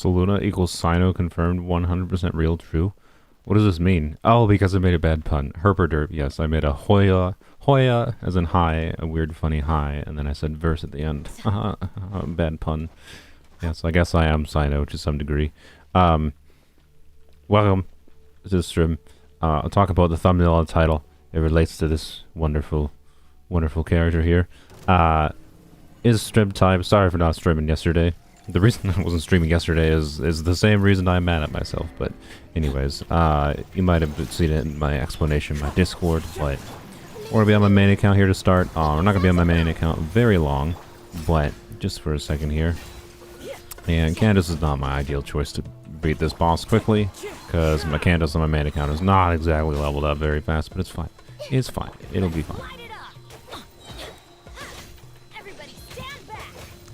Soluna equals Sino confirmed 100% real true. What does this mean? Oh, because I made a bad pun. Herperderp, yes, I made a Hoya, Hoya as in high, a weird funny high, and then I said verse at the end. Bad pun. Yes, I guess I am Sino to some degree. Welcome to the stream. I'll talk about the thumbnail and title. It relates to this wonderful, wonderful character here. Is stream time. Sorry for not streaming yesterday. The reason I wasn't streaming yesterday is the same reason I'm mad at myself. But anyways, you might have seen it in my explanation, my Discord. But we're going to be on my main account here to start. We're not going to be on my main account very long, but just for a second here. And Candace is not my ideal choice to beat this boss quickly, because my Candace on my main account is not exactly leveled up very fast, but it's fine. It's fine. It'll be fine.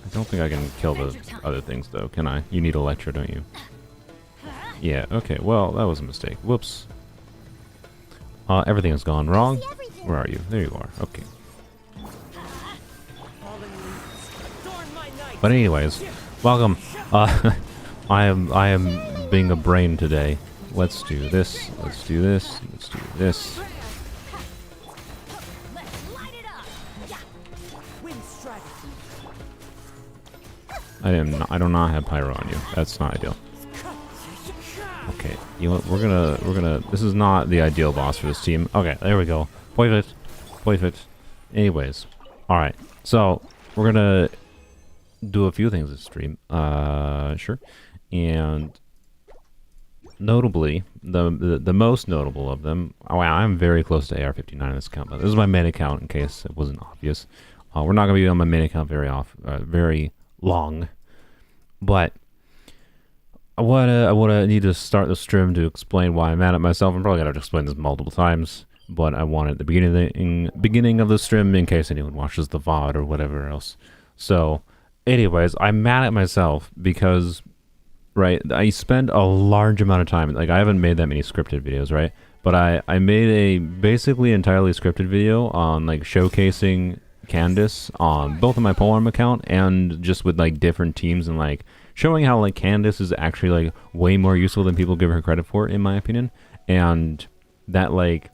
I don't think I can kill the other things, though, can I? You need Electro, don't you? Yeah, okay, well, that was a mistake. Whoops. Everything has gone wrong. Where are you? There you are. Okay. But anyways, welcome. I am being a brain today. Let's do this. Let's do this. Let's do this. I do not have pyro on you. That's not ideal. Okay, you know what? We're gonna. This is not the ideal boss for this team. Okay, there we go. Perfect. Anyways, all right. So we're gonna do a few things this stream. Sure. And notably, the most notable of them. Oh, wow, I'm very close to AR-59 in this account. But this is my main account, in case it wasn't obvious. We're not gonna be on my main account very long. But what I need to start the stream to explain why I'm mad at myself. I'm probably gonna have to explain this multiple times, but I want it at the beginning of the stream in case anyone watches the VOD or whatever else. So, anyways, I'm mad at myself because, right, I spend a large amount of time. Like, I haven't made that many scripted videos, right? But I made a basically entirely scripted video on like showcasing Candace on both of my polearm account and just with like different teams and like showing how like Candace is actually like way more useful than people give her credit for, in my opinion, and that like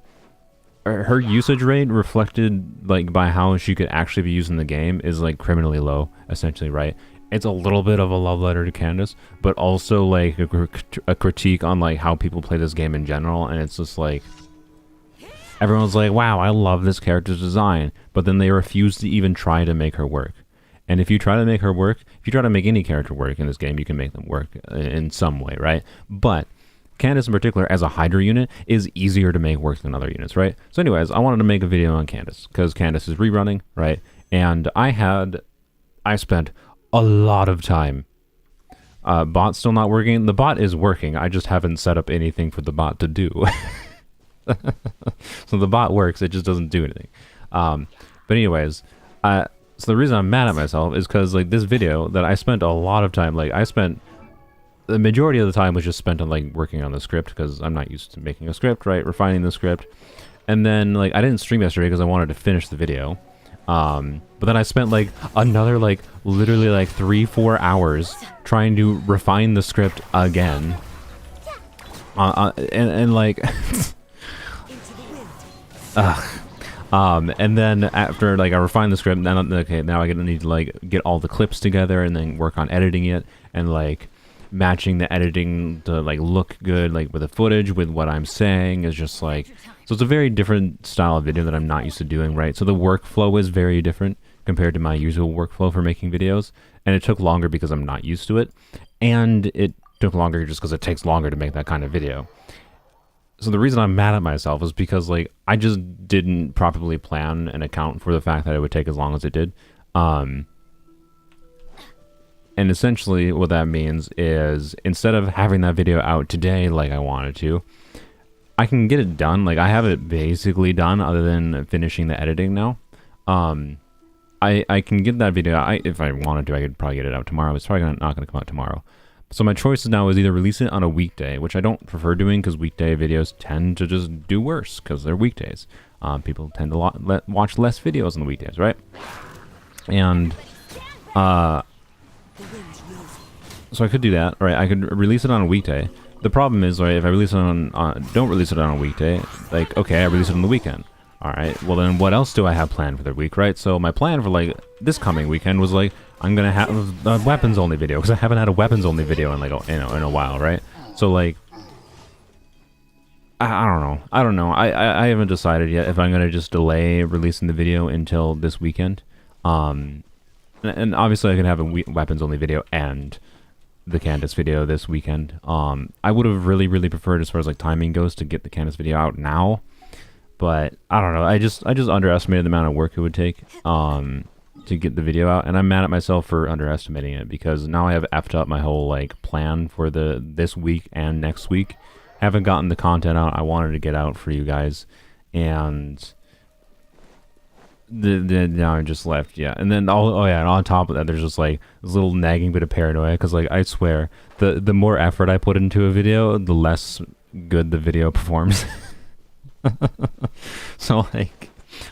her usage rate reflected like by how she could actually be used in the game is like criminally low, essentially, right? It's a little bit of a love letter to Candace, but also like a critique on like how people play this game in general, and it's just like everyone's like, wow, I love this character's design, but then they refuse to even try to make her work. And if you try to make her work, if you try to make any character work in this game, you can make them work in some way, right? But Candace in particular, as a Hydra unit, is easier to make work than other units, right? So anyways, I wanted to make a video on Candace, because Candace is rerunning, right? And I spent a lot of time. Bot's still not working. The bot is working. I just haven't set up anything for the bot to do. So the bot works, it just doesn't do anything. But anyways, so the reason I'm mad at myself is because like this video that I spent a lot of time, like I spent the majority of the time was just spent on like working on the script, because I'm not used to making a script, right? Refining the script. And then like I didn't stream yesterday because I wanted to finish the video. But then I spent like another like literally like 3-4 hours trying to refine the script again. And like and then after like I refined the script, then okay, now I need to like get all the clips together and then work on editing it and like matching the editing to like look good, like with the footage with what I'm saying is just like, so it's a very different style of video that I'm not used to doing, right? So the workflow is very different compared to my usual workflow for making videos, and it took longer because I'm not used to it, and it took longer just because it takes longer to make that kind of video. So the reason I'm mad at myself is because like I just didn't properly plan and account for the fact that it would take as long as it did. And essentially what that means is instead of having that video out today like I wanted to, I can get it done. Like I have it basically done other than finishing the editing now. I can get that video out. If I wanted to, I could probably get it out tomorrow. It's probably not going to come out tomorrow. So my choice now is either release it on a weekday, which I don't prefer doing because weekday videos tend to just do worse because they're weekdays. People tend to watch less videos on the weekdays, right? And So I could do that, right? I could release it on a weekday. The problem is, right, if I release it don't release it on a weekday, like, okay, I release it on the weekend. Alright, well then what else do I have planned for the week, right? So my plan for, like, this coming weekend was, like, I'm gonna have a weapons-only video, because I haven't had a weapons-only video in, like, in a while, right? So, like, I don't know. I don't know. I haven't decided yet if I'm gonna just delay releasing the video until this weekend. And obviously I could have a weapons-only video and the Candace video this weekend. I would have really preferred, as far as like timing goes, to get the Candace video out now, but I don't know. I just underestimated the amount of work it would take to get the video out, and I'm mad at myself for underestimating it, because now I have effed up my whole like plan for this week and next week. Haven't gotten the content out I wanted to get out for you guys, and now I'm just left, yeah. And then oh yeah, and on top of that, there's just like this little nagging bit of paranoia, because like I swear, the more effort I put into a video, the less good the video performs. So like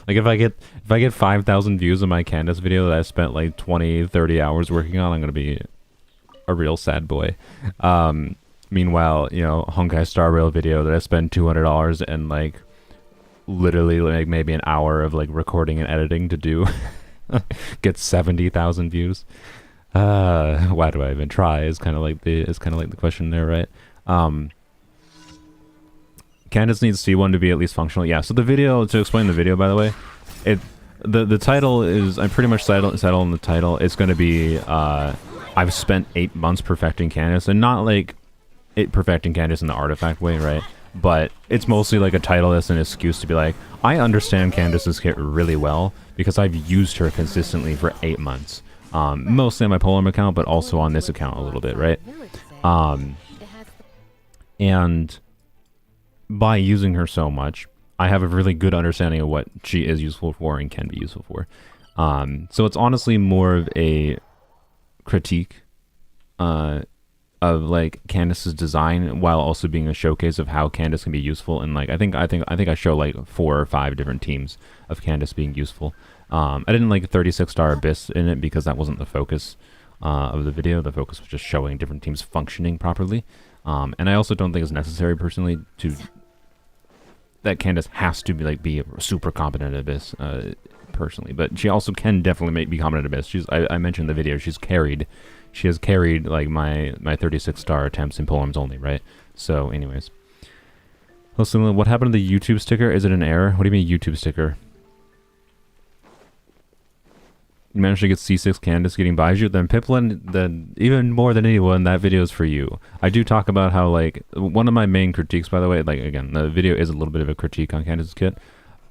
if I get 5,000 views on my Candace video that I spent like 20-30 hours working on, I'm gonna be a real sad boy. Meanwhile, you know, Honkai Star Rail video that I spent $200 and like literally like maybe an hour of like recording and editing to do get 70,000 views. Why do I even try? Is kind of like the question there, right? Candace needs C1 to be at least functional. Yeah. So the video, to explain the video, by the way, the title is, I'm pretty much settled on the title. It's going to be I've spent 8 months perfecting Candace, and not like perfecting Candace in the artifact way, right? But it's mostly like a title that's an excuse to be like, I understand Candace's kit really well because I've used her consistently for 8 months. Mostly on my Polearm account, but also on this account a little bit, right? And by using her so much, I have a really good understanding of what she is useful for and can be useful for. So it's honestly more of a critique of like Candace's design, while also being a showcase of how Candace can be useful. And like I think I show like 4 or 5 different teams of Candace being useful. I didn't like 36-star Abyss in it because that wasn't the focus of the video. The focus was just showing different teams functioning properly. And I also don't think it's necessary personally that Candace has to be super competent at Abyss personally, but she also can definitely be competent at Abyss. I mentioned in the video, she has carried like my 36-star attempts in Polearms only, right? So anyways, listen, what happened to the YouTube sticker? Is it an error? What do you mean YouTube sticker? You managed to get C6 Candace getting Baizhu, then Piplin, then even more than anyone, that video is for you. I do talk about how, like, one of my main critiques, by the way, like, again, the video is a little bit of a critique on Candace's kit.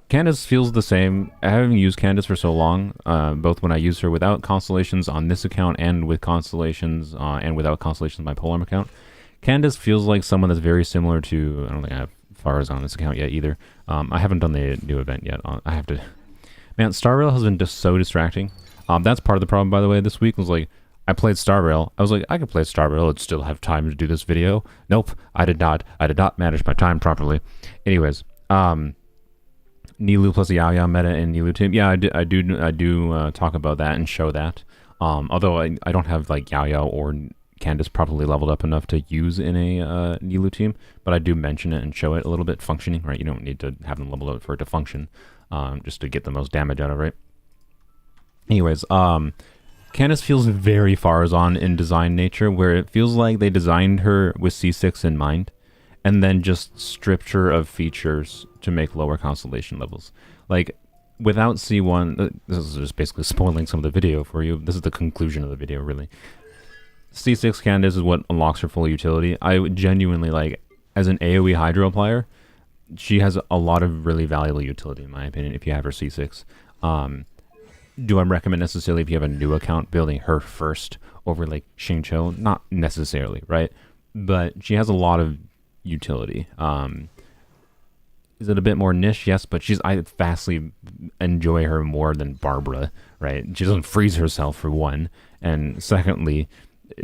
Candace feels the same. Having used Candace for so long, both when I used her without constellations on this account and with constellations and without constellations on my Polearm account, Candace feels like someone that's very similar to, I don't think I have Fars on this account yet either. I haven't done the new event yet. I have to... Man, Star Rail has been just so distracting. That's part of the problem, by the way, this week was like, I played Star Rail. I was like, I could play Star Rail and still have time to do this video. Nope, I did not. I did not manage my time properly. Anyways, Nilou plus Yao Yao meta in Nilou team. Yeah, I do talk about that and show that. Although I don't have like Yao Yao or Candace properly leveled up enough to use in a Nilou team, but I do mention it and show it a little bit functioning, right? You don't need to have them leveled up for it to function, just to get the most damage out of it. Anyways, Candace feels very Farazan in design nature, where it feels like they designed her with C6 in mind, and then just stripped her of features to make lower constellation levels. Like, without C1, this is just basically spoiling some of the video for you. This is the conclusion of the video, really. C6 Candace is what unlocks her full utility. I genuinely, like, as an AoE Hydro player, she has a lot of really valuable utility, in my opinion, if you have her C6. Do I recommend necessarily if you have a new account building her first over like Xingqiu? Not necessarily, right? But she has a lot of utility. Is it a bit more niche? Yes, but I vastly enjoy her more than Barbara, right? She doesn't freeze herself, for one, and secondly,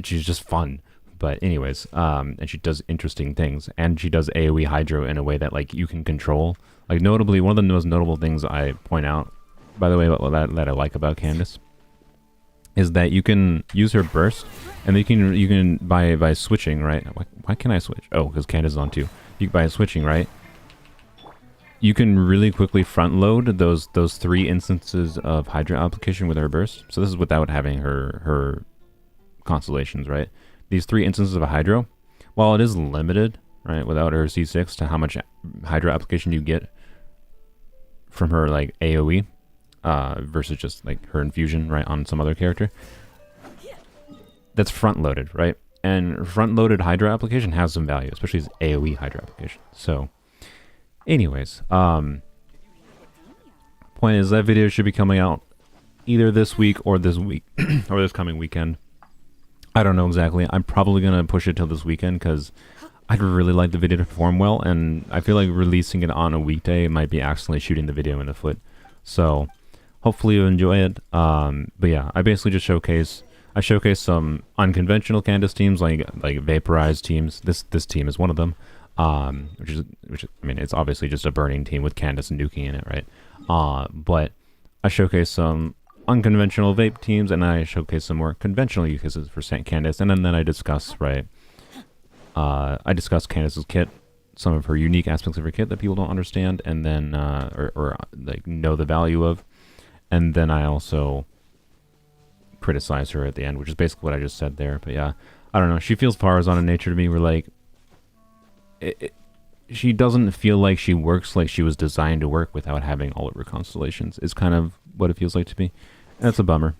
she's just fun. But anyways, and she does interesting things, and she does AoE Hydro in a way that like you can control. Like notably, one of the most notable things I point out, by the way, that I like about Candace is that you can use her burst, and then you can by switching, right? Why can't I switch? Oh, because Candace is on too. By switching, right? You can really quickly front load those 3 instances of Hydra application with her burst. So this is without having her constellations, right? These 3 instances of a Hydro, while it is limited, right, without her C6 to how much Hydra application you get from her like AoE versus just like her infusion, right, on some other character. That's front loaded, right? And front loaded Hydra application has some value, especially as AoE Hydra application. So anyways, point is that video should be coming out either this week or this week or this coming weekend. I don't know exactly. I'm probably gonna push it till this weekend because I'd really like the video to perform well, and I feel like releasing it on a weekday might be accidentally shooting the video in the foot. So hopefully you enjoy it. But yeah, I basically just showcase some unconventional Candace teams, like vaporized teams. This team is one of them. Which I mean, it's obviously just a burning team with Candace nuking in it, right? But I showcase some unconventional vape teams, and I showcase some more conventional uses for Candace, and then I discuss, right? I discuss Candace's kit, some of her unique aspects of her kit that people don't understand, and then or like know the value of, and then I also criticize her at the end, which is basically what I just said there. But yeah, I don't know. She feels Farazan in nature to me. We're like, she doesn't feel like she works like she was designed to work without having all of her constellations. Is kind of what it feels like to me. And that's a bummer.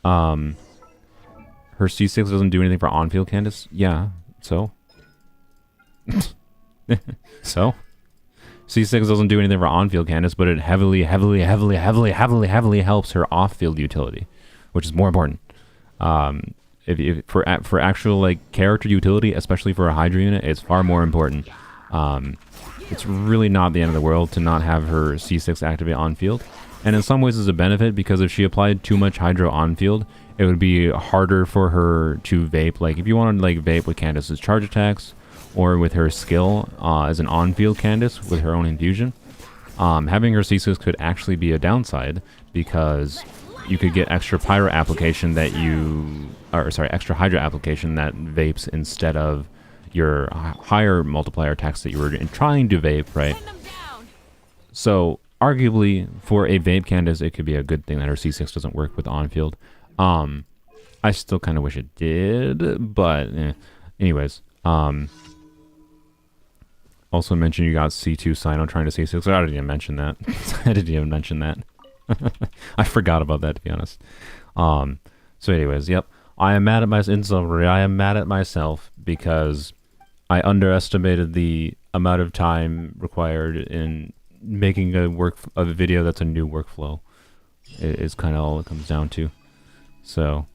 Her C6 doesn't do anything for on-field Candace. Yeah, so. So? C6 doesn't do anything for on-field Candace, but it heavily helps her off-field utility, which is more important. If for actual like character utility, especially for a Hydra unit, it's far more important. It's really not the end of the world to not have her C6 activate on field, and in some ways it's a benefit, because if she applied too much Hydro on field, it would be harder for her to vape. Like if you wanted to like vape with Candace's charge attacks or with her skill as an on field Candace with her own infusion, having her C6 could actually be a downside, because you could get extra pyro application that extra Hydra application that vapes instead of your higher multiplier attacks that you were trying to vape, right? So arguably for a vape Candace, it could be a good thing that her C6 doesn't work with on field. I still kind of wish it did, but anyways. Also mentioned you got C2 Sino trying to C6. I didn't even mention that. I didn't even mention that. I forgot about that, to be honest. So anyways, yep. I am mad at myself. In summary, I am mad at myself because I underestimated the amount of time required in making a video that's a new workflow. Is kind of all it comes down to. So,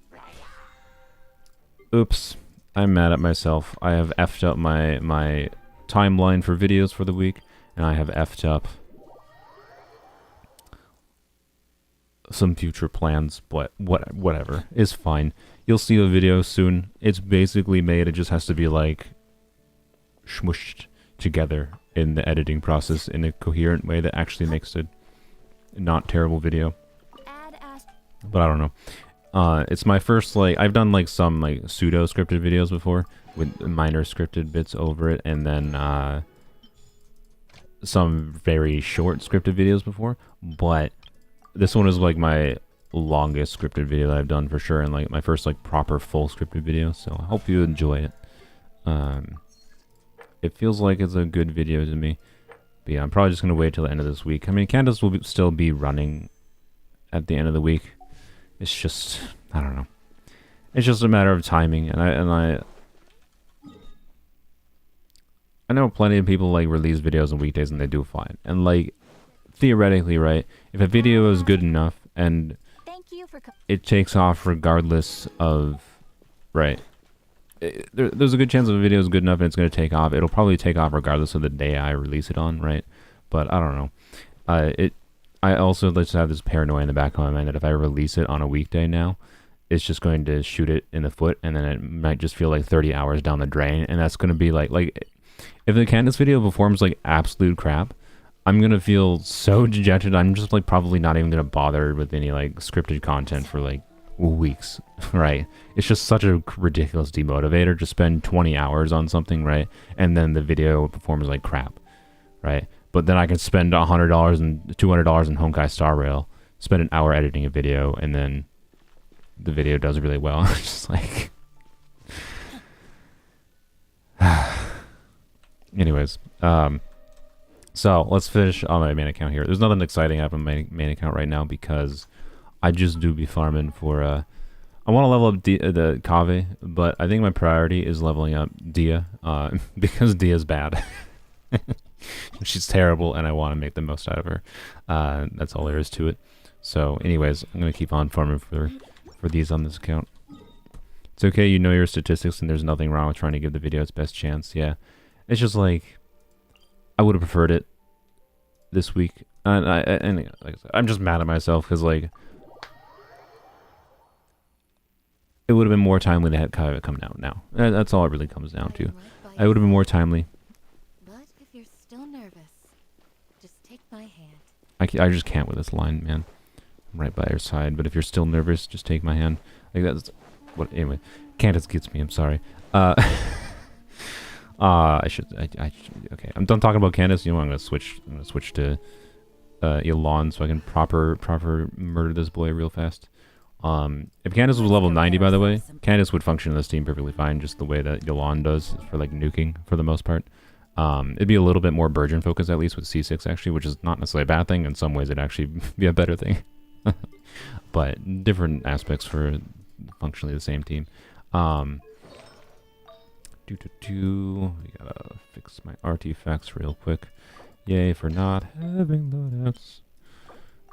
oops. I'm mad at myself. I have effed up my timeline for videos for the week, and I have effed up some future plans, but whatever. It's fine. You'll see a video soon. It's basically made. It just has to be like smushed together in the editing process in a coherent way that actually makes a not terrible video. But I don't know. It's my first, like, I've done like some like pseudo scripted videos before with minor scripted bits over it, and then some very short scripted videos before, but this one is like my longest scripted video that I've done for sure, and like my first like proper full scripted video, so I hope you enjoy it. It feels like it's a good video to me, but yeah, I'm probably just gonna wait till the end of this week. I mean, Candace will still be running at the end of the week. It's just, I don't know. It's just a matter of timing, and I know plenty of people like release videos on weekdays and they do fine. And like theoretically, right, if a video is good enough and it takes off regardless of, right, there's a good chance if a video is good enough and it's going to take off. It'll probably take off regardless of the day I release it on, right? But I don't know. I also just have this paranoia in the back of my mind that if I release it on a weekday now, it's just going to shoot it in the foot, and then it might just feel like 30 hours down the drain, and that's going to be like if the Candace video performs like absolute crap, I'm going to feel so dejected. I'm just like probably not even going to bother with any like scripted content for like weeks, right? It's just such a ridiculous demotivator to spend 20 hours on something, right? And then the video performs like crap, right? But then I can spend $100 and $200 in Honkai Star Rail, spend an hour editing a video, and then the video does really well. It's just like... Anyways, so let's finish on my main account here. There's nothing exciting happening on my main account right now because I just do be farming for, I want to level up the Kave, but I think my priority is leveling up Dia, because Dia's bad. She's terrible, and I want to make the most out of her. That's all there is to it. So, anyways, I'm going to keep on farming for these on this account. It's okay, you know your statistics, and there's nothing wrong with trying to give the video its best chance, yeah. It's just like, I would have preferred it this week. And like I said, I'm just mad at myself because, like, it would have been more timely to have Kaiba come out now. That's all it really comes down to. I would have been more timely. But if you're still nervous, just take my hand. I just can't with this line, man. I'm right by your side, but if you're still nervous, just take my hand. Like, that's what. Anyway, Candace gets me. I'm sorry. I should. Okay, I'm done talking about Candace. You know what? I'm gonna switch to Elon so I can proper murder this boy real fast. If Candace was level 90, by the way, Candace would function in this team perfectly fine, just the way that Yolan does for like nuking for the most part. It'd be a little bit more Burgeon focused at least with C6 actually, which is not necessarily a bad thing. In some ways, it'd actually be a better thing. But different aspects for functionally the same team. We gotta fix my artifacts real quick. Yay for not having loadouts.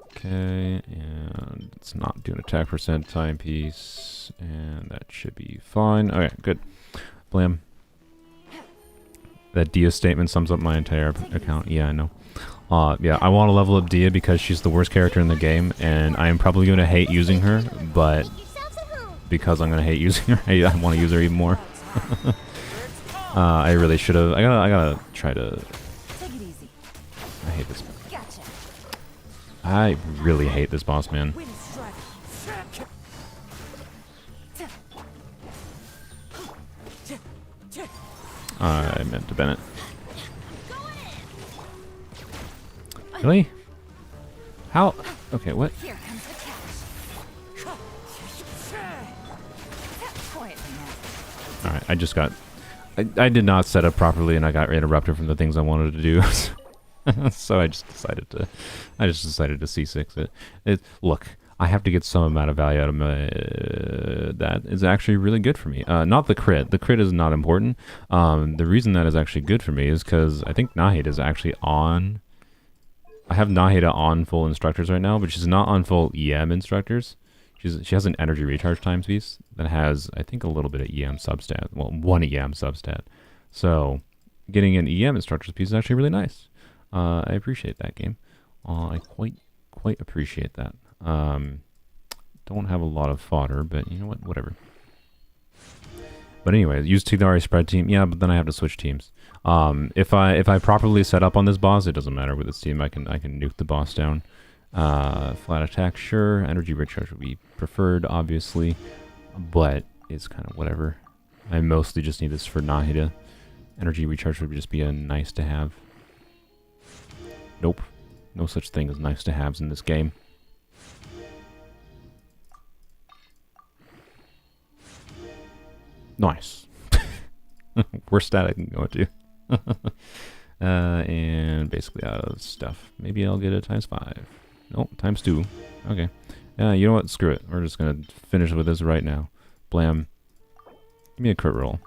Okay, and it's not doing attack percent timepiece, and that should be fine. Okay, good. Blam. That Dia statement sums up my entire account. Yeah, I know. Yeah, I want to level up Dia because she's the worst character in the game, and I am probably going to hate using her, but because I'm going to hate using her, I want to use her even more. I really should have. I gotta try to. I hate this. I really hate this boss, man. I meant to Bennett. Really? How? Okay, what? Alright, I just got... I did not set up properly and I got interrupted from the things I wanted to do. So I just decided to C6 it. Look, I have to get some amount of value out of my that is actually really good for me. Not the crit. The crit is not important. The reason that is actually good for me is because I think Nahida is actually on. I have Nahida on full instructors right now, but she's not on full EM instructors. She has an energy recharge times piece that has, I think, a little bit of EM substat. Well, one EM substat. So getting an EM instructors piece is actually really nice. I appreciate that game. I quite appreciate that. Don't have a lot of fodder, but you know what? Whatever. But anyways, use Tighnari spread team. Yeah, but then I have to switch teams. If I properly set up on this boss, it doesn't matter with this team. I can nuke the boss down. Flat attack, sure. Energy recharge would be preferred, obviously, but it's kind of whatever. I mostly just need this for Nahida. Energy recharge would just be a nice to have. Nope. No such thing as nice to haves in this game. Nice. Worst stat I can go to. And basically out of stuff. Maybe I'll get a ×5. Nope, ×2. Okay. You know what? Screw it. We're just going to finish with this right now. Blam. Give me a crit roll.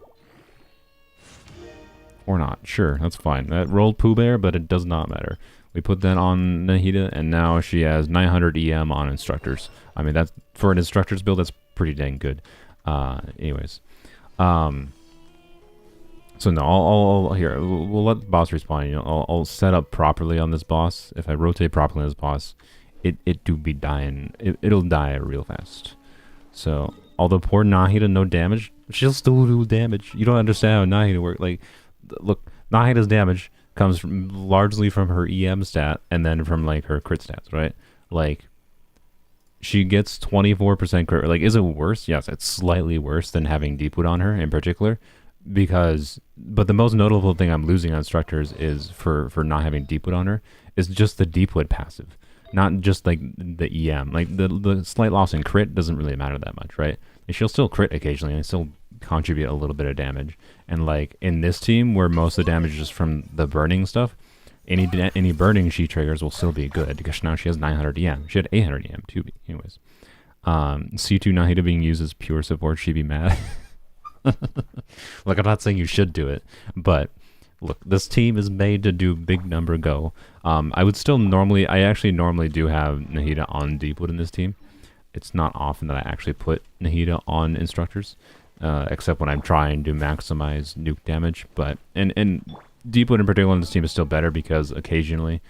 Or not. Sure, that's fine. That rolled Pooh Bear, but it does not matter. We put that on Nahida, and now she has 900 EM on instructors. I mean, that's for an instructor's build, that's pretty dang good. Anyways. So no, I'll here, we'll let the boss respawn. You know, I'll set up properly on this boss. If I rotate properly on this boss, it do be dying. It'll die real fast. So, although poor Nahida, no damage, she'll still do damage. You don't understand how Nahida works. Like, look, Nahida's damage comes largely from her EM stat and then from like her crit stats, right? Like, she gets 24% crit. Like, is it worse? Yes, it's slightly worse than having Deepwood on her in particular, but the most notable thing I'm losing on Instructors is for not having Deepwood on her is just the Deepwood passive, not just like the EM. Like the slight loss in crit doesn't really matter that much, right? And she'll still crit occasionally and still contribute a little bit of damage. And like in this team where most of the damage is from the burning stuff, any burning she triggers will still be good because now she has 900 EM. She had 800 EM too. Anyways, C2 Nahida being used as pure support, she'd be mad. Look, I'm not saying you should do it, but look, this team is made to do big number go. I actually normally do have Nahida on Deepwood in this team. It's not often that I actually put Nahida on Instructors, except when I'm trying to maximize nuke damage. But and Deepwood in particular in this team is still better because occasionally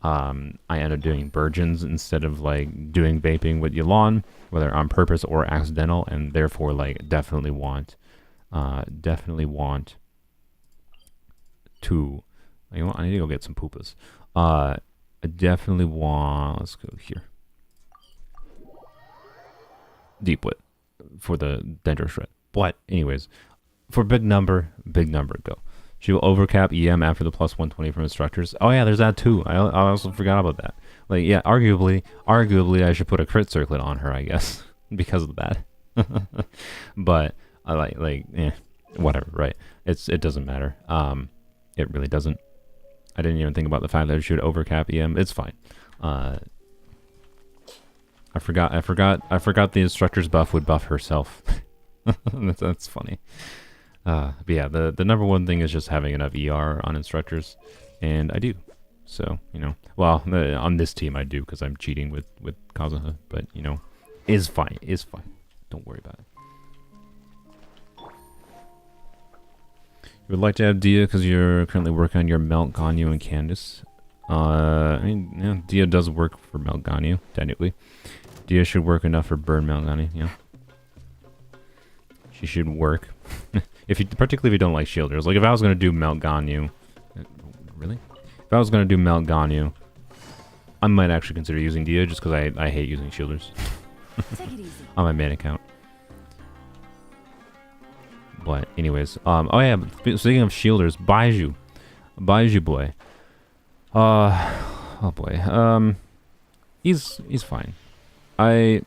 I end up doing Burgeons instead of like doing vaping with Yelan, whether on purpose or accidental, and therefore like definitely want to, you know what, I need to go get some poopas. I definitely want, let's go here, Deepwood for the Dendro Shred. But anyways, for big number go. She will overcap EM after the plus 120 from Instructors. Oh yeah, there's that too. I also forgot about that. Like, yeah, arguably I should put a crit circlet on her, I guess, because of that. But I whatever, right? It doesn't matter. It really doesn't. I didn't even think about the fact that it should overcap EM. It's fine. I forgot the Instructor's buff would buff herself. That's funny. But yeah, the number one thing is just having enough ER on Instructors, and I do. So, you know, well, on this team I do because I'm cheating with Kazuha, but you know, is fine. Don't worry about it. You would like to have Dia because you're currently working on your Melt Ganyu and Candace. I mean, yeah, Dia does work for Melt Ganyu, technically. Dia should work enough for Burn Melt Ganyu, yeah. She should work. Particularly if you don't like shielders. Like if I was gonna do Melt Ganyu, really? If I was gonna do Melt Ganyu, I might actually consider using Dia just because I hate using shielders on my main account. But anyways, oh yeah, speaking of shielders, Baizhu boy. Oh boy. He's fine. I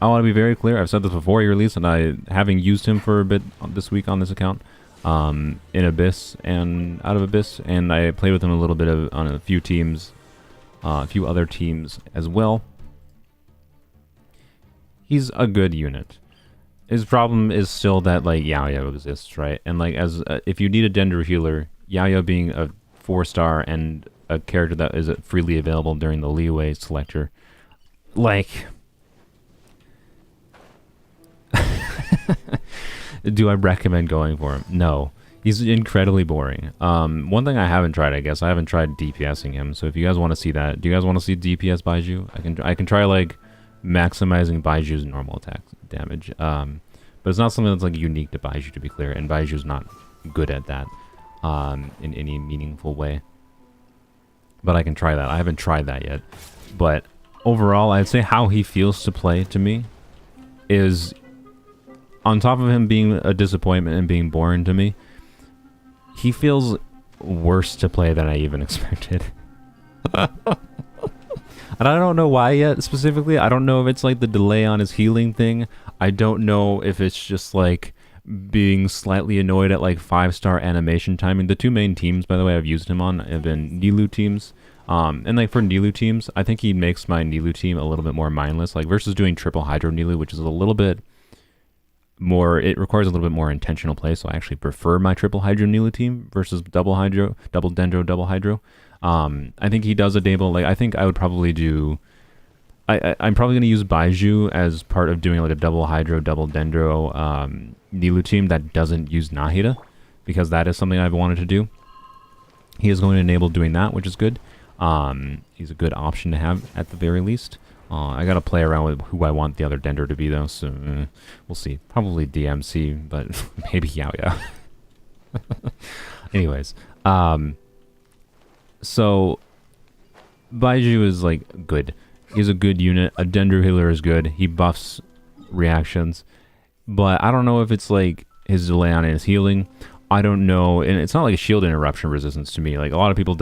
want to be very clear. I've said this before he released, and having used him for a bit this week on this account, in Abyss and out of Abyss, and I played with him a little bit on a few teams, a few other teams as well. He's a good unit. His problem is still that like Yao exists, right? And like if you need a Dendro healer, Yao being a 4-star and a character that is freely available during the leeway selector, like, do I recommend going for him? No. He's incredibly boring. One thing I haven't tried, I guess, I haven't tried DPSing him. So if you guys want to see that, do you guys want to see DPS Baizhu? I can try like maximizing Baiju's normal attack damage. But it's not something that's like unique to Baizhu, to be clear, and Baiju's not good at that in any meaningful way. But I can try that. I haven't tried that yet. But overall, I'd say how he feels to play to me is, on top of him being a disappointment and being boring to me, he feels worse to play than I even expected. And I don't know why yet, specifically. I don't know if it's like the delay on his healing thing. I don't know if it's just like being slightly annoyed at like 5-star animation timing. The two main teams, by the way, I've used him on have been Nilu teams. And like for Nilu teams, I think he makes my Nilu team a little bit more mindless. Like versus doing triple Hydro Nilu, which is a little bit more, it requires a little bit more intentional play. So I actually prefer my triple Hydro Nilu team versus double Hydro, double Dendro, double Hydro. I think he does enable, like, I think I would probably do, I'm probably going to use Baizhu as part of doing like a double Hydro, double Dendro Nilu team that doesn't use Nahida, because that is something I've wanted to do. He is going to enable doing that, which is good. He's a good option to have at the very least. I got to play around with who I want the other Dendro to be though, so we'll see. Probably DMC, but maybe Yao. Anyways, so Baizhu is like good. He's a good unit. A Dendro healer is good. He buffs reactions. But I don't know if it's like his delay on his healing. I don't know. And it's not like a shield interruption resistance to me. Like a lot of people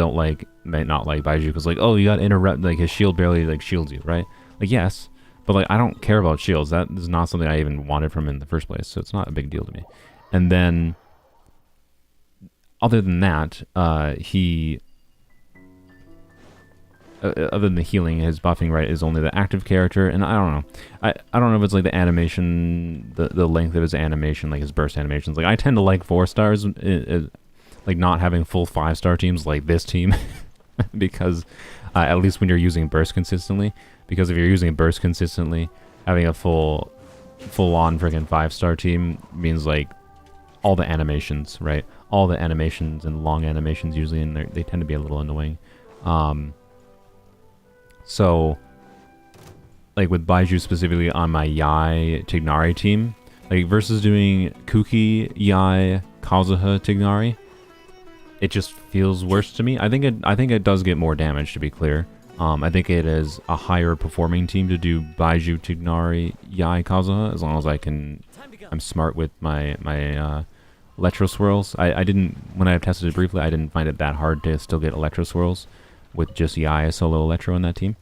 might not like Baizhu because like, oh, you got interrupt, like his shield barely like shields you, right? Like, yes. But like, I don't care about shields. That is not something I even wanted from him in the first place. So it's not a big deal to me. And then, other than that, other than the healing, his buffing, right, is only the active character, and I don't know. I don't know if it's like the animation, the length of his animation, like his burst animations. Like, I tend to like 4 stars, like not having full 5-star teams like this team, because at least when you're using burst consistently, because if you're using burst consistently, having a full-on freaking 5-star team means like all the animations, right? All the animations and long animations usually, and they tend to be a little annoying. So, like with Baizhu specifically on my Yai Tignari team, like versus doing Kuki, Yai, Kazuha, Tignari, it just feels worse to me. I think it does get more damage, to be clear. I think it is a higher performing team to do Baizhu, Tignari, Yai, Kazuha, as long as I'm smart with my Electro Swirls. I didn't, when I tested it briefly, I didn't find it that hard to still get Electro Swirls with just Yai solo Electro in that team.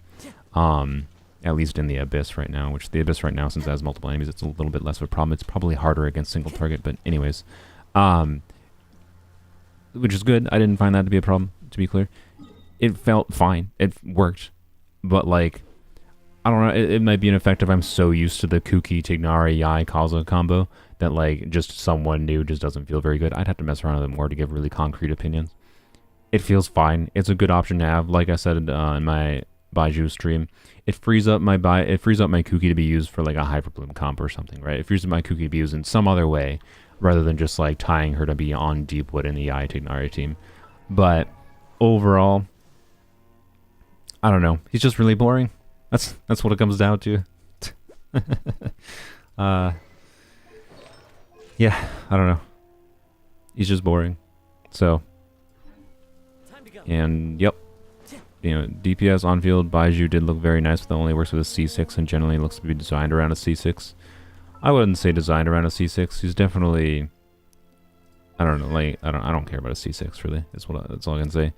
At least in the Abyss right now, which the Abyss right now, since it has multiple enemies, it's a little bit less of a problem. It's probably harder against single target, but anyways. Which is good. I didn't find that to be a problem, to be clear. It felt fine. It worked. But, like, I don't know, it might be an effect if I'm so used to the Kuki, Tignari, Yai, Kaza combo that, like, just someone new just doesn't feel very good. I'd have to mess around with it more to give really concrete opinions. It feels fine. It's a good option to have. Like I said in my Baizhu stream, it frees up my Kuki to be used for like a Hyperbloom comp or something, right? It frees up my Kuki to be used in some other way rather than just like tying her to be on Deepwood in the Yai Tignari team. But overall, I don't know. He's just really boring. That's what it comes down to. Yeah, I don't know. He's just boring. So, and yep. You know, DPS on field, Baizhu did look very nice, but that only works with a C6 and generally looks to be designed around a C6. I wouldn't say designed around a C6. He's definitely, I don't know, like I don't care about a C6 really. That's all I can say.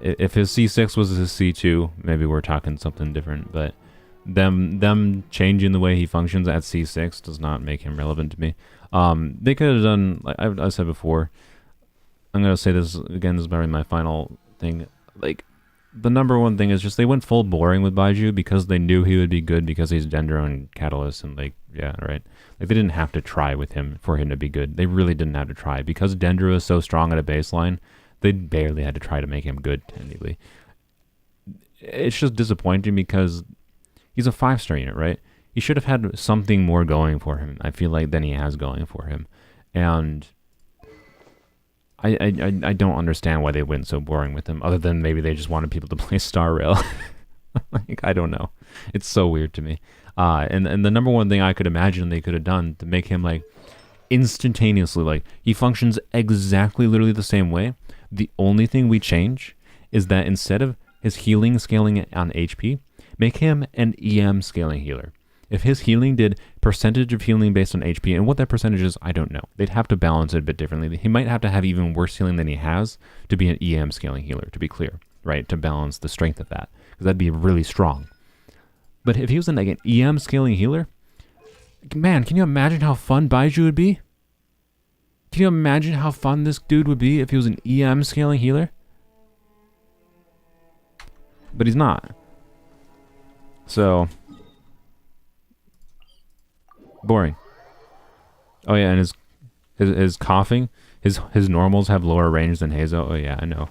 If his C6 was his C2, maybe we're talking something different, but them changing the way he functions at C6 does not make him relevant to me. They could have done, like I said before, I'm going to say this again, this is probably my final thing, like, the number one thing is just they went full boring with Baizhu because they knew he would be good because he's Dendro and Catalyst and like, yeah, right? Like they didn't have to try with him for him to be good. They really didn't have to try. Because Dendro is so strong at a baseline, they barely had to try to make him good, technically. It's just disappointing because he's a 5-star unit, right? He should have had something more going for him, I feel like, than he has going for him. And I don't understand why they went so boring with him, other than maybe they just wanted people to play Star Rail. Like, I don't know. It's so weird to me. And the number one thing I could imagine they could have done to make him, like, instantaneously, like, he functions exactly literally the same way. The only thing we change is that instead of his healing scaling on HP, make him an EM scaling healer. If his healing did percentage of healing based on HP, and what that percentage is, I don't know. They'd have to balance it a bit differently. He might have to have even worse healing than he has to be an EM scaling healer, to be clear, right? To balance the strength of that, because that'd be really strong. But if he was like an EM scaling healer, man, can you imagine how fun Baizhu would be? Can you imagine how fun this dude would be if he was an EM scaling healer? But he's not. So, boring. Oh yeah, and his coughing, his normals have lower range than Hazo. Oh yeah, I know.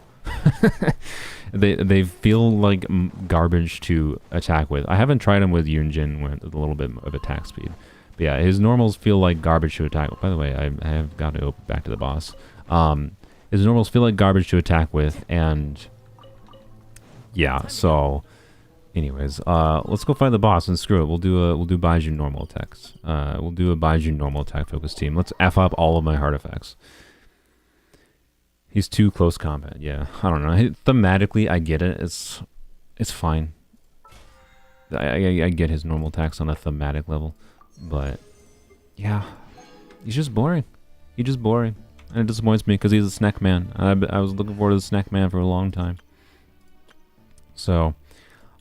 they feel like garbage to attack with. I haven't tried him with Yunjin with a little bit of attack speed. But yeah, his normals feel like garbage to attack with. By the way, I have got to go back to the boss. His normals feel like garbage to attack with, and yeah, so anyways, let's go find the boss and screw it. We'll do Baizhu normal attacks. We'll do a Baizhu normal attack focus team. Let's F up all of my hard effects. He's too close combat. Yeah, I don't know. Thematically, I get it. It's fine. I get his normal attacks on a thematic level, but yeah, he's just boring. He's just boring, and it disappoints me because he's a snack man. I was looking forward to the snack man for a long time. So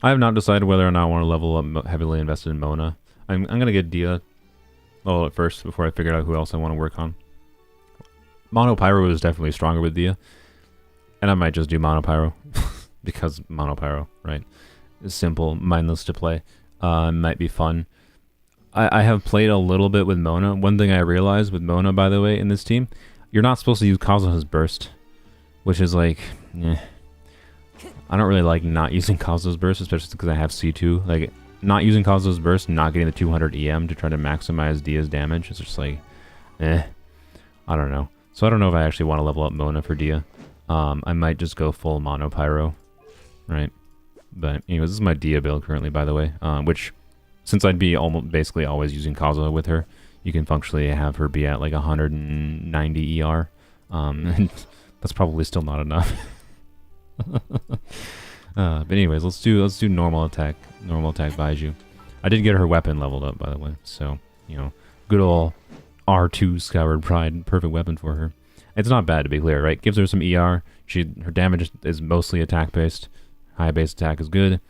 I have not decided whether or not I want to level up heavily invested in Mona. I'm gonna get Dia level at first before I figure out who else I want to work on. Mono Pyro is definitely stronger with Dia, and I might just do Mono Pyro because Mono Pyro, right? It's simple, mindless to play. Might be fun. I have played a little bit with Mona. One thing I realized with Mona, by the way, in this team, you're not supposed to use Kazuha's Burst, which is like, I don't really like not using Kazuha's Burst, especially because I have C2. Like, not using Kazuha's Burst, not getting the 200 EM to try to maximize Dia's damage, it's just like, I don't know. So I don't know if I actually want to level up Mona for Dia. I might just go full Mono Pyro, right? But anyways, this is my Dia build currently, by the way, which, since I'd be almost basically always using Kazuha with her, you can functionally have her be at like 190 ER. And that's probably still not enough. But anyways, let's do normal attack Baizhu. I did get her weapon leveled up, by the way, so good old R2 Scoured Pride, perfect weapon for her. It's not bad, to be clear, right? Gives her some ER. Her damage is mostly attack based. High base attack is good.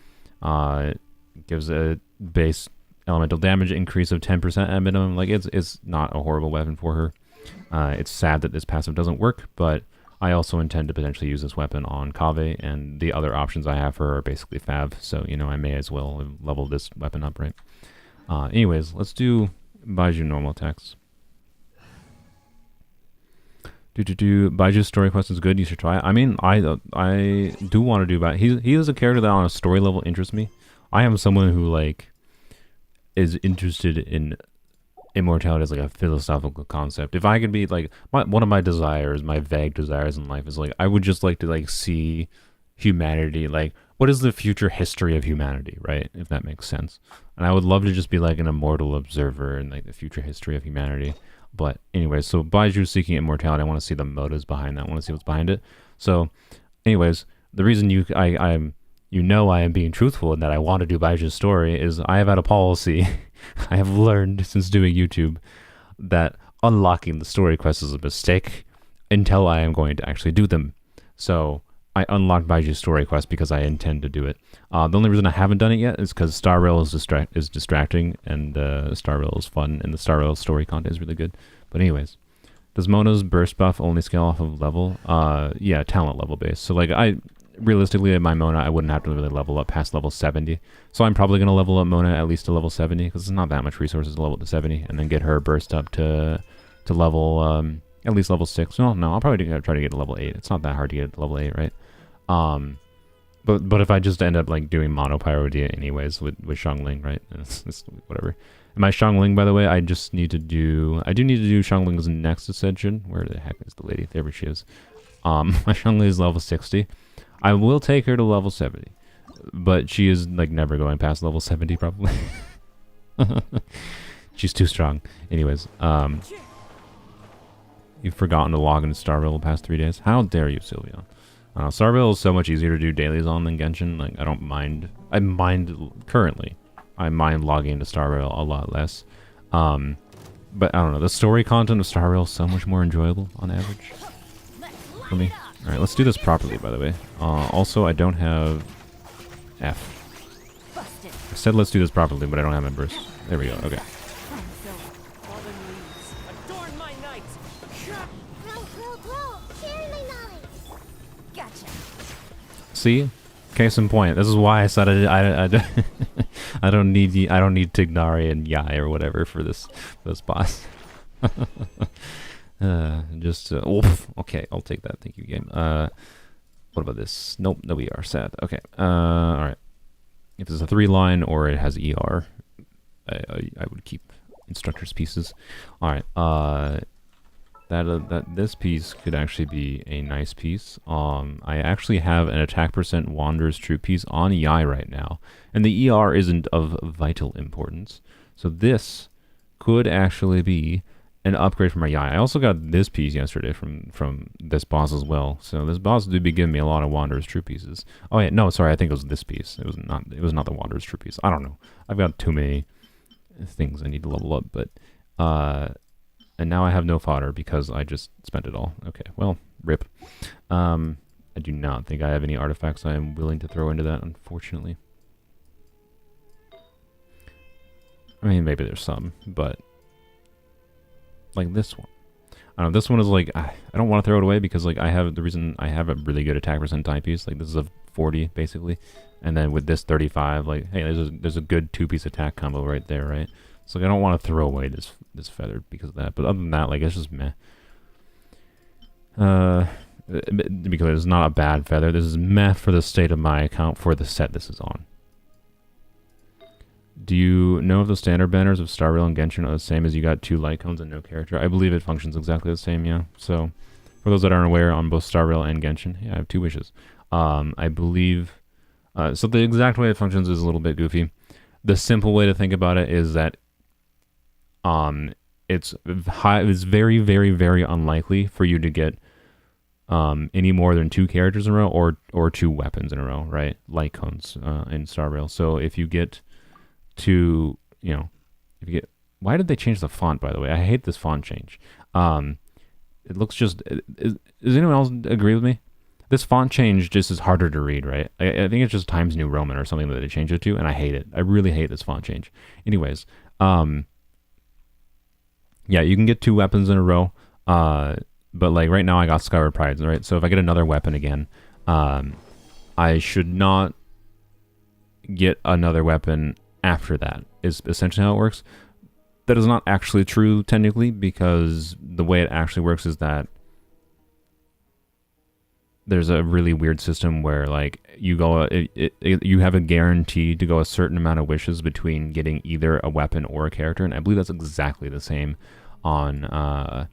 Gives a base elemental damage increase of 10% at minimum. Like, it's not a horrible weapon for her. It's sad that this passive doesn't work, but I also intend to potentially use this weapon on Kaveh, and the other options I have for her are basically Fav, so, I may as well level this weapon up, right? Anyways, let's do Baizhu normal attacks. Baiju's story quest is good. You should try it. I mean, I do want to do about. He is a character that on a story level interests me. I am someone who like is interested in immortality as like a philosophical concept. If I could be like one of my desires, my vague desires in life is like I would just like to like see humanity. Like, what is the future history of humanity, right? If that makes sense. And I would love to just be like an immortal observer in like the future history of humanity. But anyways, so Baizhu seeking immortality, I want to see the motives behind that. I want to see what's behind it. So anyways, the reason I am being truthful in that I want to do Baiju's story is I have had a policy I have learned since doing YouTube that unlocking the story quests is a mistake until I am going to actually do them. So I unlocked Baiju's story quest because I intend to do it. The only reason I haven't done it yet is because Star Rail is distracting, and Star Rail is fun, and the Star Rail story content is really good. But anyways, does Mona's burst buff only scale off of level? Yeah, talent level based. So like realistically at my Mona, I wouldn't have to really level up past level 70. So I'm probably going to level up Mona at least to level 70, because it's not that much resources to level to 70, and then get her burst up to level, at least level 6. No, I'll probably try to get to level 8. It's not that hard to get to level 8, right? But if I just end up like doing Mono Pyro Dia anyways with Xiangling, right? It's whatever. And my Xiangling, by the way, I do need to do Xiangling's next ascension. Where the heck is the lady? There she is. My Xiangling is level 60. I will take her to level 70, but she is like never going past level 70 probably. She's too strong. Anyways, you've forgotten to log into Star Rail the past 3 days. How dare you, Sylveon? Star Rail is so much easier to do dailies on than Genshin. Like, I don't mind. Currently, I mind logging into Star Rail a lot less. But I don't know. The story content of Star Rail is so much more enjoyable on average for me. All right, let's do this properly, by the way. Also, I don't have F. I said let's do this properly, but I don't have my burst. There we go. Okay. See, case in point. This is why I said I don't need Tignari and Yai or whatever for this boss. Oof. Okay, I'll take that. Thank you, game. What about this? Nope, no ER. Sad. Okay. All right. If it's a 3-line or it has ER, I would keep instructor's pieces. All right. That this piece could actually be a nice piece. I actually have an attack percent Wanderer's Troop piece on Yai right now, and the ER isn't of vital importance. So this could actually be an upgrade for my Yai. I also got this piece yesterday from this boss as well. So this boss did be giving me a lot of Wanderer's True pieces. Oh yeah, no, sorry, I think it was this piece. It was not the Wanderer's True piece. I don't know. I've got too many things I need to level up, but and now I have no fodder because I just spent it all. Okay, well, rip. I do not think I have any artifacts I am willing to throw into that, unfortunately. I mean, maybe there's some, but like this one. I don't know, this one is like, I don't want to throw it away because like the reason I have a really good attack percent type piece, like this is a 40 basically, and then with this 35, like, hey, there's a good 2-piece attack combo right there, right? So like, I don't want to throw away this feather because of that, but other than that, like, it's just meh. Because it's not a bad feather, this is meh for the state of my account for the set this is on. Do you know if the standard banners of Star Rail and Genshin are the same as you got 2 light cones and no character? I believe it functions exactly the same, yeah. So, for those that aren't aware, on both Star Rail and Genshin, yeah, I have 2 wishes. I believe, so the exact way it functions is a little bit goofy. The simple way to think about it is that it's very, very, very unlikely for you to get any more than 2 characters in a row or 2 weapons in a row, right? Light cones in Star Rail. So if you get to, you know, if you get, why did they change the font, by the way? I hate this font change. It looks just, does anyone else agree with me? This font change just is harder to read, right? I think it's just Times New Roman or something that they changed it to, and I hate it. I really hate this font change. Anyways, yeah, you can get 2 weapons in a row, but like right now I got Skyward Prides, right? So if I get another weapon again, I should not get another weapon after that, is essentially how it works. That is not actually true technically, because the way it actually works is that there's a really weird system where like you go, you have a guarantee to go a certain amount of wishes between getting either a weapon or a character, and I believe that's exactly the same on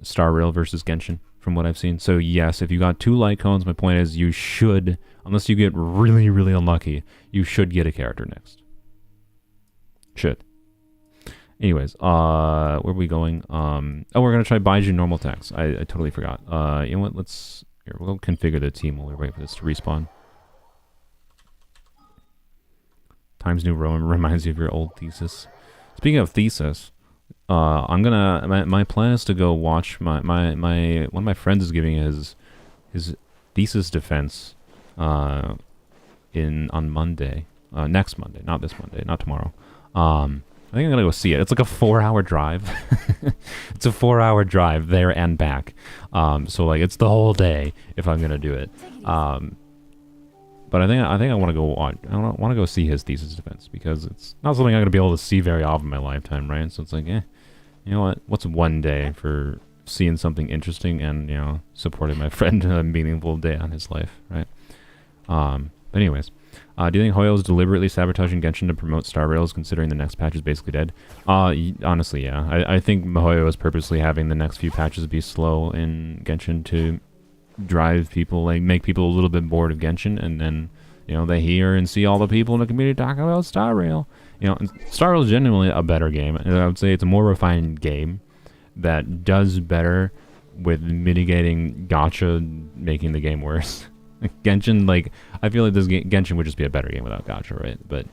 Star Rail versus Genshin from what I've seen. So yes, if you got 2 light cones, my point is you should, unless you get really, really unlucky, you should get a character next. Should. Anyways, where are we going? Oh, we're gonna try Baizhu normal attacks. I totally forgot. You know what? We'll configure the team while we wait for this to respawn. Times New Roman reminds you of your old thesis. Speaking of thesis, I'm gonna. My plan is to go watch my one of my friends is giving his thesis defense on Monday, next Monday, not this Monday, not tomorrow. I think I'm gonna go see it. It's like a 4-hour drive. It's a 4-hour drive there and back. So like it's the whole day if I'm gonna do it. But I think I want to go watch. I want to go see his thesis defense because it's not something I'm gonna be able to see very often in my lifetime, right? So it's like, you know what? What's one day for seeing something interesting and, you know, supporting my friend a meaningful day on his life, right? But anyways. Do you think Hoyo is deliberately sabotaging Genshin to promote Star Rails, considering the next patch is basically dead? Honestly, yeah. I think Hoyo is purposely having the next few patches be slow in Genshin to drive people, like, make people a little bit bored of Genshin, and then, you know, they hear and see all the people in the community talk about Star Rail. You know, Star Rail is genuinely a better game, and I would say it's a more refined game that does better with mitigating gacha making the game worse. Genshin, like, I feel like this Genshin would just be a better game without gacha, right? But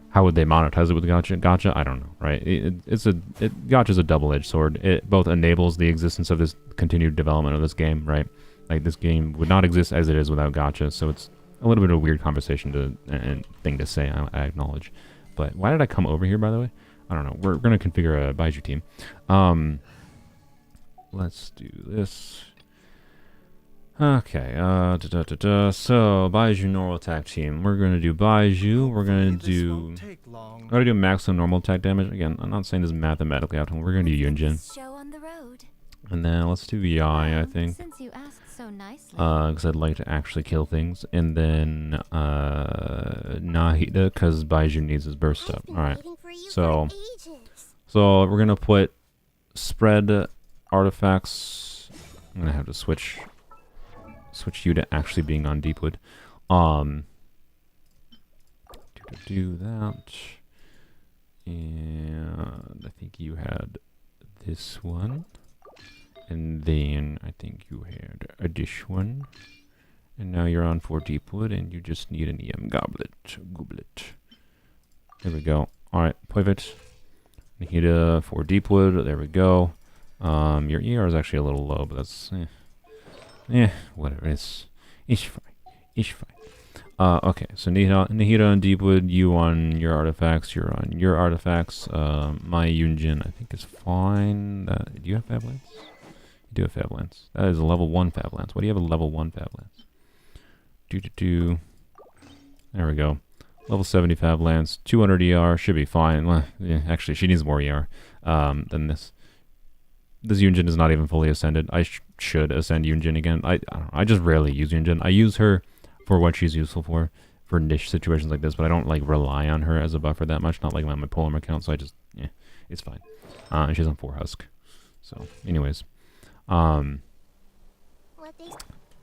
how would they monetize it with gacha? I don't know, right? Gacha's a double-edged sword. It both enables the existence of this continued development of this game, right? Like, this game would not exist as it is without gacha, so it's a little bit of a weird conversation and thing to say, I acknowledge. But why did I come over here, by the way? I don't know. We're going to configure a Baizhu team. Let's do this. Okay, so Baizhu normal attack team. We're gonna do Baizhu. We're gonna do maximum normal attack damage. Again, I'm not saying this is mathematically optimal. We're gonna do Yunjin. And then let's do Yai, I think. Because I'd like to actually kill things. And then Nahida, because Baizhu needs his burst up. Alright. So we're gonna put spread artifacts. I'm gonna have to switch you to actually being on Deepwood. Do that. And I think you had this one. And then I think you had a dish one. And now you're on 4 deep wood and you just need an EM goblet. There we go. Alright, pivot. Nahida 4 deep wood. There we go. Your ER is actually a little low, but that's whatever. It's fine. It's fine. Okay, so Nahida on Deepwood, you on your artifacts, you're on your artifacts. My Yunjin, I think, is fine. Do you have Fab Lance? You do have Fab Lance. That is a level 1 Fab Lance. What do you have a level 1 Fab Lance? There we go. Level 70 Fab Lance, 200 ER, should be fine. Well, yeah, actually, she needs more ER than this. This Yunjin is not even fully ascended. I should ascend Yunjin again. I don't know, I just rarely use Yunjin. I use her for what she's useful for niche situations like this, but I don't like rely on her as a buffer that much. Not like on my Polearm account, so I just, it's fine. And she's on 4 Husk. So, anyways.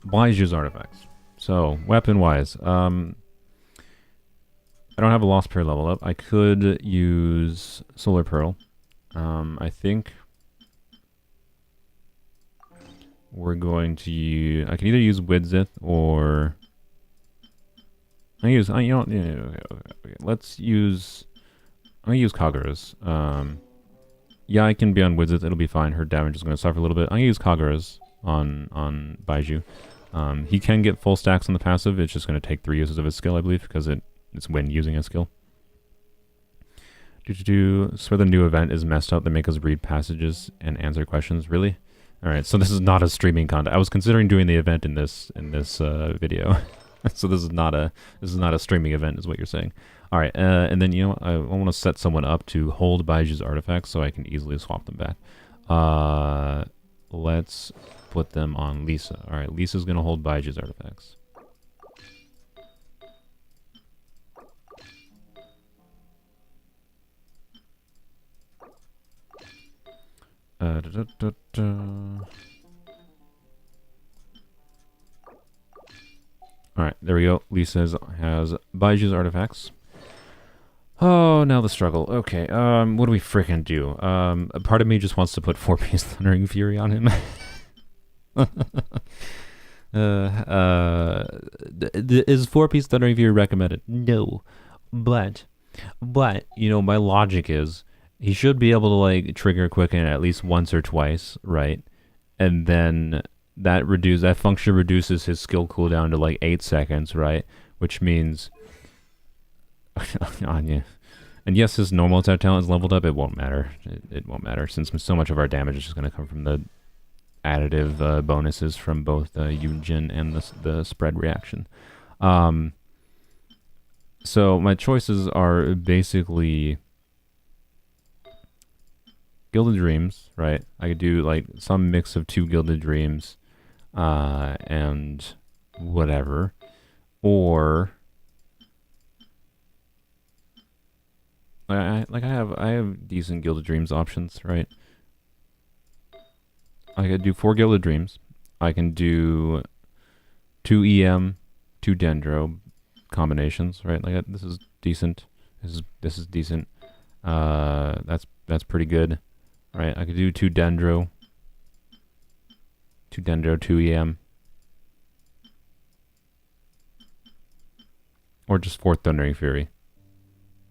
Baizhu's artifacts. So, weapon-wise, I don't have a Lost Pair level up. I could use Solar Pearl. I think we're going to use... I can either use Widzith or... okay. Let's use... I'm going to use Kagura's. Yeah, I can be on Widzith. It'll be fine. Her damage is going to suffer a little bit. I'm going to use Kagura's on Baizhu. He can get full stacks on the passive. It's just going to take 3 uses of his skill, I believe, because it's when using a skill. So the new event is messed up that make us read passages and answer questions. Really? Alright, so this is not a streaming content. I was considering doing the event in this video. So this is not a streaming event, is what you're saying. Alright, and then I want to set someone up to hold Baizhu's artifacts so I can easily swap them back. Let's put them on Lisa. Alright, Lisa's gonna hold Baizhu's artifacts. Alright, there we go. Lisa has Baizhu's artifacts. Oh, now the struggle. Okay, what do we frickin' do? A part of me just wants to put 4-piece Thundering Fury on him. Is 4-piece Thundering Fury recommended? No. But, my logic is, he should be able to, like, trigger Quicken at least once or twice, right? And then that function reduces his skill cooldown to, like, 8 seconds, right? Which means... Anya. And yes, his normal attack talent is leveled up. It won't matter. It won't matter, since so much of our damage is just going to come from the additive bonuses from both Yunjin and the spread reaction. So my choices are basically Gilded Dreams, right? I could do like some mix of 2 Gilded Dreams and whatever, or I have decent Gilded Dreams options, right? I could do 4 Gilded Dreams. I can do 2 EM, 2 Dendro combinations, right? Like this is decent. This is decent. That's pretty good, right? I could do 2 Dendro, 2 EM, or just 4 Thundering Fury,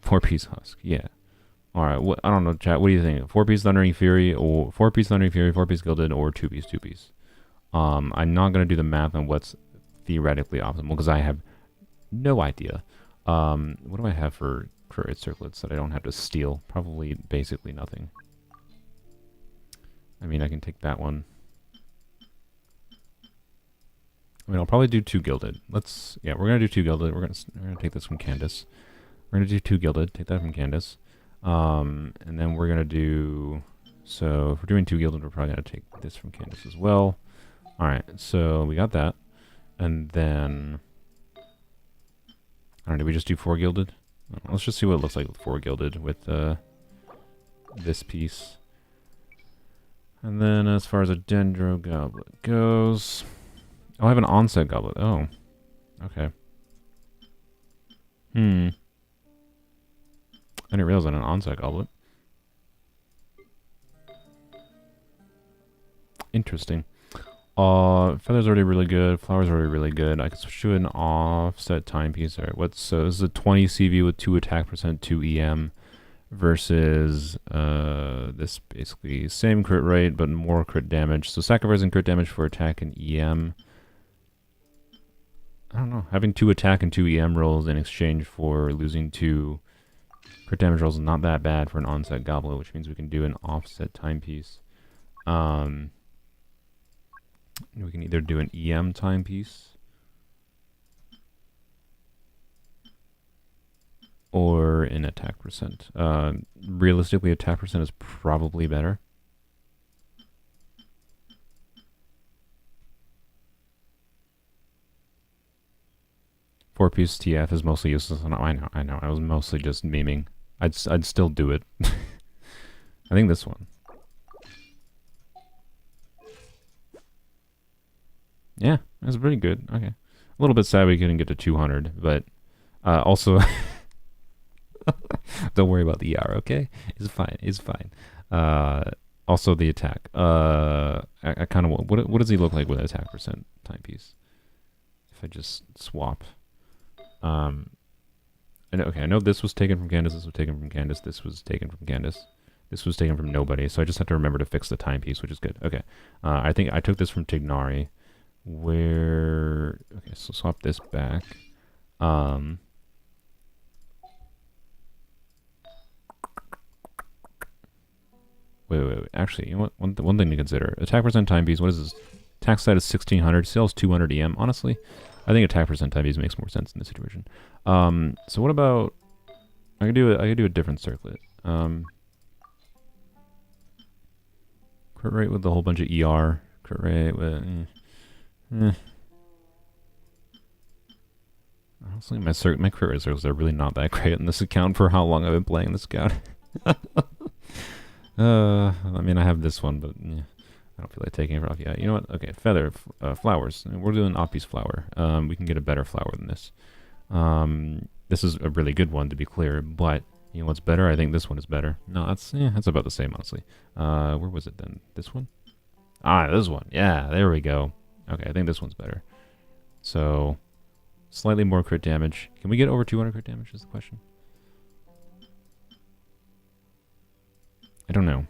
4-piece Husk. Yeah. All right. I don't know, chat. What do you think? 4-piece Thundering Fury, or 4-piece Thundering Fury, 4-piece Gilded, or 2-piece. I'm not gonna do the math on what's theoretically optimal because I have no idea. What do I have for Curated Circlets that I don't have to steal? Probably basically nothing. I mean, I can take that one. I mean, I'll probably do 2 Gilded. We're gonna do 2 Gilded. We're gonna take this from Candace. We're gonna do 2 Gilded. Take that from Candace. And then we're gonna do. So if we're doing 2 Gilded, we're probably gonna take this from Candace as well. All right. So we got that, and then. I don't know, did we just do 4 Gilded? Let's just see what it looks like with 4 Gilded with this piece. And then as far as a Dendro Goblet goes... Oh, I have an Onset Goblet. Oh. Okay. I didn't realize I had an Onset Goblet. Interesting. Feather's already really good. Flower's already really good. I can switch to an offset timepiece. Alright, so this is a 20 CV with 2 attack percent, 2 EM versus this basically same crit rate but more crit damage. So sacrificing crit damage for attack and EM. I don't know. Having 2 attack and 2 EM rolls in exchange for losing 2 crit damage rolls is not that bad for an onset goblet, which means we can do an offset timepiece. We can either do an EM timepiece or an attack percent. Realistically, attack percent is probably better. Four-piece TF is mostly useless. I know. I was mostly just memeing. I'd still do it. I think this one. Yeah, that's pretty good. Okay. A little bit sad we couldn't get to 200, but also don't worry about the ER, okay? It's fine. It's fine. Also the attack. I kind of want, what does he look like with an attack percent timepiece? If I just swap. I know this was taken from Candace, this was taken from Candace, this was taken from Candace. This was taken from nobody, so I just have to remember to fix the timepiece, which is good. Okay. I think I took this from Tignari. Okay, so swap this back. Wait. Actually, you know what? One thing to consider. Attack percent timepiece, what is this? Attack side is 1600, sells 200 EM. Honestly, I think attack percent timepiece makes more sense in this situation. So what about... I could do a different circlet. Crit rate with a whole bunch of ER. Crit rate with... Honestly, my crit rate circles are really not that great in this account for how long I've been playing this account. I mean, I have this one, but yeah, I don't feel like taking it off yet. You know what? Okay, feather, flowers. We're doing off-piece flower. We can get a better flower than this. This is a really good one, to be clear, but you know what's better? I think this one is better. No, that's about the same, honestly. Where was it then? This one? Ah, this one. Yeah, there we go. Okay, I think this one's better. So, slightly more crit damage. Can we get over 200 crit damage is the question. I don't know.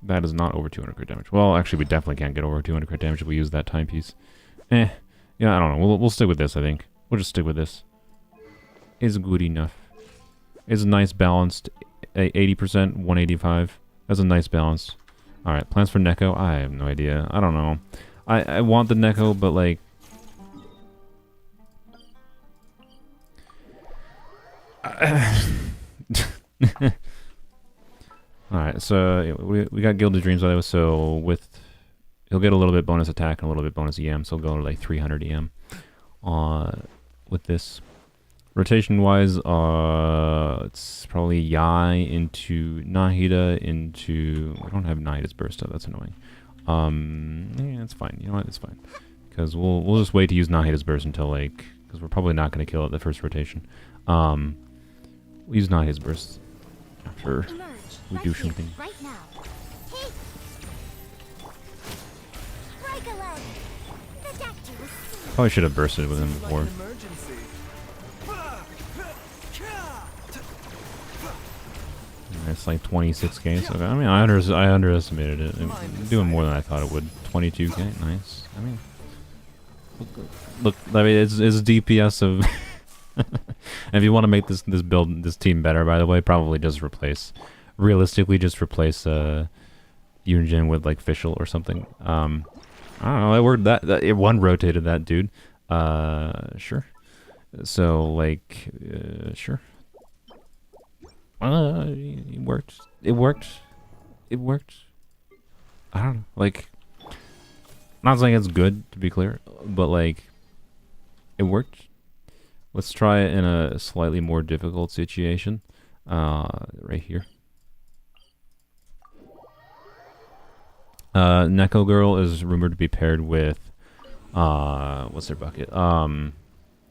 That is not over 200 crit damage. Well, actually, we definitely can't get over 200 crit damage if we use that timepiece. Yeah, I don't know. We'll stick with this, I think. We'll just stick with this. It's good enough. It's a nice balanced 80%, 185. That's a nice balance. Alright, plans for Neko? I have no idea. I don't know. I want the Neko, but like... Alright, so we got Gilded Dreams by the way, so with... He'll get a little bit bonus attack and a little bit bonus EM, so he'll go to like 300 EM with this. Rotation-wise, it's probably Yai into Nahida into... We don't have Nahida's Burst up, that's annoying. Yeah, it's fine. You know what? It's fine. Because we'll just wait to use Nahida's Burst until like... Because we're probably not going to kill it the first rotation. We'll use Nahida's Burst after we do something. Right now. Probably should have bursted with him before. It's like 26k. So I mean, I underestimated it. It's doing more than I thought it would. 22k, nice. I mean, look. I mean, it's DPS of. And if you want to make this team better, by the way, probably just replace. Realistically, just replace Yunjin with like Fischl or something. I don't know. It worked. It one rotated that dude. Sure. So like, sure. It worked. It worked. It worked. I don't know. Like, not saying it's good to be clear, but like, it worked. Let's try it in a slightly more difficult situation. Right here. Neko Girl is rumored to be paired with, what's their bucket?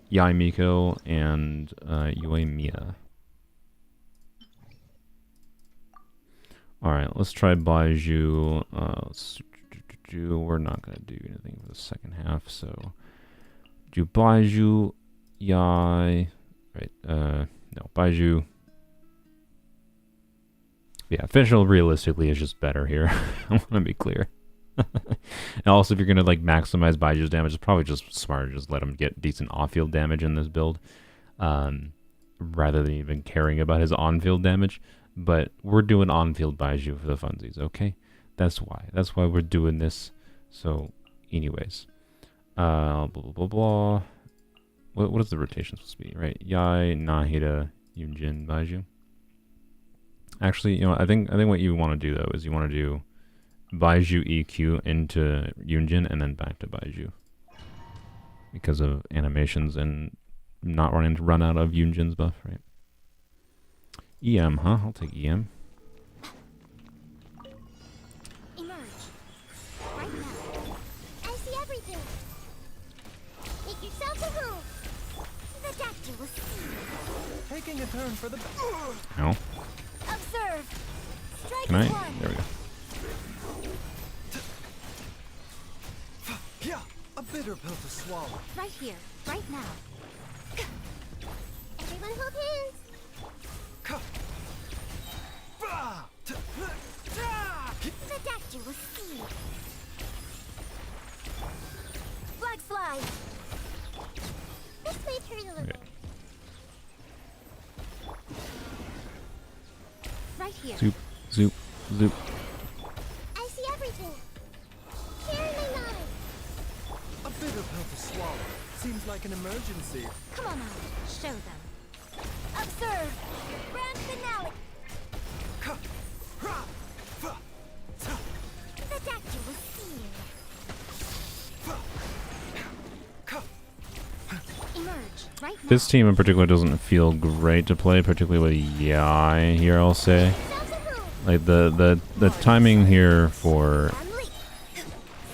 Yai Miko and Yue Mia. Alright, let's try Baizhu. We're not gonna do anything for the second half, so do Baizhu, Yai, right? No, Baizhu. Yeah, official realistically is just better here. I want to be clear. And also, if you're gonna like maximize Baiju's damage, it's probably just smarter to just let him get decent off-field damage in this build, rather than even caring about his on-field damage. But we're doing on-field Baizhu for the funsies, okay? That's why. That's why we're doing this. So, anyways. Blah, blah, blah, blah. What is the rotation supposed to be, right? Yai, Nahida, Yunjin, Baizhu. Actually, you know, I think what you want to do, though, is you want to do Baizhu EQ into Yunjin and then back to Baizhu. Because of animations and not wanting to run out of Yunjin's buff, right? EM, huh? I'll take EM. Emerge. Right now. I see everything. Make yourself at home. The doctor will see. Taking a turn for the... Ow. Observe. Strike Can I? one. There we go. Yeah, a bitter pill to swallow. Right here. Right now. Everyone hold hands. The doctor will see. Flag slide. This might hurt a little. Okay. Right here. Zoop, zoop, zoop. I see everything. Here in my mind. A bitter pill to swallow. Seems like an emergency. Come on out. Show them. Observe. Grand finale. The doctor will see you. Emerge. Right now. This team in particular doesn't feel great to play, particularly with Yai here, I'll say. Like, the timing here for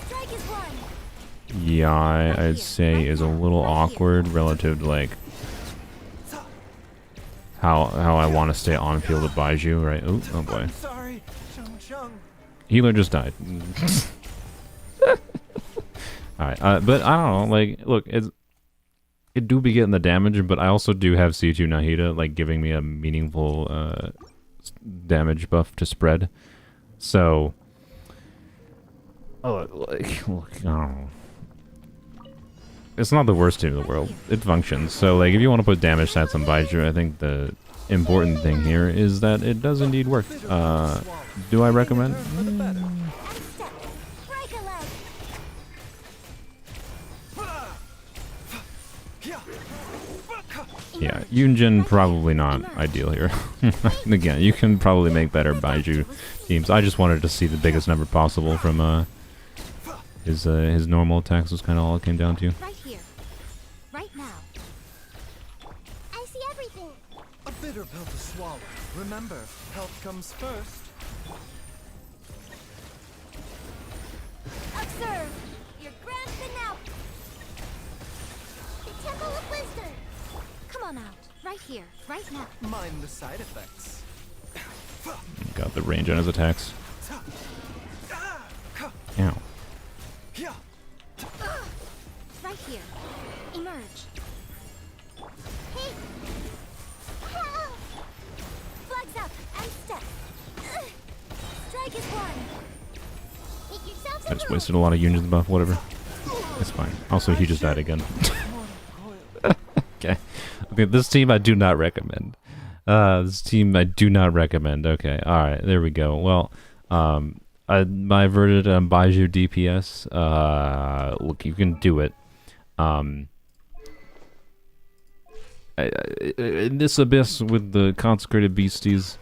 Strike is one. Yai, I'd say, is a little awkward relative to, like, how I want to stay on field with Baizhu, right? Ooh, oh boy. Sorry, Chung Chung. Healer just died. Alright, but I don't know, like, look, it do be getting the damage, but I also do have C2 Nahida, like, giving me a meaningful, damage buff to spread. So, like, look, I don't know. It's not the worst team in the world. It functions. So, like, if you want to put damage stats on Baizhu, I think the important thing here is that it does indeed work. Do I recommend? Break a leg. Yeah, Yunjin probably not ideal here. Again, you can probably make better Baizhu teams. I just wanted to see the biggest number possible from his normal attacks was kind of all it came down to. Right here. Right now. I see everything. A bitter pill to swallow. Remember, health comes first. Observe. Your grand finale. The Temple of Wisdom. Come on out. Right here. Right now. Mind the side effects. Got the range on his attacks. Ow. Right here. Emerge. Hey. Help. Flags up and step. Strike is one. Make yourselves I just wasted a lot of Yunjin's buff, whatever. It's fine. Also, he just died again. Okay. Okay, this team I do not recommend. This team I do not recommend. Okay, alright, there we go. Well, my verdict on Baizhu DPS, look, you can do it. In this abyss with the consecrated beasties,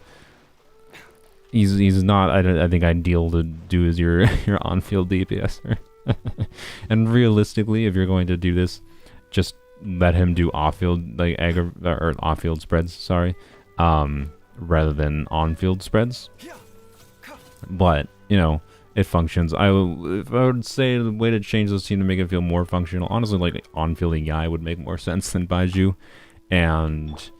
he's not, I think, ideal to do as your on-field DPS. And realistically, if you're going to do this, just let him do off-field, like, or off-field spreads, sorry, rather than on-field spreads. But, you know, it functions. If I would say the way to change this team to make it feel more functional, honestly, like, on-fielding Yai would make more sense than Baizhu, and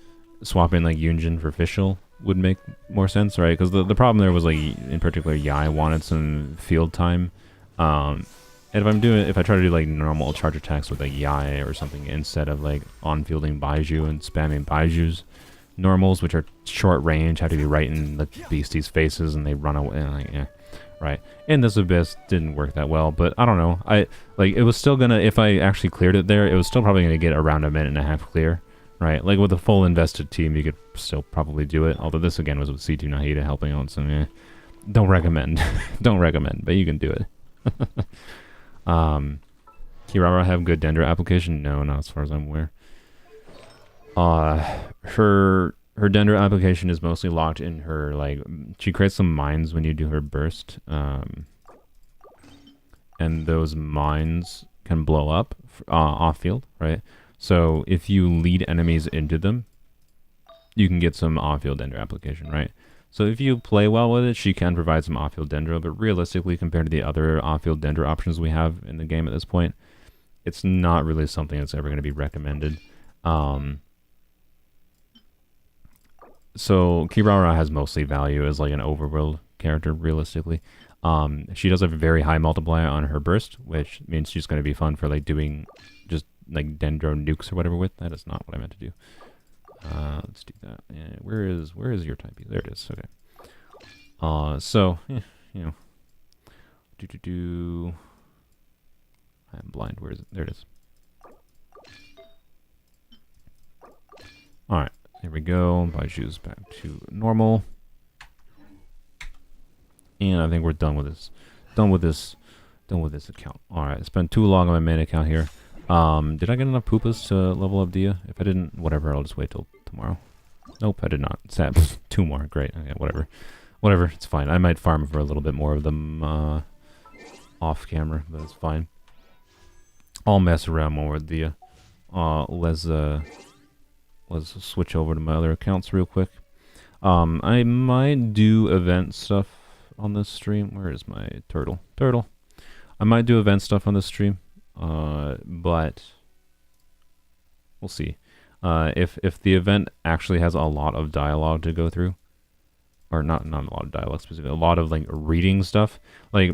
swapping, like, Yunjin for Fischl would make more sense, right? Because the problem there was like in particular, Yai wanted some field time. And if I try to do like normal charge attacks with like Yai or something instead of like on fielding Baizhu and spamming Baiju's normals, which are short range, have to be right in the beastie's faces and they run away. And like, yeah, right. And this Abyss didn't work that well, but I don't know. It was still gonna, if I actually cleared it there, it was still probably gonna get around a minute and a half clear, right? Like with a full invested team, you could still probably do it. Although this again was with C2 Nahida helping out, so yeah, don't recommend, don't recommend, but you can do it. Kirara have good Dendro application? No, not as far as I'm aware. Her Dendro application is mostly locked in her, like, she creates some mines when you do her burst, and those mines can blow up off field, right? So if you lead enemies into them, you can get some off-field Dendro application, right? So if you play well with it, she can provide some off-field Dendro, but realistically, compared to the other off-field Dendro options we have in the game at this point, it's not really something that's ever going to be recommended. So Kirara has mostly value as like an overworld character, realistically. She does have a very high multiplier on her burst, which means she's going to be fun for like doing just like Dendro nukes or whatever with. That is not what I meant to do. Let's do that. Where is your type? There it is. Okay. So yeah, you know, I'm blind. Where is it? There it is. All right, there we go. Baiju's back to normal, and I think we're done with this. Done with this account. All right, it's been too long on my main account here. Did I get enough poopas to level up Dia? If I didn't, whatever, I'll just wait till tomorrow. Nope, I did not. Sad. 2 more. Great. Okay, whatever. Whatever, it's fine. I might farm for a little bit more of them off camera, but it's fine. I'll mess around more with Dia. Let's switch over to my other accounts real quick. I might do event stuff on this stream. Where is my turtle? I might do event stuff on this stream. But we'll see. If the event actually has a lot of dialogue to go through, or not a lot of dialogue specifically, a lot of like reading stuff. Like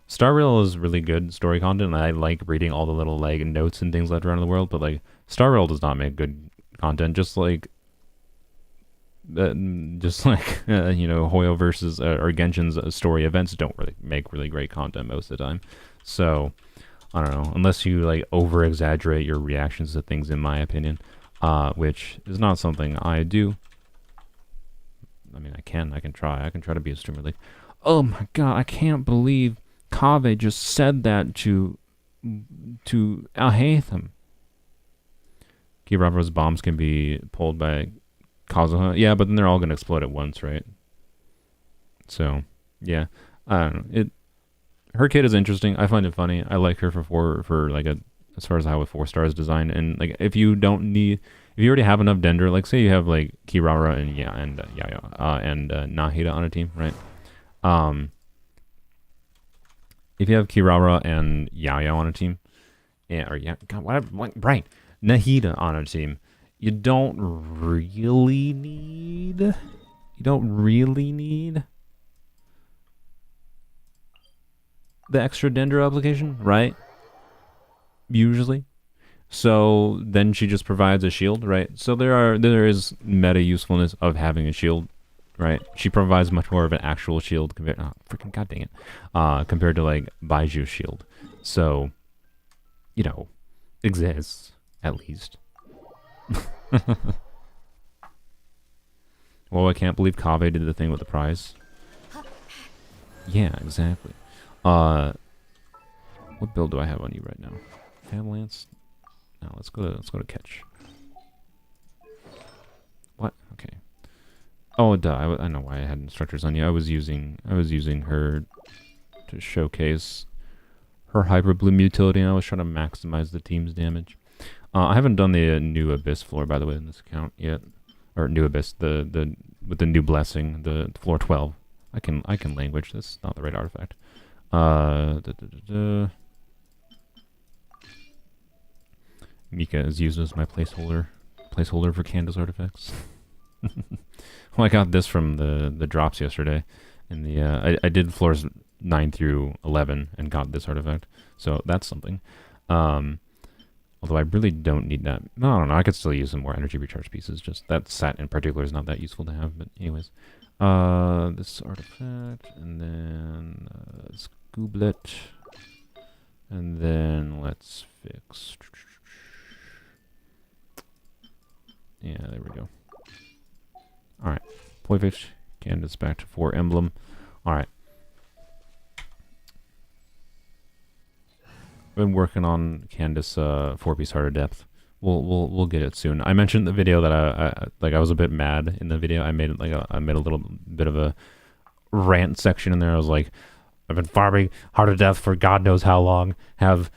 Star Rail is really good story content, and I like reading all the little like notes and things like around the world. But like Star Rail does not make good content, just like you know, Hoyo versus or Genshin's story events don't really make really great content most of the time. So I don't know, unless you like over exaggerate your reactions to things, in my opinion, which is not something I do. I mean, I can try to be a streamer. Like, oh my god, I can't believe Kaveh just said that to Alhaitham. Kirara's bombs can be pulled by Kazuha. Yeah, but then they're all gonna explode at once, right? So yeah, I don't know. Her kit is interesting. I find it funny. I like her for like as far as how a 4-star is designed. And like if you already have enough Dendro, like say you have like Kirara and Yaya and Nahida on a team, right? If you have Kirara and Yaya on a team, Nahida on a team, you don't really need the extra Dendro application, right? Usually. So then she just provides a shield, right? So there is meta usefulness of having a shield, right? She provides much more of an actual shield compared compared to like Baiju's shield. So, you know, exists at least. Well, I can't believe Kaveh did the thing with the prize. Yeah, exactly. What build do I have on you right now? Avalanche? No, let's go to catch. What? Okay. Oh, duh. I know why I had instructors on you. I was using her to showcase her hyper bloom utility, and I was trying to maximize the team's damage. I haven't done the new Abyss floor, by the way, in this account yet, or new Abyss with the new blessing, the floor 12. I can language. That's not the right artifact. Mika is used as my placeholder for Candace artifacts. Well, I got this from the drops yesterday. In the I did floors 9 through 11 and got this artifact, so that's something. Although I really don't need that. No, I don't know. I could still use some more energy recharge pieces. Just that set in particular is not that useful to have. But anyways, this artifact, and then Scooblet, and then let's fix. Yeah, there we go. All right, Poifish, Candace back to 4 emblem. All right. Been working on Candace 4-piece Heart of Depth. We'll get it soon. I mentioned in the video that I was a bit mad in the video. I made a little bit of a rant section in there. I was like, I've been farming Heart of Depth for God knows how long. Have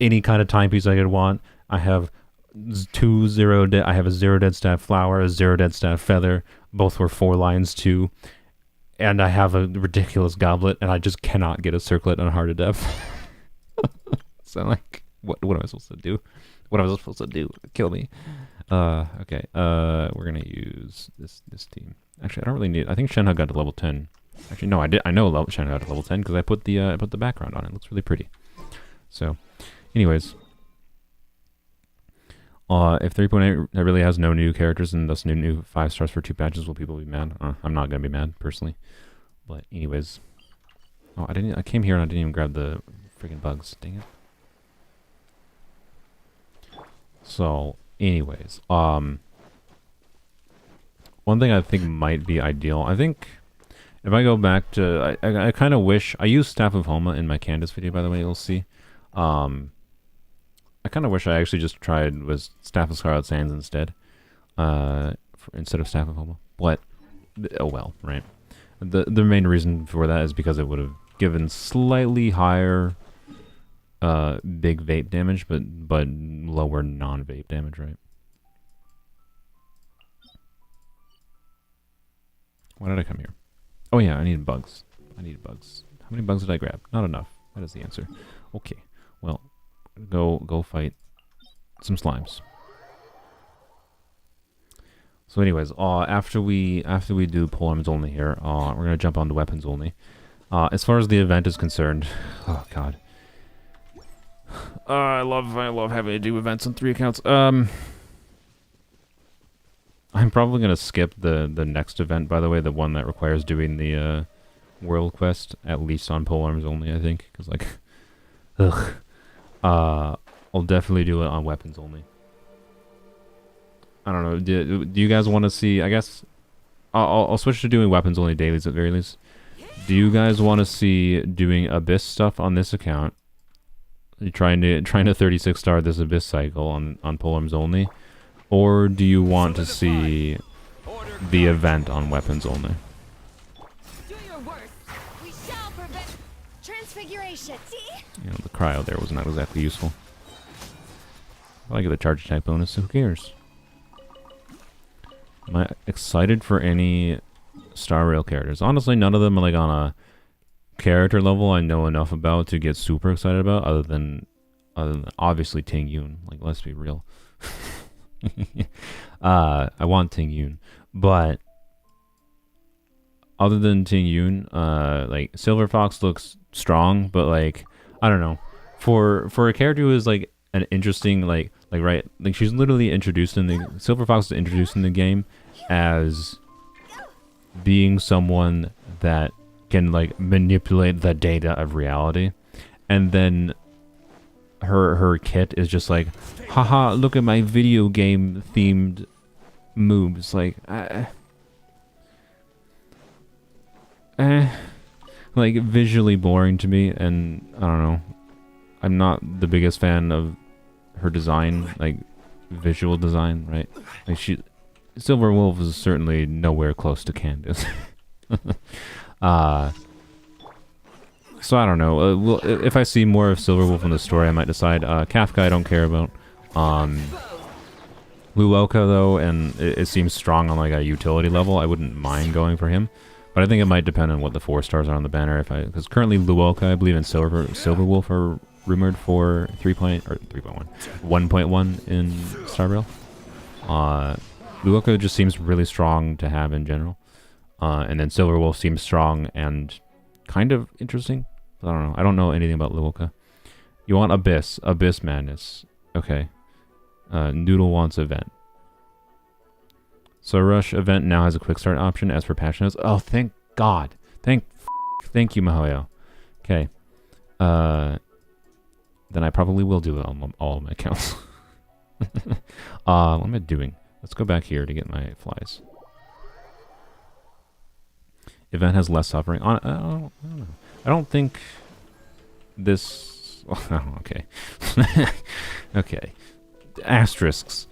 any kind of timepiece I could want. I have I have a 0 dead staff flower, a 0 dead staff feather. Both were 4 lines too. And I have a ridiculous goblet, and I just cannot get a circlet on Heart of Depth. So like, what am I supposed to do? What am I supposed to do? Kill me. Okay. We're gonna use this team. Actually, I don't really need. I think Shenhe got to level 10. Actually, no, I did. I know Shenhe got to level 10 because I put the background on it. It looks really pretty. So, anyways, if 3.8 really has no new characters and thus new 5 stars for 2 patches, will people be mad? I'm not gonna be mad personally. But anyways, oh, I came here and I didn't even grab the freaking bugs. Dang it. So, anyways, one thing I think might be ideal, I think if I go back to, I kind of wish, I used Staff of Homa in my Candace video, by the way, you'll see. I kind of wish I actually just tried with Staff of Scarlet Sands instead, instead of Staff of Homa, but, oh well, right. The main reason for that is because it would have given slightly higher big vape damage, but lower non-vape damage, right? Why did I come here? Oh yeah, I need bugs. I need bugs. How many bugs did I grab? Not enough. That is the answer. Okay. Well, go fight some slimes. So anyways, after we do polearms only here, we're gonna jump on to weapons only. As far as the event is concerned, oh god. I love having to do events on 3 accounts. I'm probably gonna skip the next event, by the way, the one that requires doing the world quest, at least on polearms only, I think, because like, ugh. I'll definitely do it on weapons only. I don't know. Do you guys want to see? I guess I'll switch to doing weapons only dailies at very least. Do you guys want to see doing Abyss stuff on this account? Trying to 36 star this Abyss cycle on polearms only, or do you want to see the event on weapons only? Do your worst. We shall prevent transfiguration. You know, the cryo there was not exactly useful. I get the charge attack bonus, so who cares? Am I excited for any Star Rail characters? Honestly, none of them are like on a character level I know enough about to get super excited about, other than obviously Ting Yun. Like, let's be real. I want Ting Yun, but other than Ting Yun, like Silver Fox looks strong, but like I don't know, for a character who is like an interesting like she's literally introduced in the Silver Fox is introduced in the game as being someone that can like manipulate the data of reality, and then her kit is just like, haha, look at my video game themed moves, like like visually boring to me, and I don't know, I'm not the biggest fan of her design, like visual design, right? Like Silver Wolf is certainly nowhere close to Candace. So I don't know. Well, if I see more of Silver Wolf in the story, I might decide. Kafka I don't care about. Luoka though, and it seems strong on like a utility level. I wouldn't mind going for him, but I think it might depend on what the 4 stars are on the banner. Because currently Luoka, I believe, and Silver Wolf are rumored for 1.1 in Star Rail. Luoka just seems really strong to have in general. And then Silver Wolf seems strong and kind of interesting. I don't know. I don't know anything about Luoka. You want Abyss. Abyss Madness. Okay. Noodle wants Event. So Rush Event now has a quick start option as for Passionates. Oh, thank God. Thank you, Mihoyo. Okay. Then I probably will do it on all of my accounts. What am I doing? Let's go back here to get my flies. Event has less suffering. I don't know. I don't think this... Oh, okay. Okay. Asterisks.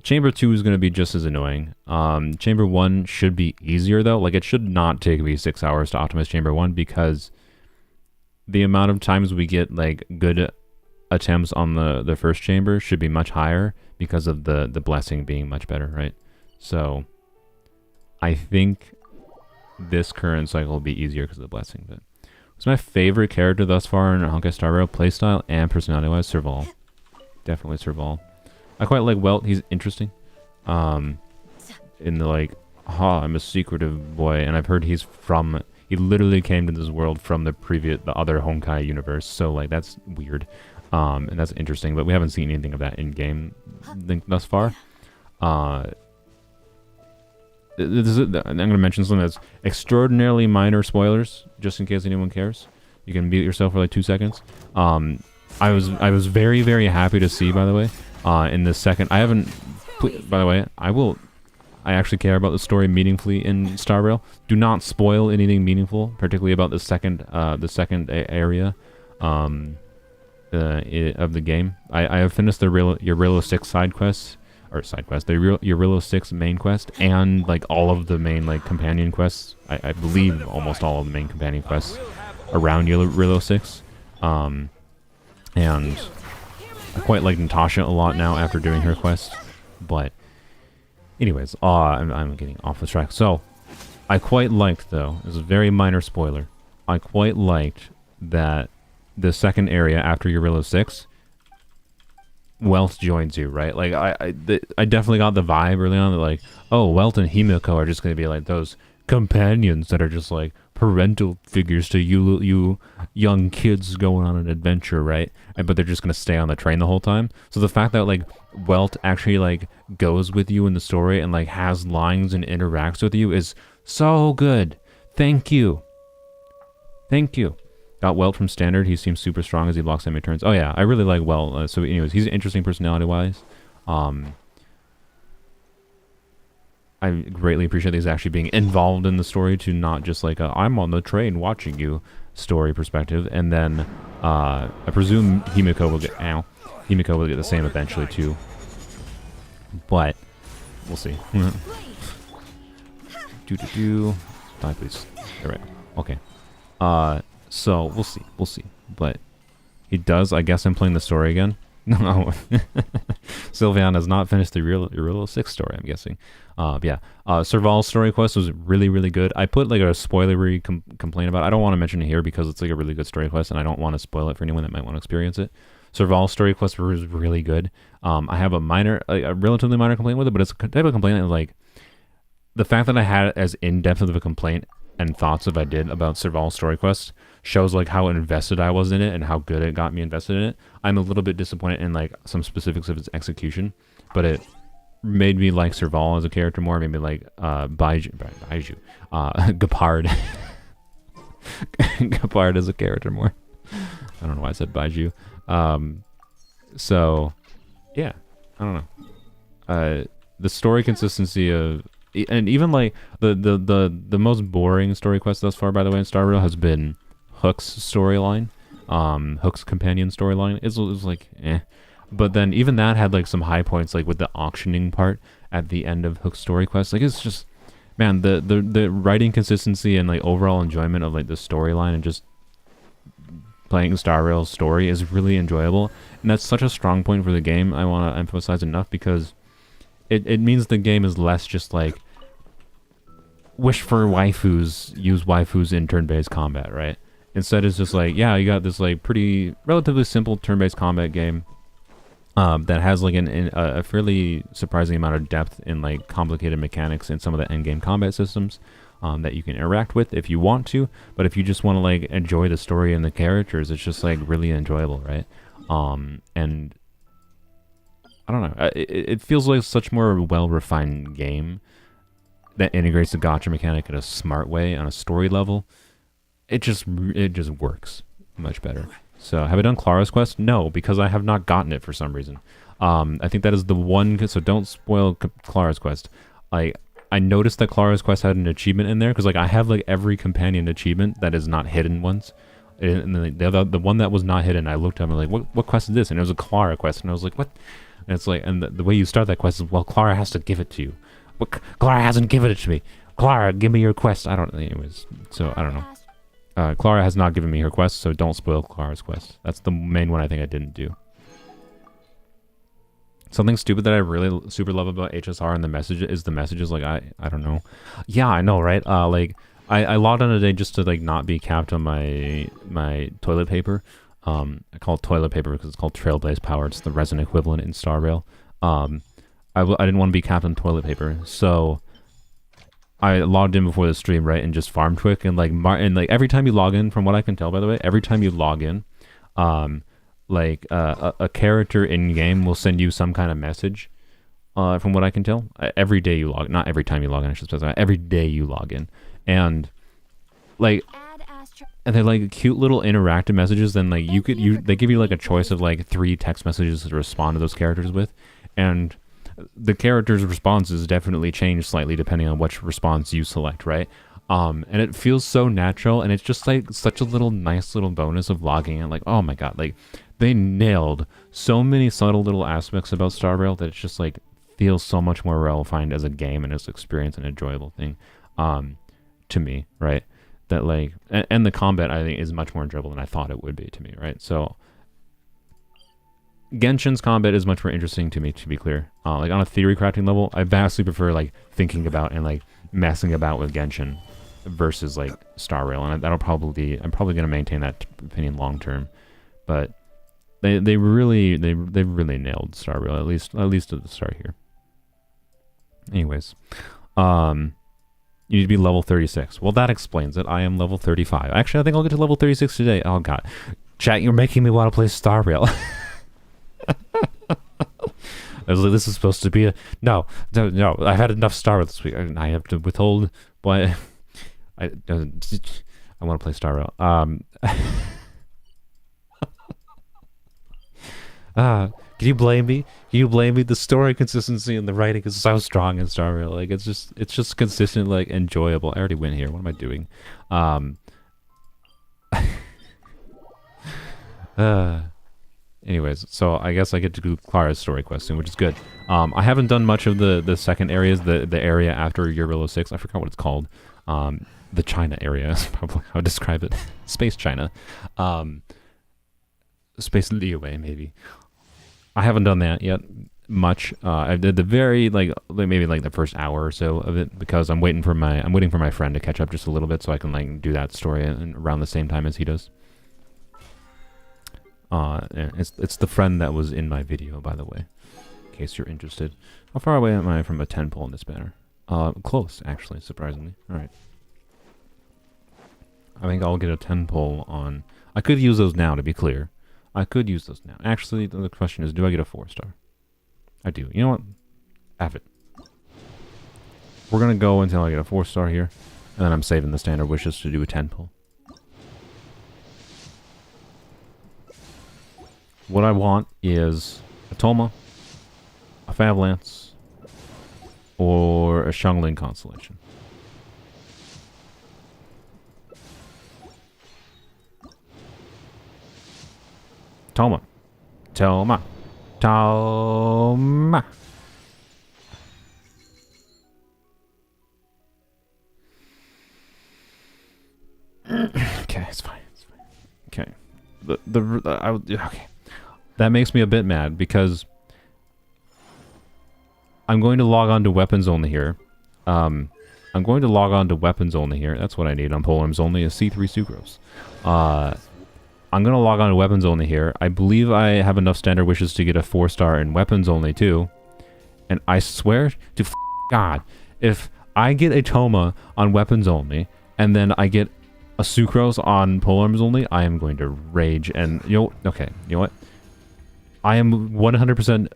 Chamber 2 is going to be just as annoying. Chamber 1 should be easier, though. Like, it should not take me 6 hours to optimize Chamber 1 because the amount of times we get, like, good attempts on the first chamber should be much higher because of the blessing being much better, right? So, I think this current cycle will be easier because of the blessing. But who's my favorite character thus far in Honkai Star Rail? Playstyle and personality-wise, Serval. Definitely Serval. I quite like Welt. He's interesting. In the like, I'm a secretive boy, and I've heard he's from. He literally came to this world from the other Honkai universe. So like that's weird, and that's interesting. But we haven't seen anything of that in game thus far. I'm going to mention something that's extraordinarily minor spoilers, just in case anyone cares. You can mute yourself for like 2 seconds. I was very, very happy to see, by the way, in the second. I haven't. By the way, I actually care about the story meaningfully in Star Rail. Do not spoil anything meaningful, particularly about the second area of the game. I have finished the Eurillo 6 side quests. Or side quest, the Eurillo 6 main quest, and like all of the main like companion quests. I believe almost all of the main companion quests around Eurillo 6. And I quite like Natasha a lot now after doing her quest. But anyways, I'm getting off the track. So I quite liked, though, this is a very minor spoiler, I quite liked that the second area after Eurillo 6, Welt joins you, right? Like, I definitely got the vibe early on that, like, oh, Welt and Himiko are just going to be, like, those companions that are just, like, parental figures to you young kids going on an adventure, right? But they're just going to stay on the train the whole time. So the fact that, like, Welt actually, like, goes with you in the story and, like, has lines and interacts with you is so good. Thank you. Thank you. Got Welt from Standard. He seems super strong as he blocks enemy turns. Oh yeah, I really like Welt. So anyways, he's interesting personality-wise. I greatly appreciate that he's actually being involved in the story to not just like a, I'm on the train watching you story perspective. And then I presume Himiko will get the same eventually too. But we'll see. Die please. All right. Okay. So we'll see. But he does. I guess I'm playing the story again. No, Sylveon has not finished the Eurillo 6 story. I'm guessing. Yeah. Serval's story quest was really, really good. I put like a spoilery complaint about it. I don't want to mention it here because it's like a really good story quest, and I don't want to spoil it for anyone that might want to experience it. Serval's story quest was really good. I have a relatively minor complaint with it, but it's a type of complaint that like the fact that I had as in-depth of a complaint and thoughts if I did about Serval's story quest shows like how invested I was in it and how good it got me invested in it. I'm a little bit disappointed in like some specifics of its execution, but it made me like Serval as a character more. Made me like Baizhu, Gepard, Gepard as a character more. I don't know why I said Baizhu. So yeah, I don't know. The story consistency of, and even like the most boring story quest thus far, by the way, in Star Rail has been Hook's storyline, Hook's companion storyline. It was like, eh. But then even that had like some high points, like with the auctioning part at the end of Hook's story quest. Like it's just, man, the writing consistency and like overall enjoyment of like the storyline and just playing Star Rail's story is really enjoyable. And that's such a strong point for the game. I want to emphasize enough because it means the game is less just like wish for waifus, use waifus in turn-based combat, right? Instead, it's just like, yeah, you got this like pretty relatively simple turn-based combat game that has like a fairly surprising amount of depth in like complicated mechanics in some of the endgame combat systems that you can interact with if you want to. But if you just want to like enjoy the story and the characters, it's just like really enjoyable, right? And I don't know, it feels like such more well-refined game that integrates the gacha mechanic in a smart way on a story level. It just works much better. So, have I done Clara's quest? No, because I have not gotten it for some reason. I think that is the one, so don't spoil Clara's quest. I noticed that Clara's quest had an achievement in there, because like I have like every companion achievement that is not hidden ones. And the one that was not hidden, I looked up and like, what quest is this? And it was a Clara quest, and I was like, what? And it's like, and the way you start that quest is, well, Clara has to give it to you. But Clara hasn't given it to me. Clara, give me your quest. I don't, anyways, so I don't know. Clara has not given me her quest, so don't spoil Clara's quest. That's the main one I think I didn't do. Something stupid that I really super love about HSR and the messages like, I don't know. Yeah, I know, right? Like, I logged on today just to like not be capped on my toilet paper. I call it toilet paper because it's called Trailblaze Power. It's the resin equivalent in Star Rail. I didn't want to be capped on toilet paper, so I logged in before the stream, right, and just farmed quick, and like every time you log in, from what I can tell, by the way, every time you log in, a character in game will send you some kind of message. From what I can tell, every day you log, not every time you log in, I should specify, every day you log in, and like, and they're like cute little interactive messages. Then like they give you like a choice of like 3 text messages to respond to those characters with, and the character's responses definitely change slightly depending on which response you select, right? And it feels so natural, and it's just like such a nice little bonus of logging in. Like, oh my god, like they nailed so many subtle little aspects about Star Rail that it's just like feels so much more well-refined as a game and as an experience and enjoyable thing, to me, right? That like, and the combat I think is much more enjoyable than I thought it would be to me, right? So Genshin's combat is much more interesting to me, to be clear. Like on a theory crafting level, I vastly prefer like thinking about and like messing about with Genshin versus like Star Rail, and I'm probably gonna maintain that opinion long term. But they really nailed Star Rail, at least at the start here. Anyways, you need to be level 36. Well, that explains it. I am level 35. Actually, I think I'll get to level 36 today. Oh god, chat, you're making me want to play Star Rail. I was like, this is supposed to be a... No. I've had enough Star Rail this week. I have to withhold... Why? I want to play Star Rail. Can you blame me? Can you blame me? The story consistency and the writing is so strong in Star Rail. Like, it's just consistent, like, enjoyable. I already win here. What am I doing? Anyways, so I guess I get to do Clara's story quest soon, which is good. I haven't done much of the second areas, the area after Eurillo 6. I forgot what it's called. The China area is probably how I would describe it. Space China. Space Liyue, maybe. I haven't done that yet much. I did the very, maybe the first hour or so of it, because I'm waiting for my friend to catch up just a little bit so I can, like, do that story around the same time as he does. It's the friend that was in my video, by the way, in case you're interested. How far away am I from a 10 pull in this banner? Close, actually, surprisingly. Alright. I think I'll get a 10 pull on... I could use those now, to be clear. I could use those now. Actually, the question is, do I get a 4-star? I do. You know what? F it. We're gonna go until I get a 4-star here, and then I'm saving the standard wishes to do a 10 pull. What I want is a Toma, a Fab Lance, or a Xiangling Constellation. Toma. Toma. Toma. Okay, it's fine. It's fine. Okay. Okay. That makes me a bit mad because I'm going to log on to weapons only here. I'm going to log on to weapons only here. That's what I need on polearms only, is C3 sucrose. I'm gonna log on to weapons only here. I believe I have enough standard wishes to get a 4-star in weapons only too. And I swear to God, if I get a Toma on weapons only, and then I get a Sucrose on polearms only, I am going to rage. And okay, you know what? I am 100%.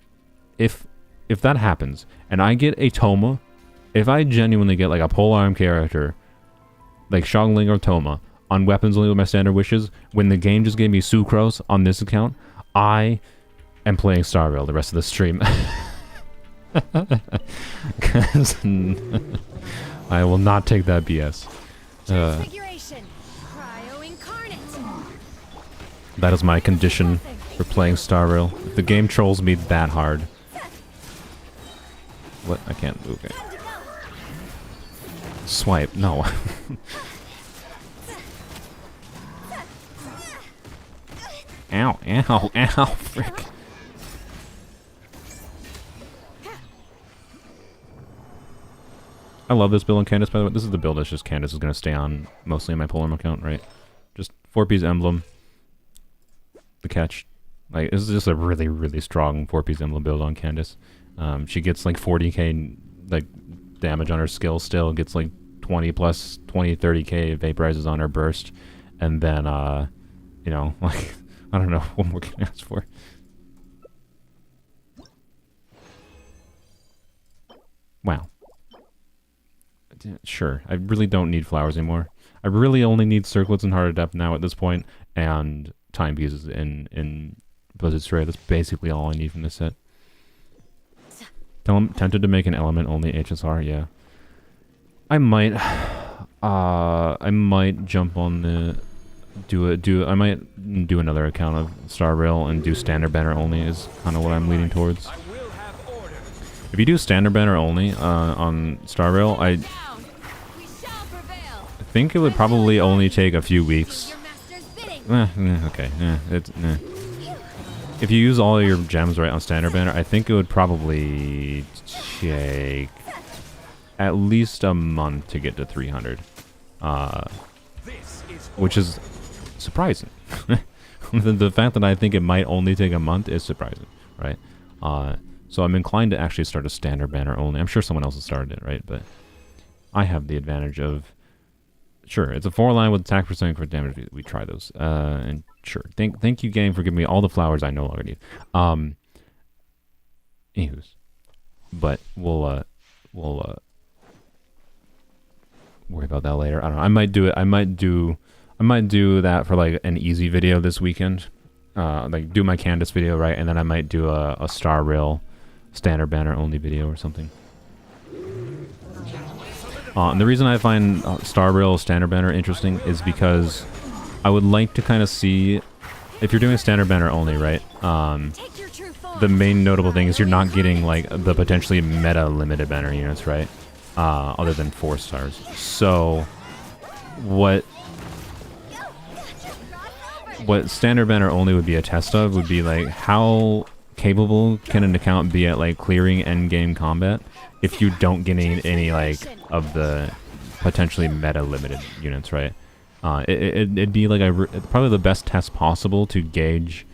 If that happens, and I get a Toma, if I genuinely get like a polearm character, like Xiangling or Toma, on weapons only with my standard wishes, when the game just gave me Sucrose on this account, I am playing Star Rail the rest of the stream. Because I will not take that BS. Transfiguration. Cryo incarnate. That is my condition for playing Star Rail. If the game trolls me that hard. What? I can't. Okay. Swipe. No. Ow, ow, ow, frick. I love this build on Candace, by the way. This is the build that's just Candace is going to stay on mostly in my polearm account, right? Just 4-piece emblem. The catch. Like, this is just a really, really strong 4-piece emblem build on Candace. She gets like 40k like damage on her skill still, gets like 20 plus 20, 30k vaporizes on her burst. And then, you know, like, I don't know what more can I ask for. Wow. Sure, I really don't need flowers anymore. I really only need circlets and Heart of Depth now at this point, and timepieces in Blizzard Stray. That's basically all I need from this set. Tempted to make an element only HSR, yeah. I might jump on the I might do another account of Star Rail and do standard banner only is kind of what I'm leaning towards. If you do standard banner only on Star Rail, I think it would probably only take a few weeks. Okay, if you use all your gems right on standard banner, I think it would probably take at least a month to get to 300, which is surprising. The fact that I think it might only take a month is surprising, right? So I'm inclined to actually start a standard banner only. I'm sure someone else has started it, right? But I have the advantage of, sure, it's a 4-line with attack percent for damage. We try those, and sure. Thank you, game, for giving me all the flowers I no longer need. Anywho's, but we'll worry about that later. I don't know. I might do it. I might do that for like an easy video this weekend. Like do my Candace video, right? And then I might do a Star Rail standard banner only video or something. And the reason I find Star Rail standard banner interesting is because I would like to kind of see, if you're doing standard banner only, right? The main notable thing is you're not getting like the potentially meta limited banner units, right? Other than 4 stars. So what standard banner only would be a test of would be like, how capable can an account be at like clearing end game combat if you don't get any like of the potentially meta limited units, right? It'd be like probably the best test possible to gauge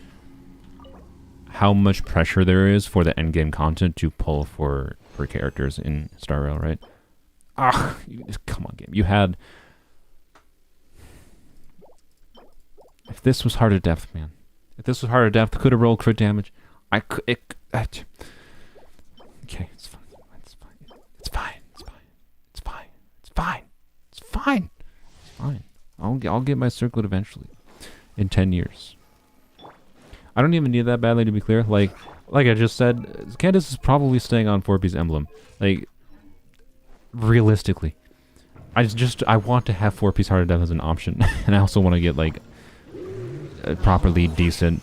how much pressure there is for the end game content to pull for characters in Star Rail, right? Come on, game. You had. If this was Heart of Depth, man. If this was Heart of Depth, could have rolled crit damage. I could. Okay, it's fine. It's fine. It's fine. It's fine. It's fine. It's fine. It's fine. It's fine. I'll get my circlet eventually. In 10 years. I don't even need that badly, to be clear. Like I just said, Candace is probably staying on 4-piece emblem. Like, realistically. I want to have 4-piece Heart of Depth as an option. And I also want to get, like, a properly decent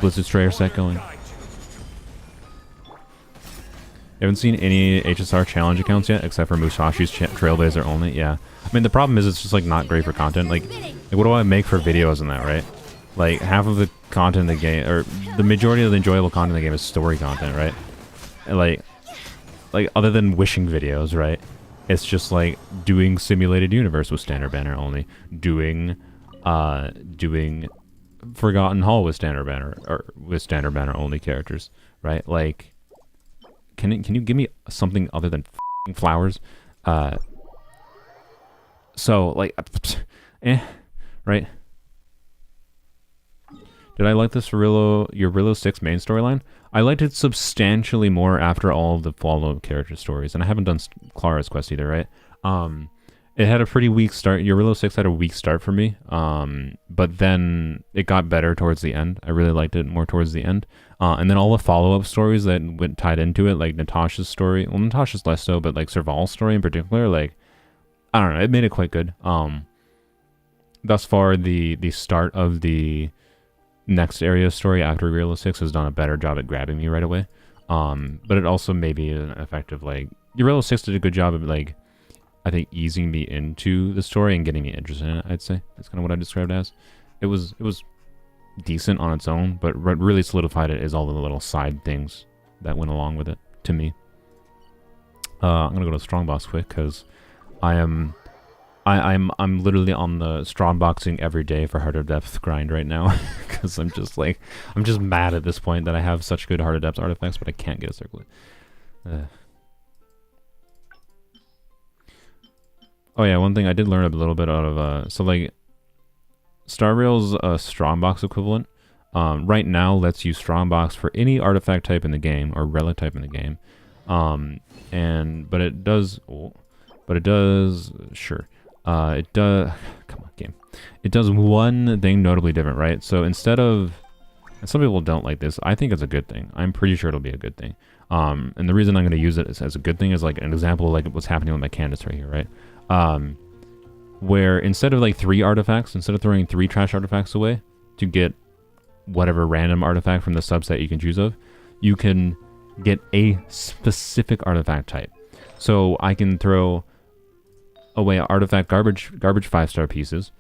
Blizzard Strayer set going. You haven't seen any HSR challenge accounts yet, except for Musashi's Trailblazer only? Yeah. I mean, the problem is it's just, like, not great for content. Like, what do I make for videos in that, right? Like, half of the content in the game, or the majority of the enjoyable content in the game is story content, right? And like other than wishing videos, right? It's just like doing simulated universe with standard banner only, doing Forgotten Hall with standard banner or with standard banner only characters, right? Like, can you give me something other than f***ing flowers? So like, right? Did I like this your Rillo 6 main storyline? I liked it substantially more after all of the follow-up character stories, and I haven't done Clara's quest either, right? It had a pretty weak start. Your Rillo 6 had a weak start for me, but then it got better towards the end. I really liked it more towards the end. And then all the follow-up stories that went tied into it, like Natasha's story. Well, Natasha's less so, but like Serval's story in particular, like, I don't know, it made it quite good. Thus far, the start of the next area story after Rillo 6 has done a better job at grabbing me right away. But it also may be an effective, like, your Rillo 6 did a good job of, like, I think easing me into the story and getting me interested in it, I'd say. That's kind of what I described it as. It was decent on its own, but what really solidified it is all the little side things that went along with it, to me. I'm gonna go to Strongbox quick, because I'm literally on the Strongboxing every day for Heart of Depth grind right now, because I'm just mad at this point that I have such good Heart of Depth artifacts, but I can't get a circlet. Oh yeah, one thing I did learn a little bit out of, so like, Star Rail's Strongbox equivalent, right now lets you Strongbox for any artifact type in the game, or relic type in the game, but it does, sure, it does, come on, game, it does one thing notably different, right? So instead of, and some people don't like this, I think it's a good thing. I'm pretty sure it'll be a good thing. And the reason I'm going to use it as a good thing is like an example of like what's happening with my Candace right here, right? Where instead of like 3 artifacts, instead of throwing 3 trash artifacts away to get whatever random artifact from the subset you can choose of, you can get a specific artifact type. So I can throw away artifact garbage 5-star pieces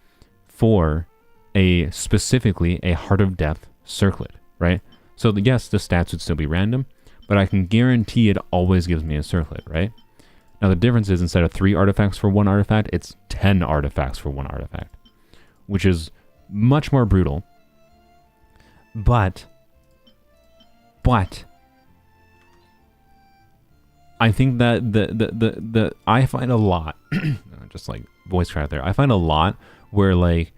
for specifically a Heart of Depth circlet, right? So yes, the stats would still be random, but I can guarantee it always gives me a circlet, right? Now the difference is instead of 3 artifacts for 1 artifact, it's 10 artifacts for 1 artifact, which is much more brutal. But I think that I find a lot, just like voice crack there. I find a lot where like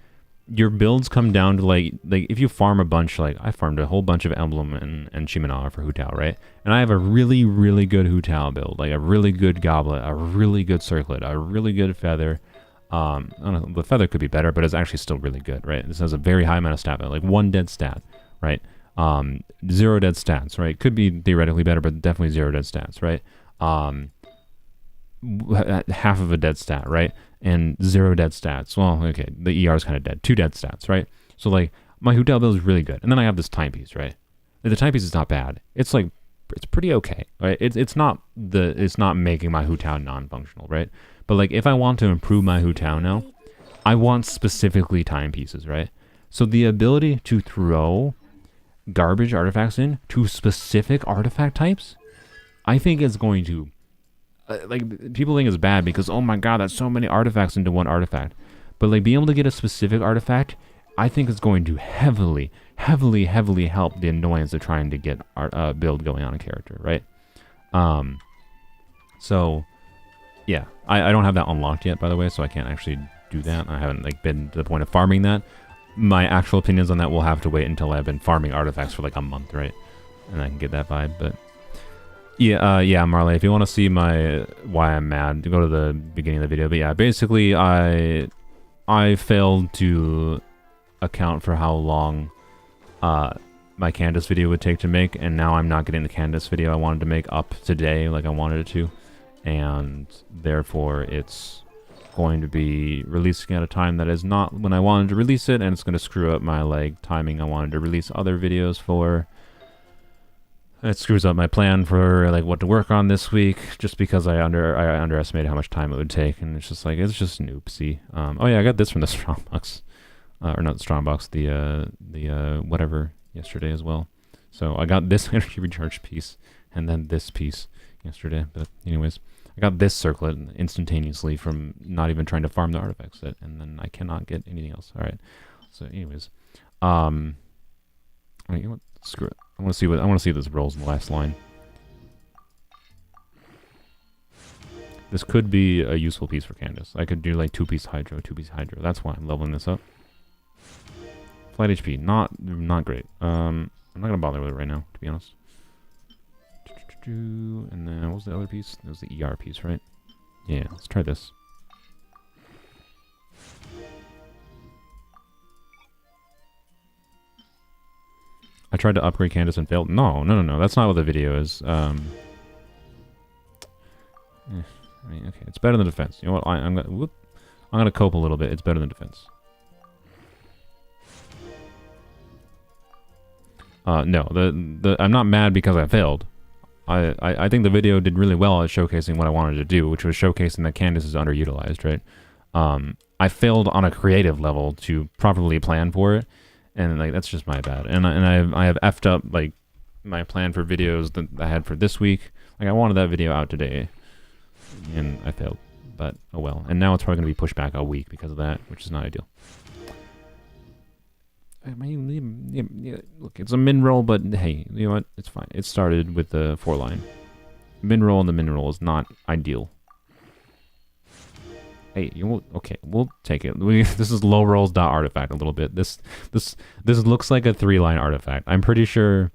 your builds come down to like if you farm a bunch, like I farmed a whole bunch of Emblem and Shimenawa for Hu Tao, right? And I have a really, really good Hu Tao build, like a really good Goblet, a really good Circlet, a really good Feather. I don't know, the Feather could be better, but it's actually still really good, right? This has a very high amount of stat, like 1 dead stat, right? 0 dead stats, right? Could be theoretically better, but definitely 0 dead stats, right? Half of a dead stat, right? And 0 dead stats. Well, okay, the ER is kind of dead. 2 dead stats, right? So like my Hu Tao build is really good, and then I have this timepiece, right? The timepiece is not bad. It's like it's pretty okay, right? It's not making my Hu Tao non-functional, right? But like if I want to improve my Hu Tao now, I want specifically timepieces, right? So the ability to throw garbage artifacts in to specific artifact types, I think is going to like people think it's bad because oh my god, that's so many artifacts into one artifact. But like being able to get a specific artifact, I think is going to heavily help the annoyance of trying to get our build going on a character, right? So yeah, I don't have that unlocked yet, by the way, so I can't actually do that. I haven't like been to the point of farming that. My actual opinions on that will have to wait until I've been farming artifacts for like a month, right? And I can get that vibe, but yeah, Marley, if you want to see why I'm mad, go to the beginning of the video. But yeah, basically I failed to account for how long my Candace video would take to make, and now I'm not getting the Candace video I wanted to make up today like I wanted it to, and therefore it's going to be releasing at a time that is not when I wanted to release it, and it's going to screw up my like timing I wanted to release other videos for. It screws up my plan for like what to work on this week, just because I underestimated how much time it would take, and it's just like it's just noopsy. Oh yeah, I got this from the Strongbox, or not the Strongbox, the whatever yesterday as well. So I got this energy recharge piece and then this piece yesterday. But anyways, I got this circlet instantaneously from not even trying to farm the artifact set, and then I cannot get anything else. All right. So anyways, Wait, you know what? Screw it. I want to see if this rolls in the last line. This could be a useful piece for Candace. I could do like 2-piece Hydro, 2-piece Hydro. That's why I'm leveling this up. Flight HP, not great. I'm not gonna bother with it right now, to be honest. And then what was the other piece? It was the ER piece, right? Yeah, let's try this. I tried to upgrade Candace and failed. No. That's not what the video is. I mean, okay, it's better than defense. You know what? I'm gonna cope a little bit. It's better than defense. No, I'm not mad because I failed. I think the video did really well at showcasing what I wanted to do, which was showcasing that Candace is underutilized, right? I failed on a creative level to properly plan for it, and like that's just my bad. And I have effed up like my plan for videos that I had for this week. Like I wanted that video out today, and I failed. But oh well. And now it's probably gonna be pushed back a week because of that, which is not ideal. I mean, yeah, look, it's a min roll, but hey, you know what? It's fine. It started with the 4-line. Min roll, and the min roll is not ideal. Hey, okay, we'll take it. This is low rolls dot artifact a little bit. This looks like a 3-line artifact. I'm pretty sure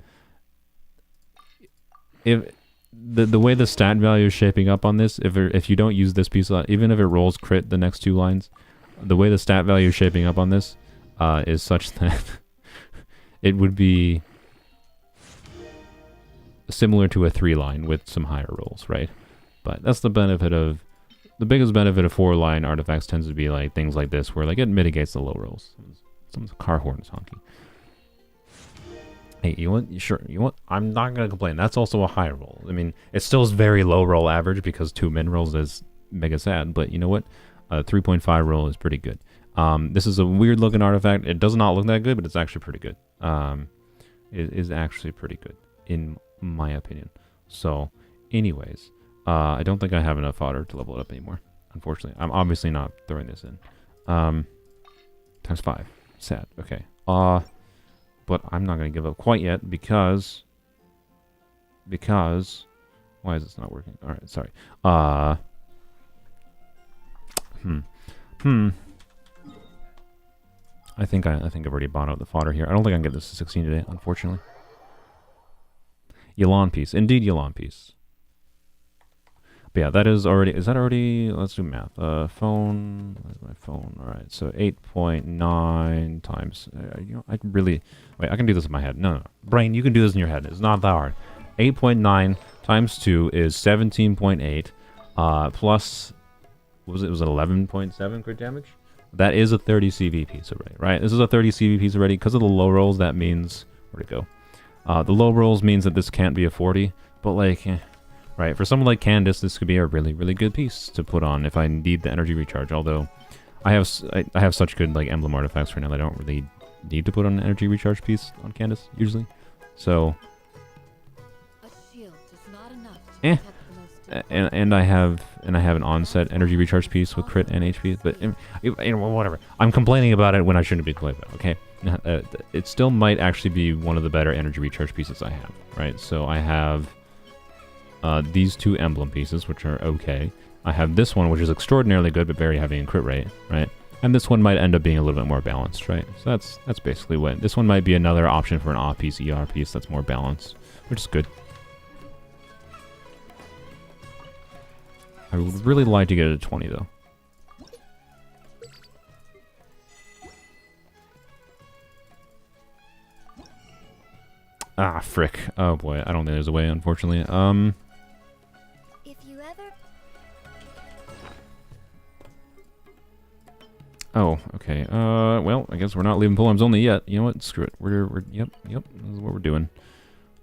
if the way the stat value is shaping up on this, if you don't use this piece, even if it rolls crit the next 2 lines, the way the stat value is shaping up on this is such that it would be similar to a 3-line with some higher rolls, right? But that's the benefit of... The biggest benefit of 4-line artifacts tends to be like things like this, where like it mitigates the low rolls. Someone's car horn is honky. Hey, you want? Sure, you want? I'm not gonna complain. That's also a high roll. I mean, it still is very low roll average because 2 min rolls is mega sad. But you know what? A 3.5 roll is pretty good. This is a weird looking artifact. It does not look that good, but it's actually pretty good. It is actually pretty good in my opinion. So, anyways. I don't think I have enough fodder to level it up anymore. Unfortunately, I'm obviously not throwing this in. Times 5. Sad. Okay. But I'm not going to give up quite yet because... Why is this not working? Alright, sorry. I think I've already bought out the fodder here. I don't think I can get this to 16 today, unfortunately. Yelan piece. Indeed, Yelan piece. But yeah, that is already... Is that already... Let's do math. Phone... Where's my phone? Alright, so 8.9 times... you know, I really... Wait, I can do this in my head. No. Brain, you can do this in your head. It's not that hard. 8.9 times 2 is 17.8. Plus... What was it? Was it 11.7 crit damage? That is a 30 CV piece already, right? This is a 30 CV piece already. Because of the low rolls, that means... Where'd it go? The low rolls means that this can't be a 40. But like... Right, for someone like Candace, this could be a really, really good piece to put on if I need the energy recharge. Although, I have such good like emblem artifacts right now that I don't really need to put on an energy recharge piece on Candace usually. So, A shield is not enough to protect the most and I have an onset energy recharge piece with crit and HP. But you know, whatever. I'm complaining about it when I shouldn't be complaining about it. Okay, it still might actually be one of the better energy recharge pieces I have. Right, so I have. These 2 emblem pieces, which are okay. I have this one, which is extraordinarily good, but very heavy in crit rate, right? And this one might end up being a little bit more balanced, right? So that's basically what... This one might be another option for an off piece, ER piece that's more balanced, which is good. I would really like to get it to 20, though. Ah, frick. Oh, boy. I don't think there's a way, unfortunately. Oh, okay. Well, I guess we're not leaving polearms only yet. You know what? Screw it. Yep. This is what we're doing.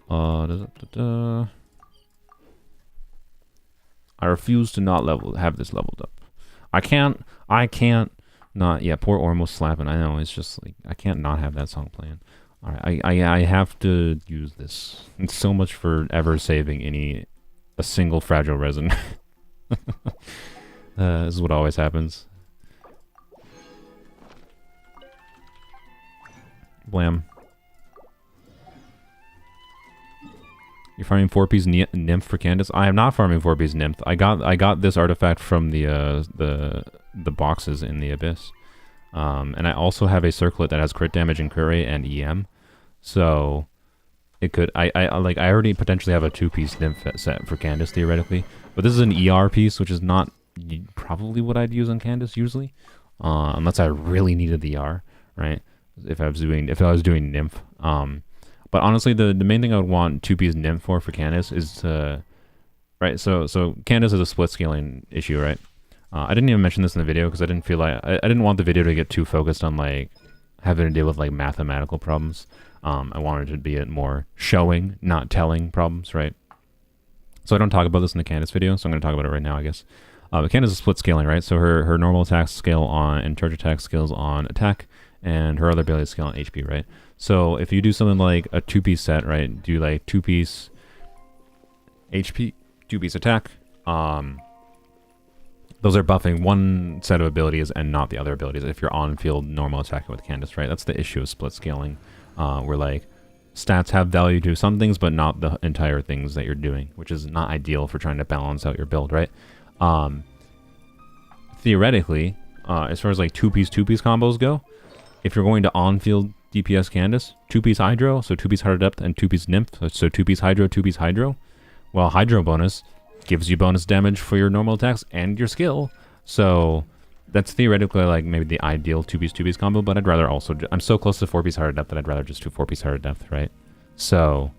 I refuse to not have this leveled up. I can't not. Yeah, poor Ormo's slapping. I know. It's just like I can't not have that song playing. All right. I have to use this. It's so much for ever saving a single fragile resin. This is what always happens. Blam. You're farming 4-piece nymph for Candace? I am not farming 4-piece nymph. I got this artifact from the boxes in the abyss. And I also have a circlet that has crit damage and crit rate and EM. So it could I already potentially have a 2-piece nymph set for Candace theoretically. But this is an ER piece, which is not probably what I'd use on Candace usually. Unless I really needed the ER, right? If I was doing nymph. But honestly, the main thing I would want 2-piece nymph for Candace is to, right? So Candace has a split scaling issue, right? I didn't even mention this in the video because I didn't feel like I didn't want the video to get too focused on like having to deal with like mathematical problems. I wanted it to be a more showing, not telling problems, right? So I don't talk about this in the Candace video, so I'm going to talk about it right now, I guess. Candace is split scaling, right? So her normal attack scale on and charge attack scales on attack, and her other ability scale on HP, right? So if you do something like a 2-piece set, right? Do like 2-piece HP, 2-piece attack. Those are buffing one set of abilities and not the other abilities. If you're on field normal attacking with Candace, right? That's the issue of split scaling, where like stats have value to some things, but not the entire things that you're doing, which is not ideal for trying to balance out your build, right? Theoretically, as far as like 2-piece combos go, if you're going to on-field DPS Candace, 2-piece Hydro, so 2-piece Heart of Depth, and 2-piece Nymph, so 2-piece Hydro, 2-piece Hydro. Well, Hydro bonus gives you bonus damage for your normal attacks and your skill, so that's theoretically like maybe the ideal 2-piece combo, but I'd rather also... I'm so close to 4-piece Heart of Depth that I'd rather just do 4-piece Heart of Depth, right? So,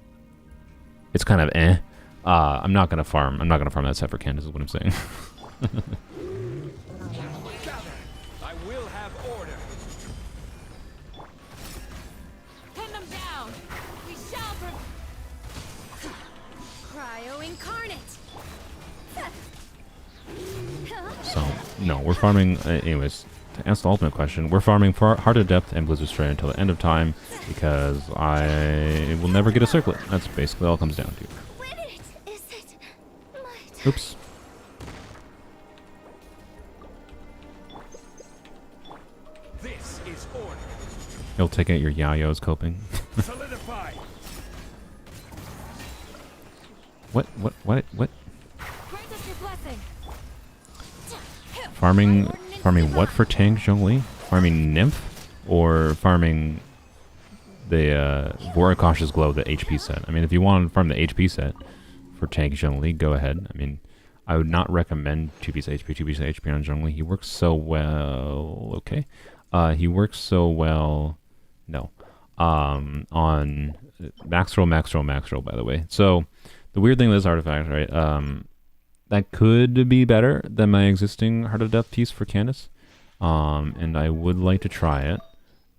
it's kind of eh. I'm not gonna farm that set for Candace is what I'm saying. I will have order. Pin them down. We shall Cryo incarnate. So, no, we're farming... anyways, to answer the ultimate question, we're farming for Heart of Depth and Blizzard Stray until the end of time because I will never get a circlet. That's basically all it comes down to. Win it. Is it my time? Oops. This is order. You'll take it your Yayo's coping. Solidify. What? Grant us your blessing. Farming what for tank, Zhongli? Farming Nymph? Or farming the Voracash's Glow, the HP set? I mean, if you want to farm the HP set for tank Zhongli, go ahead. I mean, I would not recommend 2-piece HP on Zhongli. He works so well... Okay. He works so well... No. On max roll, by the way. So, the weird thing with this artifact, right? That could be better than my existing Heart of Death piece for Candace. And I would like to try it.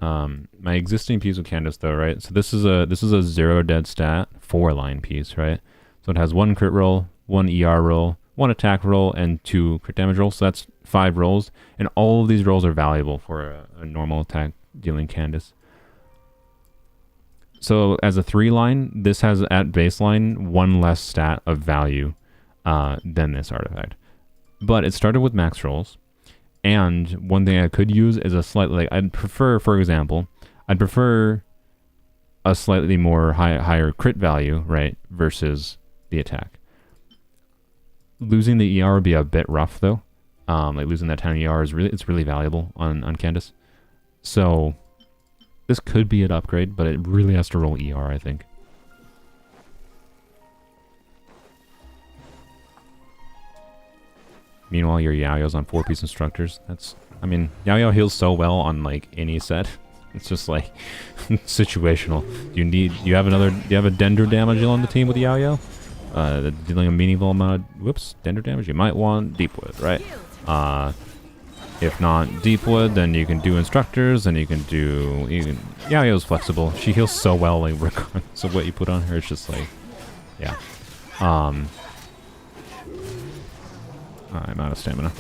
My existing piece with Candace, though, right? So this is a 0 dead stat 4-line piece, right? So it has 1 crit roll, 1 ER roll, 1 attack roll, and 2 crit damage rolls. So that's 5 rolls, and all of these rolls are valuable for a normal attack dealing Candace. So as a 3-line, this has at baseline 1 less stat of value than this artifact. But it started with max rolls, and one thing I could use is a slightly, I'd prefer, for example, a slightly more higher crit value, right, versus the attack. Losing the ER would be a bit rough, though. Like losing that 10 ER is really valuable on Candace. So this could be an upgrade, but it really has to roll ER, I think. Meanwhile, your Yao's on 4-piece instructors. I mean, Yao heals so well on like any set. It's just like situational. Do you have a Dender damage on the team with Yao? Dealing a meaningful amount of Dender damage. You might want Deepwood, right? If not Deepwood, then you can do instructors, and Yao's flexible. She heals so well, like regardless of what you put on her. It's just like, yeah. I'm out of stamina.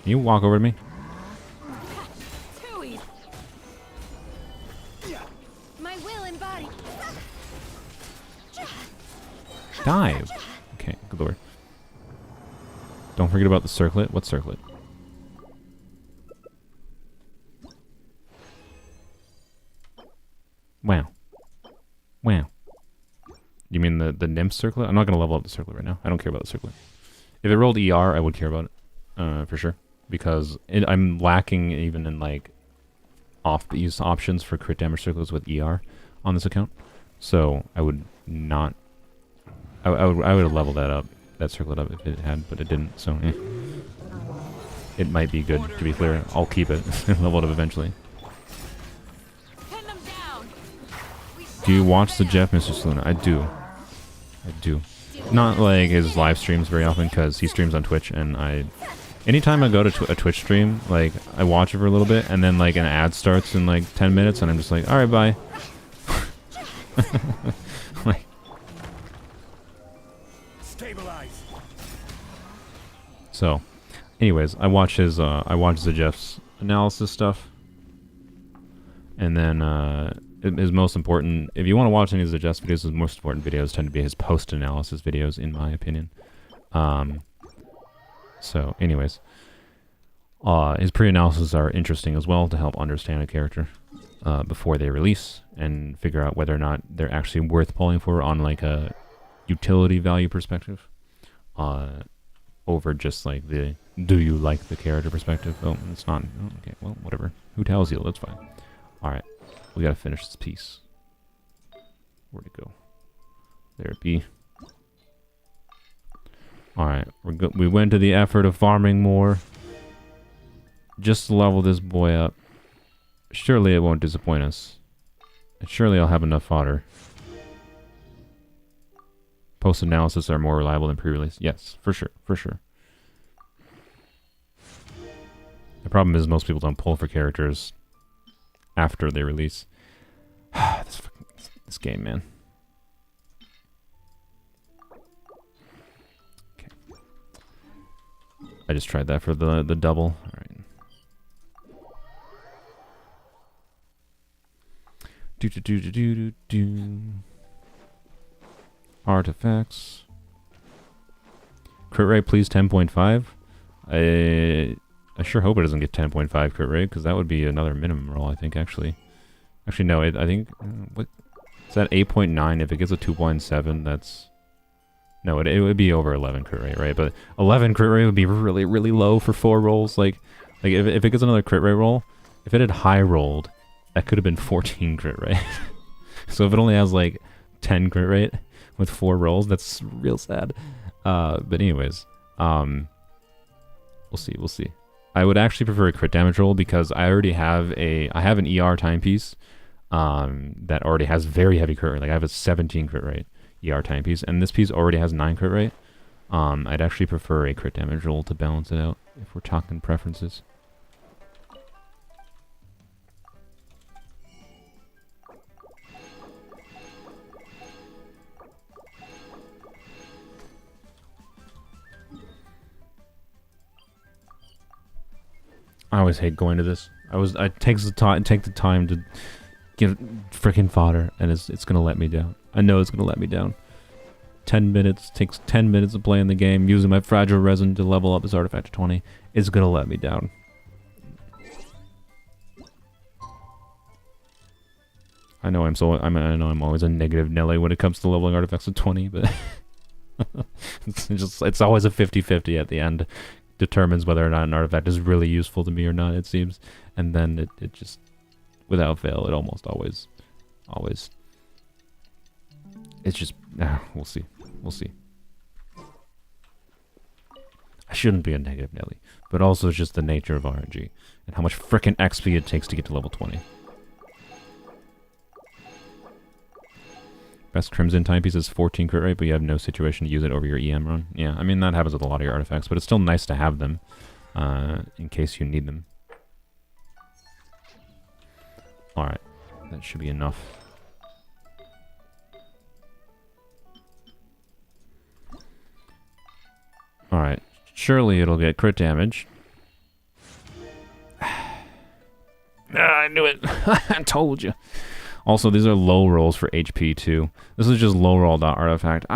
Can you walk over to me? My will embodied. Dive. Okay, good lord. Don't forget about the circlet. What circlet? Wow. Wow. You mean the nymph circlet? I'm not going to level up the circlet right now. I don't care about the circlet. If it rolled ER, I would care about it. For sure. Because I'm lacking even in, like, off-use options for crit damage circlets with ER on this account. So, I would not... I would have leveled that circlet up if it had, but it didn't, so it might be good, to be clear. I'll keep it and level it up eventually. Do you watch the Jeff, Mr. Saluna? I do. I do. Not like his live streams very often, because he streams on Twitch, and anytime I go to a Twitch stream, like, I watch it for a little bit, and then, like, an ad starts in, like, 10 minutes, and I'm just like, alright, bye. Like... Stabilize. So, anyways, I watch the Jeff's analysis stuff, and then, his most important, if you want to watch any of the Jeff's videos, his most important videos tend to be his post-analysis videos, in my opinion. So, anyways, his pre-analysis are interesting as well to help understand a character before they release and figure out whether or not they're actually worth pulling for on like a utility value perspective, over just like the do you like the character perspective. Oh, it's not. Oh, okay, well, whatever. Who tells you? That's fine. All right, we gotta finish this piece. Where'd it go? There it be. Alright, we went to the effort of farming more just to level this boy up. Surely it won't disappoint us. And surely I'll have enough fodder. Post-analysis are more reliable than pre-release. Yes, for sure, for sure. The problem is most people don't pull for characters after they release. This game, man. I just tried that for the double. All right. Do. Artifacts. Crit rate, please. 10.5. I sure hope it doesn't get 10.5 crit rate, because that would be another minimum roll. I think actually. Actually, no. I think what is that? 8.9. If it gets a 2.7, that's. No, it would be over 11 crit rate, right? But 11 crit rate would be really, really low for 4 rolls. Like if it gets another crit rate roll, if it had high rolled, that could have been 14 crit rate. So if it only has like 10 crit rate with 4 rolls, that's real sad. But anyways, we'll see. I would actually prefer a crit damage roll because I already have I have an ER timepiece that already has very heavy crit rate. Like I have a 17 crit rate ER timepiece, and this piece already has 9 crit rate. I'd actually prefer a crit damage roll to balance it out if we're talking preferences. I always hate going to this. It takes the time to get freaking fodder, and it's gonna let me down. I know it's gonna let me down. 10 minutes, takes 10 minutes of playing the game, using my fragile resin to level up this artifact to 20. It's gonna let me down. I know I'm always a negative Nelly when it comes to leveling artifacts to 20, but it's always a 50-50 at the end. Determines whether or not an artifact is really useful to me or not, it seems. And then it just, without fail, it almost always. It's just, we'll see. I shouldn't be a negative Nelly, but also it's just the nature of RNG and how much frickin' XP it takes to get to level 20. Best Crimson timepiece is 14 crit rate, but you have no situation to use it over your EM run. Yeah, I mean, that happens with a lot of your artifacts, but it's still nice to have them in case you need them. Alright, that should be enough. Alright, surely it'll get crit damage. I knew it. I told you. Also, these are low rolls for HP too. This is just low roll artifact.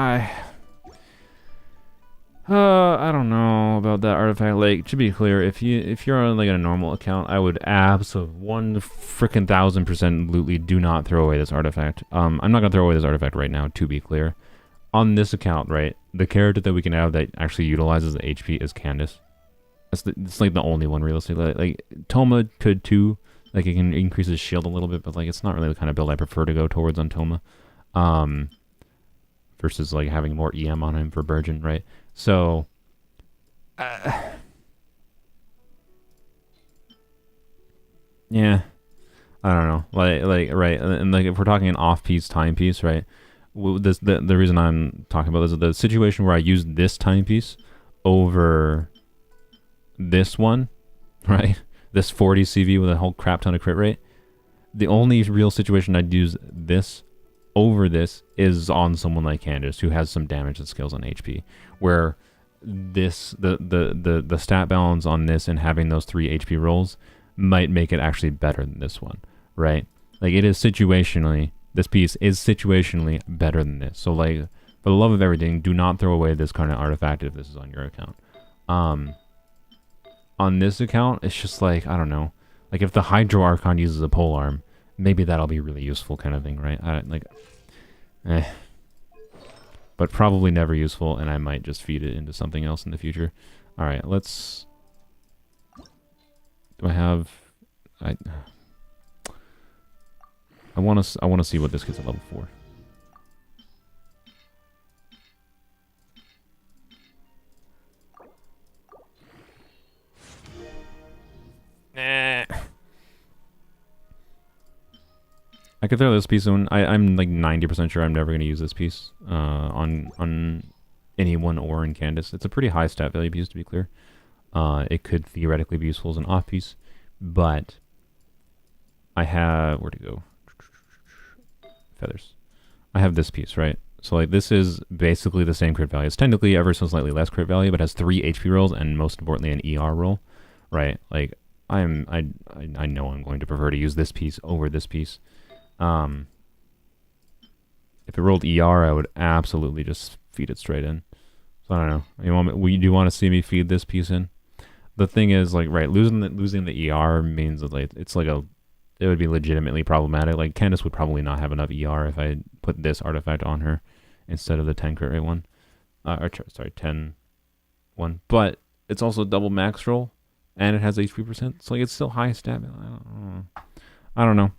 I don't know about that artifact. Like, to be clear, if you're on like a normal account, I would absolutely 1,000% do not throw away this artifact. I'm not gonna throw away this artifact right now. To be clear, on this account, right, the character that we can have that actually utilizes the HP is Candace. It's like the only one realistically. Like Toma could too. Like it can increase his shield a little bit, but like it's not really the kind of build I prefer to go towards on Toma. Versus like having more EM on him for Burgeon, right? So, yeah, I don't know. Like right, and like if we're talking an off-piece timepiece, right? The reason I'm talking about this is the situation where I use this timepiece over this one, right? This 40 CV with a whole crap ton of crit rate. The only real situation I'd use this over this is on someone like Candace who has some damage and skills on HP, where this the stat balance on this and having those 3 HP rolls might make it actually better than this one, right? Like it is situationally, this piece is situationally better than this. So like for the love of everything, do not throw away this kind of artifact if this is on your account. On this account, it's just like, I don't know, like if the Hydro Archon uses a pole arm, maybe that'll be really useful kind of thing, right? But probably never useful, and I might just feed it into something else in the future. All right, let's... Do I have... I want to see what this gets at level 4. I could throw this piece in. I'm like 90% sure I'm never going to use this piece on anyone or in Candace. It's a pretty high stat value piece, to be clear. It could theoretically be useful as an off piece, but I have... Where to go? Feathers. I have this piece, right? So like this is basically the same crit value. It's technically ever so slightly less crit value, but has 3 HP rolls and most importantly an ER roll, right? Like I know I'm going to prefer to use this piece over this piece. If it rolled ER, I would absolutely just feed it straight in. So I don't know. Do you want to see me feed this piece in? The thing is, like, right, losing the ER means that like it would be legitimately problematic. Like Candace would probably not have enough ER if I put this artifact on her instead of the 10 crit rate one. Sorry, 10 one. But it's also double max roll, and it has HP %. So like it's still high stat. I don't know.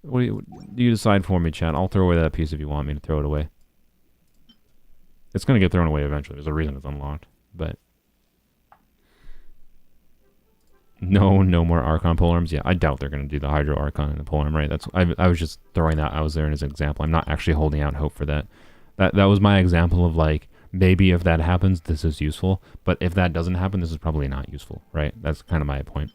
What do you decide for me, chat? I'll throw away that piece if you want me to throw it away. It's going to get thrown away eventually. There's a reason it's unlocked. But no more Archon polearms. Yeah, I doubt they're going to do the Hydro Archon and the polearm, right? I was just throwing that out there as an example. I'm not actually holding out hope for that. That was my example of like, maybe if that happens, this is useful. But if that doesn't happen, this is probably not useful, right? That's kind of my point.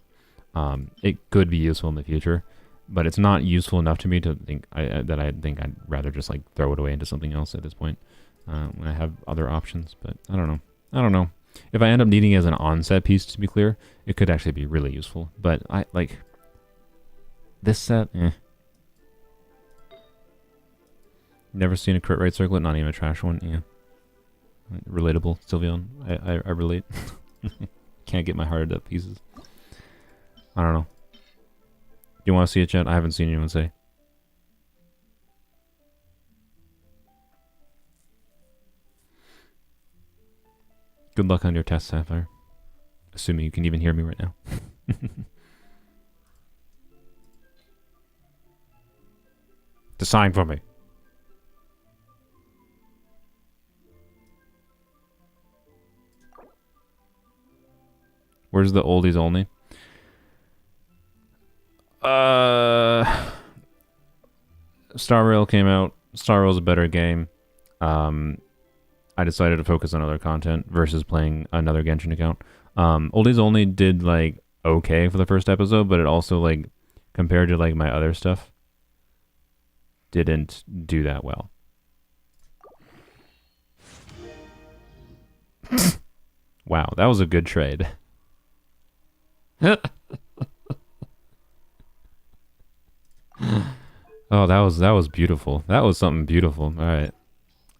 It could be useful in the future, but it's not useful enough to me to think that I think I'd rather just like throw it away into something else at this point when I have other options. But I don't know. If I end up needing it as an onset piece, to be clear, it could actually be really useful. But I like this set. Never seen a crit rate circlet, not even a trash one. Yeah, relatable, Sylveon. I relate. Can't get my heart up pieces. I don't know. You want to see it, chat? I haven't seen anyone say. Good luck on your test, Sapphire. Assuming you can even hear me right now. Decide for me. Where's the oldies only? Star Rail came out. Star Rail's a better game. I decided to focus on other content versus playing another Genshin account. Oldies Only did like okay for the first episode, but it also like compared to like my other stuff didn't do that well. Wow, that was a good trade. Oh, that was beautiful. That was something beautiful. All right.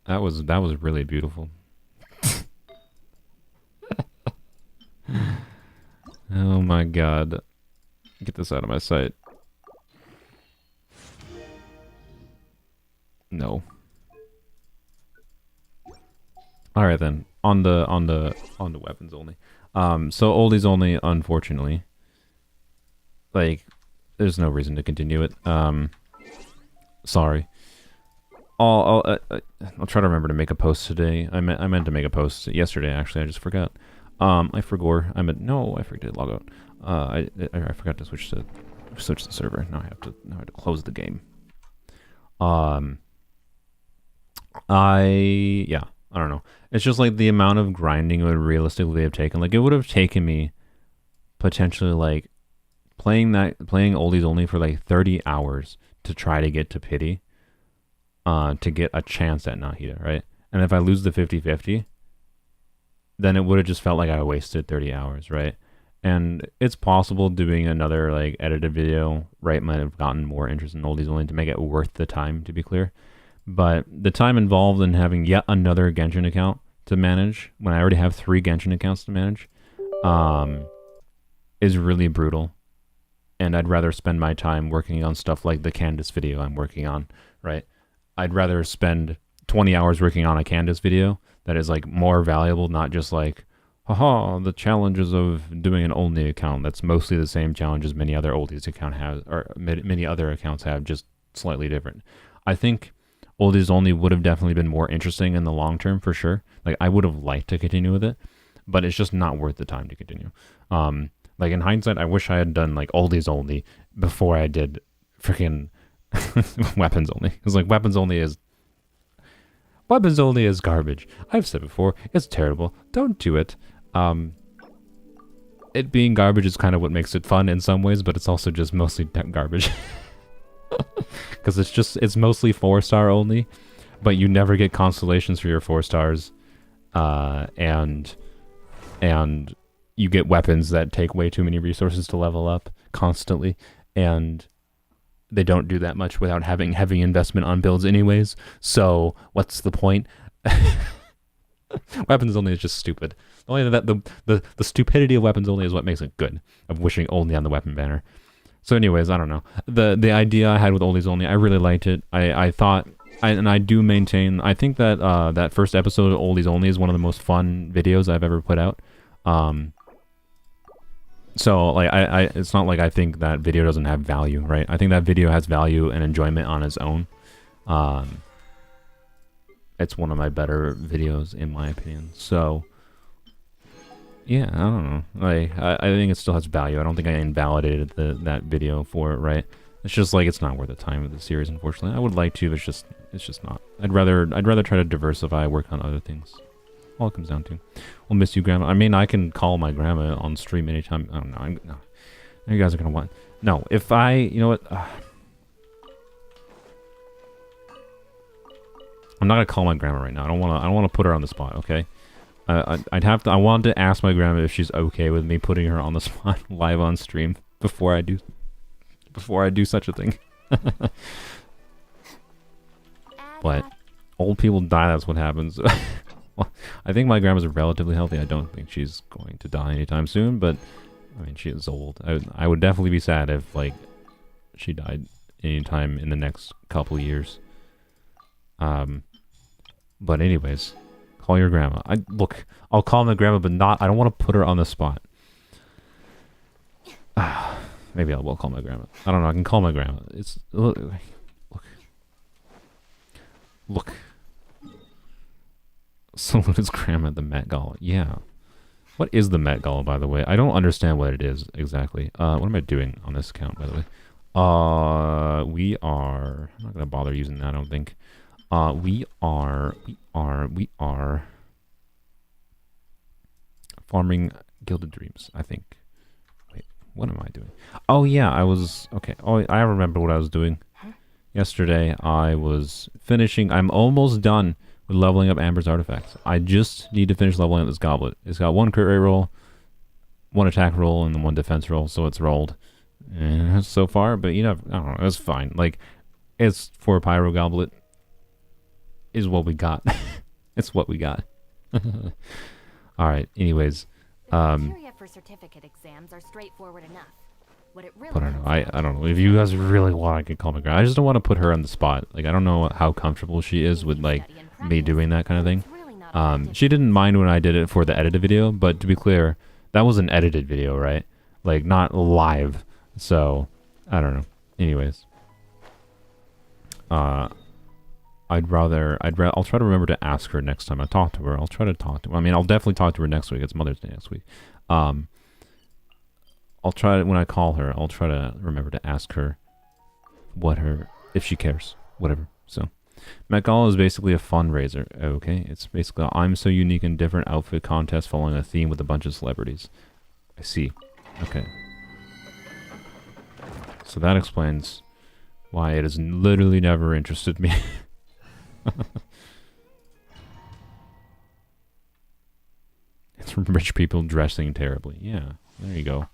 That was really beautiful. Oh my god. Get this out of my sight. No. Alright then. On the weapons only. So oldies only, unfortunately. Like, there's no reason to continue it. Sorry. I'll try to remember to make a post today. I meant to make a post yesterday, actually. I just forgot. I forgot. I forgot to log out. I forgot to switch the server. Now I have to close the game. I don't know. It's just like the amount of grinding it would realistically have taken. Like, it would have taken me potentially like playing oldies only for like 30 hours to try to get to pity, to get a chance at Nahida, right? And if I lose the 50-50, then it would have just felt like I wasted 30 hours, right? And it's possible doing another like edited video, right, might have gotten more interest in oldies only to make it worth the time, to be clear. But the time involved in having yet another Genshin account to manage, when I already have 3 Genshin accounts to manage, is really brutal. And I'd rather spend my time working on stuff like the Candace video I'm working on, right? I'd rather spend 20 hours working on a Candace video that is like more valuable, not just like, haha, the challenges of doing an only account. That's mostly the same challenges many other oldies account has, or many other accounts have, just slightly different. I think oldies only would have definitely been more interesting in the long term, for sure. Like, I would have liked to continue with it, but it's just not worth the time to continue. Like, in hindsight, I wish I had done like oldies only before I did freaking weapons only. Because like weapons only is garbage. I've said before, it's terrible. Don't do it. It being garbage is kind of what makes it fun in some ways, but it's also just mostly garbage. Because it's mostly 4-star only, but you never get constellations for your 4 stars, and you get weapons that take way too many resources to level up constantly, and they don't do that much without having heavy investment on builds anyways, so what's the point? Weapons only is just stupid. Only that the stupidity of weapons only is what makes it good, of wishing only on the weapon banner. So anyways, I don't know. The idea I had with oldies only, I really liked it. I thought, and I do maintain, I think that that first episode of oldies only is one of the most fun videos I've ever put out. So like it's not like I think that video doesn't have value, right? I think that video has value and enjoyment on its own. It's one of my better videos in my opinion. So yeah, I don't know. Like I think it still has value. I don't think I invalidated that video for it, right? It's just like it's not worth the time of the series, unfortunately. I would like to, but it's just not. I'd rather try to diversify, work on other things. All it comes down to. We'll miss you, Grandma. I mean, I can call my grandma on stream anytime. I don't know. No. You guys are gonna want. No, if I, you know what? I'm not gonna call my grandma right now. I don't wanna put her on the spot. Okay. I'd have to. I wanted to ask my grandma if she's okay with me putting her on the spot live on stream before I do such a thing. But old people die. That's what happens. Well, I think my grandma's relatively healthy. I don't think she's going to die anytime soon, but I mean, she is old. I would definitely be sad if like she died anytime in the next couple years. But anyways, call your grandma. I'll call my grandma, but I don't want to put her on the spot. Maybe I will call my grandma. I don't know. I can call my grandma. It's look. Saluda's grandma at the Met Gala. Yeah. What is the Met Gala, by the way? I don't understand what it is exactly. What am I doing on this account, by the way? We are... I'm not going to bother using that, I don't think. We are farming Gilded Dreams, I think. Wait, what am I doing? Oh, yeah, I was... Okay, oh, I remember what I was doing. Yesterday, I was finishing... I'm almost done with leveling up Amber's artifacts. I just need to finish leveling up this goblet. It's got 1 crit rate roll, 1 attack roll, and then 1 defense roll, so it's rolled. So far, but you know, I don't know, it's fine. Like, it's for a pyro goblet is what we got. It's what we got. Alright, anyways. for certificate exams are straightforward enough. What it really But I don't know. comes I don't know. If you guys really want, I can call my girl. I just don't want to put her on the spot. Like, I don't know how comfortable she is with, like, me doing that kind of thing. really not She didn't mind when I did it for the edited video, but to be clear, that was an edited video, right? Like, not live. So, I don't know. Anyways. I'll try to remember to ask her next time I talk to her. I'll try to talk to her. I mean, I'll definitely talk to her next week. It's Mother's Day next week. I'll try to, when I call her, I'll try to remember to ask her if she cares, whatever. So, Met Gala is basically a fundraiser. Okay, it's basically a I'm so unique and different outfit contest following a theme with a bunch of celebrities. I see. Okay. So that explains why it has literally never interested me. It's from rich people dressing terribly. Yeah, there you go.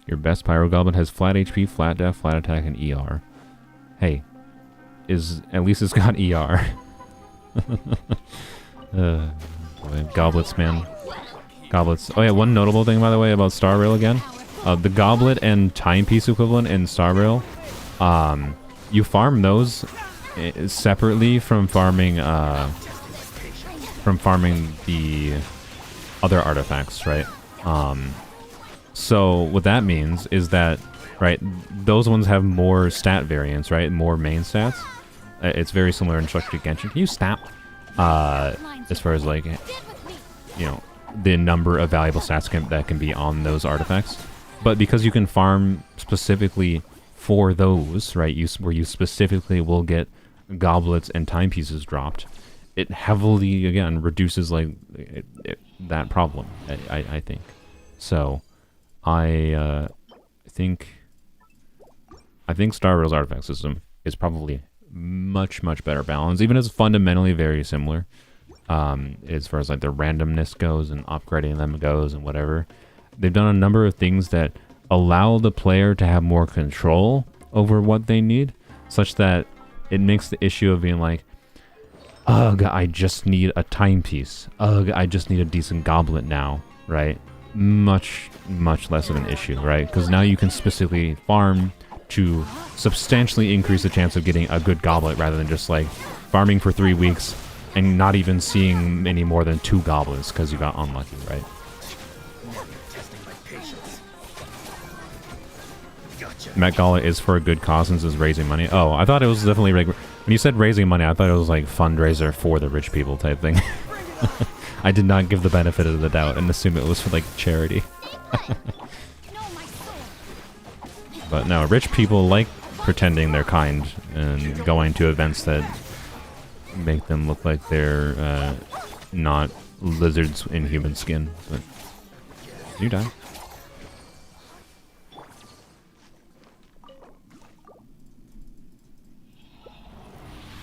Your best Pyro Goblin has flat HP, flat def, flat attack, and ER. Hey, at least it's got ER. Boy, goblets, man. Goblets. Oh yeah, one notable thing, by the way, about Star Rail again. The goblet and timepiece equivalent in Star Rail, you farm those separately from farming the other artifacts, right? So what that means is that, right, those ones have more stat variance, right? More main stats. It's very similar in Structured Genshin. Can you stop? As far as, like, you know, the number of valuable stats that can be on those artifacts. But because you can farm specifically for those, right, where you specifically will get goblets and timepieces dropped, it heavily, again, reduces, like, that problem, I think. So, I think Star Rail's artifact system is probably much better balanced, even as fundamentally very similar, as far as like the randomness goes and upgrading them goes and whatever. They've done a number of things that allow the player to have more control over what they need, such that it makes the issue of being like, ugh, I just need a timepiece. Ugh, I just need a decent goblet now, right? Much less of an issue, right? Because now you can specifically farm to substantially increase the chance of getting a good goblet rather than just like farming for 3 weeks and not even seeing any more than 2 goblets because you got unlucky, right? Met Gala is for a good cause since it's raising money. Oh, I thought it was definitely like, when you said raising money, I thought it was like fundraiser for the rich people type thing. I did not give the benefit of the doubt and assume it was for like charity. But no, rich people like pretending they're kind and going to events that make them look like they're not lizards in human skin. But you die.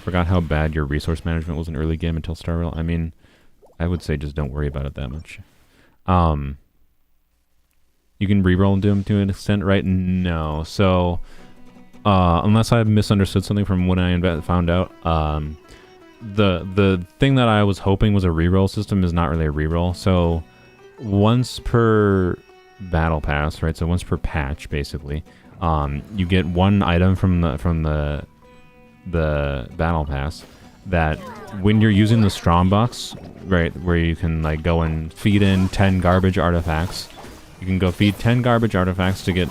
Forgot how bad your resource management was in early game until Star Rail. I mean, I would say just don't worry about it that much. You can reroll Doom to an extent, right? No. So, unless I've misunderstood something from when I found out, the thing that I was hoping was a reroll system is not really a reroll. So, once per battle pass, right? So once per patch, basically, you get one item from the battle pass that when you're using the strong box, right, where you can like go and feed in 10 garbage artifacts, you can go feed 10 garbage artifacts to get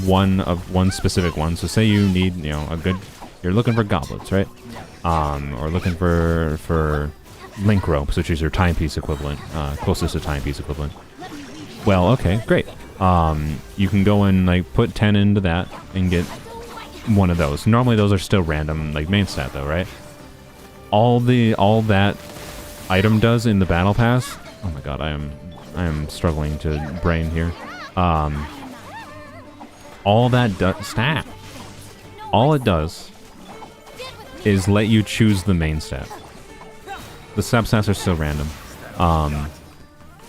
one specific one. So say you need, you know, you're looking for goblets, right? Or looking for link ropes, which is your timepiece equivalent, closest to timepiece equivalent. Well, okay, great. You can go and like put 10 into that and get one of those. Normally those are still random, like main stat though, right? All that item does in the battle pass. Oh my god, I am struggling to brain here. All that stat. All it does is let you choose the main stat. The substats are still random.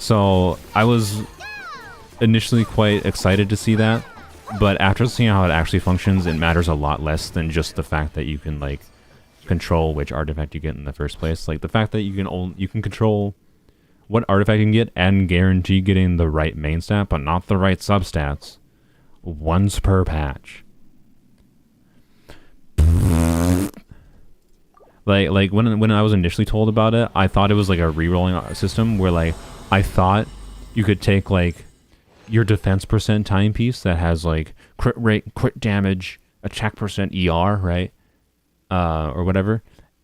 So I was initially quite excited to see that, but after seeing how it actually functions, it matters a lot less than just the fact that you can like control which artifact you get in the first place. Like the fact that you can control what artifact you can get and guarantee getting the right main stat but not the right substats once per patch. Like when I was initially told about it, I thought it was like a rerolling system where like I thought you could take like your defense percent timepiece that has like crit rate, crit damage, attack percent ER, right? Or whatever.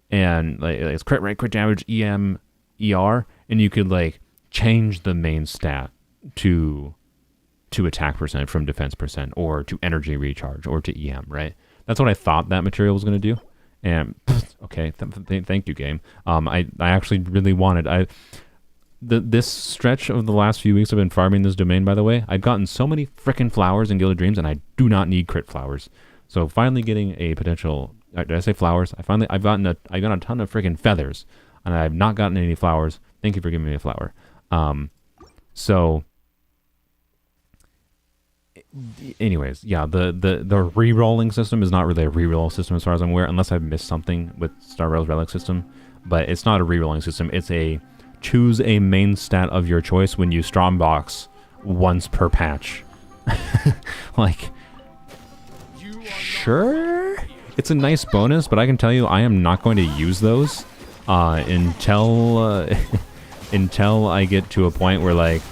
And like it's crit rate, crit damage, EM, ER, and you could like change the main stat to attack percent from defense percent or to energy recharge or to EM, right? That's what I thought that material was going to do. And okay, thank you, game. I actually really wanted this stretch of the last few weeks I've been farming this domain, by the way. I've gotten so many frickin' flowers in Gilded Dreams, and I do not need crit flowers. So finally getting a potential... Did I say flowers? I got a ton of frickin' feathers, and I've not gotten any flowers. Thank you for giving me a flower. So... Anyways, yeah, the re-rolling system is not really a re-roll system as far as I'm aware, unless I've missed something with Star Rail's Relic system. But it's not a re-rolling system. It's a choose a main stat of your choice when you strongbox once per patch. Like, sure, it's a nice bonus, but I can tell you I am not going to use those until until I get to a point where like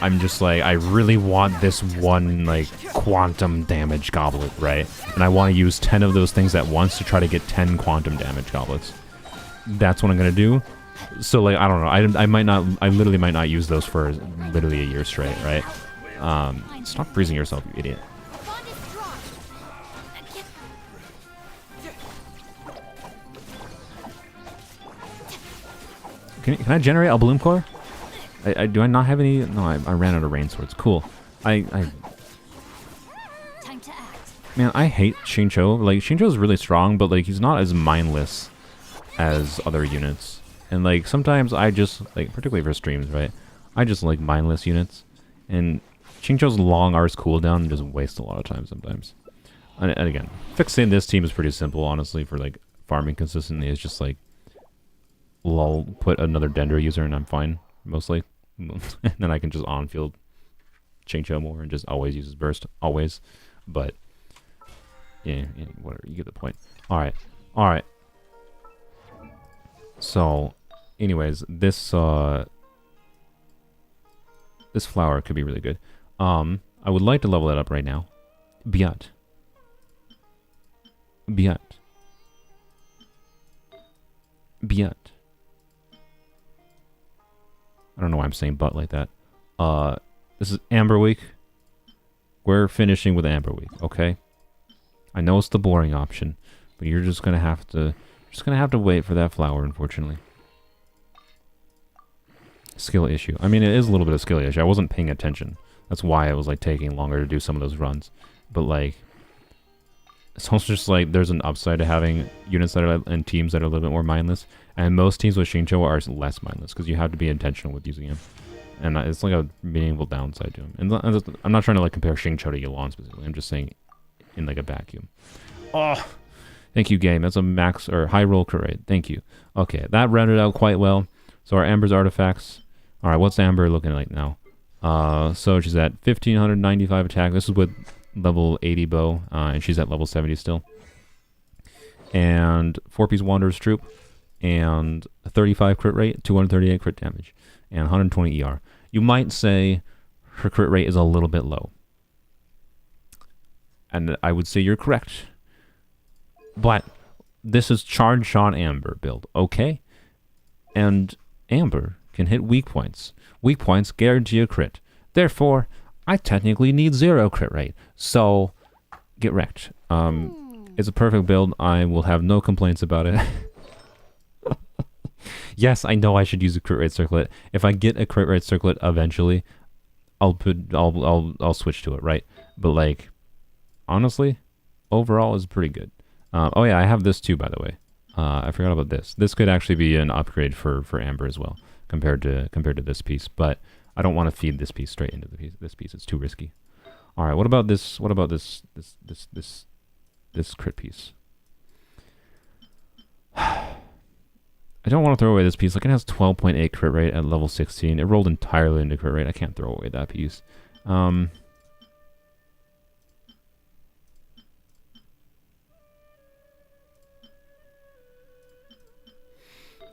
I'm just like, I really want this one, like, quantum damage goblet, right? And I want to use 10 of those things at once to try to get 10 quantum damage goblets. That's what I'm going to do. So, like, I don't know. I literally might not use those for literally a year straight, right? Stop freezing yourself, you idiot. Can I generate a bloom core? Do I not have any? No, I ran out of rain swords. Cool. Time to act. Man, I hate Xingqiu. Like, Xingqiu is really strong, but like he's not as mindless as other units. And like sometimes I just like, particularly for streams, right? I just like mindless units. And Xingqiu's long R's cooldown just wastes a lot of time sometimes. And again, fixing this team is pretty simple, honestly. For like farming consistently, it's just like, lol, put another Dendro user and I'm fine mostly. And then I can just on-field Xingqiu more and just always use his burst, always. But yeah, whatever, you get the point. All right. So, anyways, this this flower could be really good. I would like to level it up right now. Biat. I don't know why I'm saying but like that. This is Amber Week. We're finishing with Amber Week, okay? I know it's the boring option, but you're just gonna have to wait for that flower, unfortunately. Skill issue. I mean, it is a little bit of skill issue. I wasn't paying attention. That's why it was like taking longer to do some of those runs. But like, it's also just like there's an upside to having units that are and teams that are a little bit more mindless. And most teams with Xingqiu are less mindless because you have to be intentional with using him. And it's like a meaningful downside to him. And I'm not trying to like compare Xingqiu to Yuan specifically. I'm just saying in like a vacuum. Oh, thank you, game. That's a max or high roll crit rate. Thank you. Okay, that rounded out quite well. So our Amber's artifacts. All right, what's Amber looking like now? So she's at 1595 attack. This is with level 80 bow, and she's at level 70 still. And 4-piece Wanderer's Troop, and a 35 crit rate, 238 crit damage, and 120 ER. You might say her crit rate is a little bit low. And I would say you're correct. But this is Charge Shot Amber build, okay? And Amber can hit weak points. Weak points guarantee a crit. Therefore, I technically need 0 crit rate. So, get wrecked. It's a perfect build. I will have no complaints about it. Yes, I know I should use a crit rate circlet. If I get a crit rate circlet eventually, I'll switch to it, right? But like, honestly, overall is pretty good. Oh yeah, I have this too, by the way. I forgot about this. This could actually be an upgrade for Amber as well, compared to this piece. But I don't want to feed this piece straight into this piece. It's too risky. All right, what about this? What about this crit piece? I don't want to throw away this piece. Like, it has 12.8 crit rate at level 16. It rolled entirely into crit rate. I can't throw away that piece.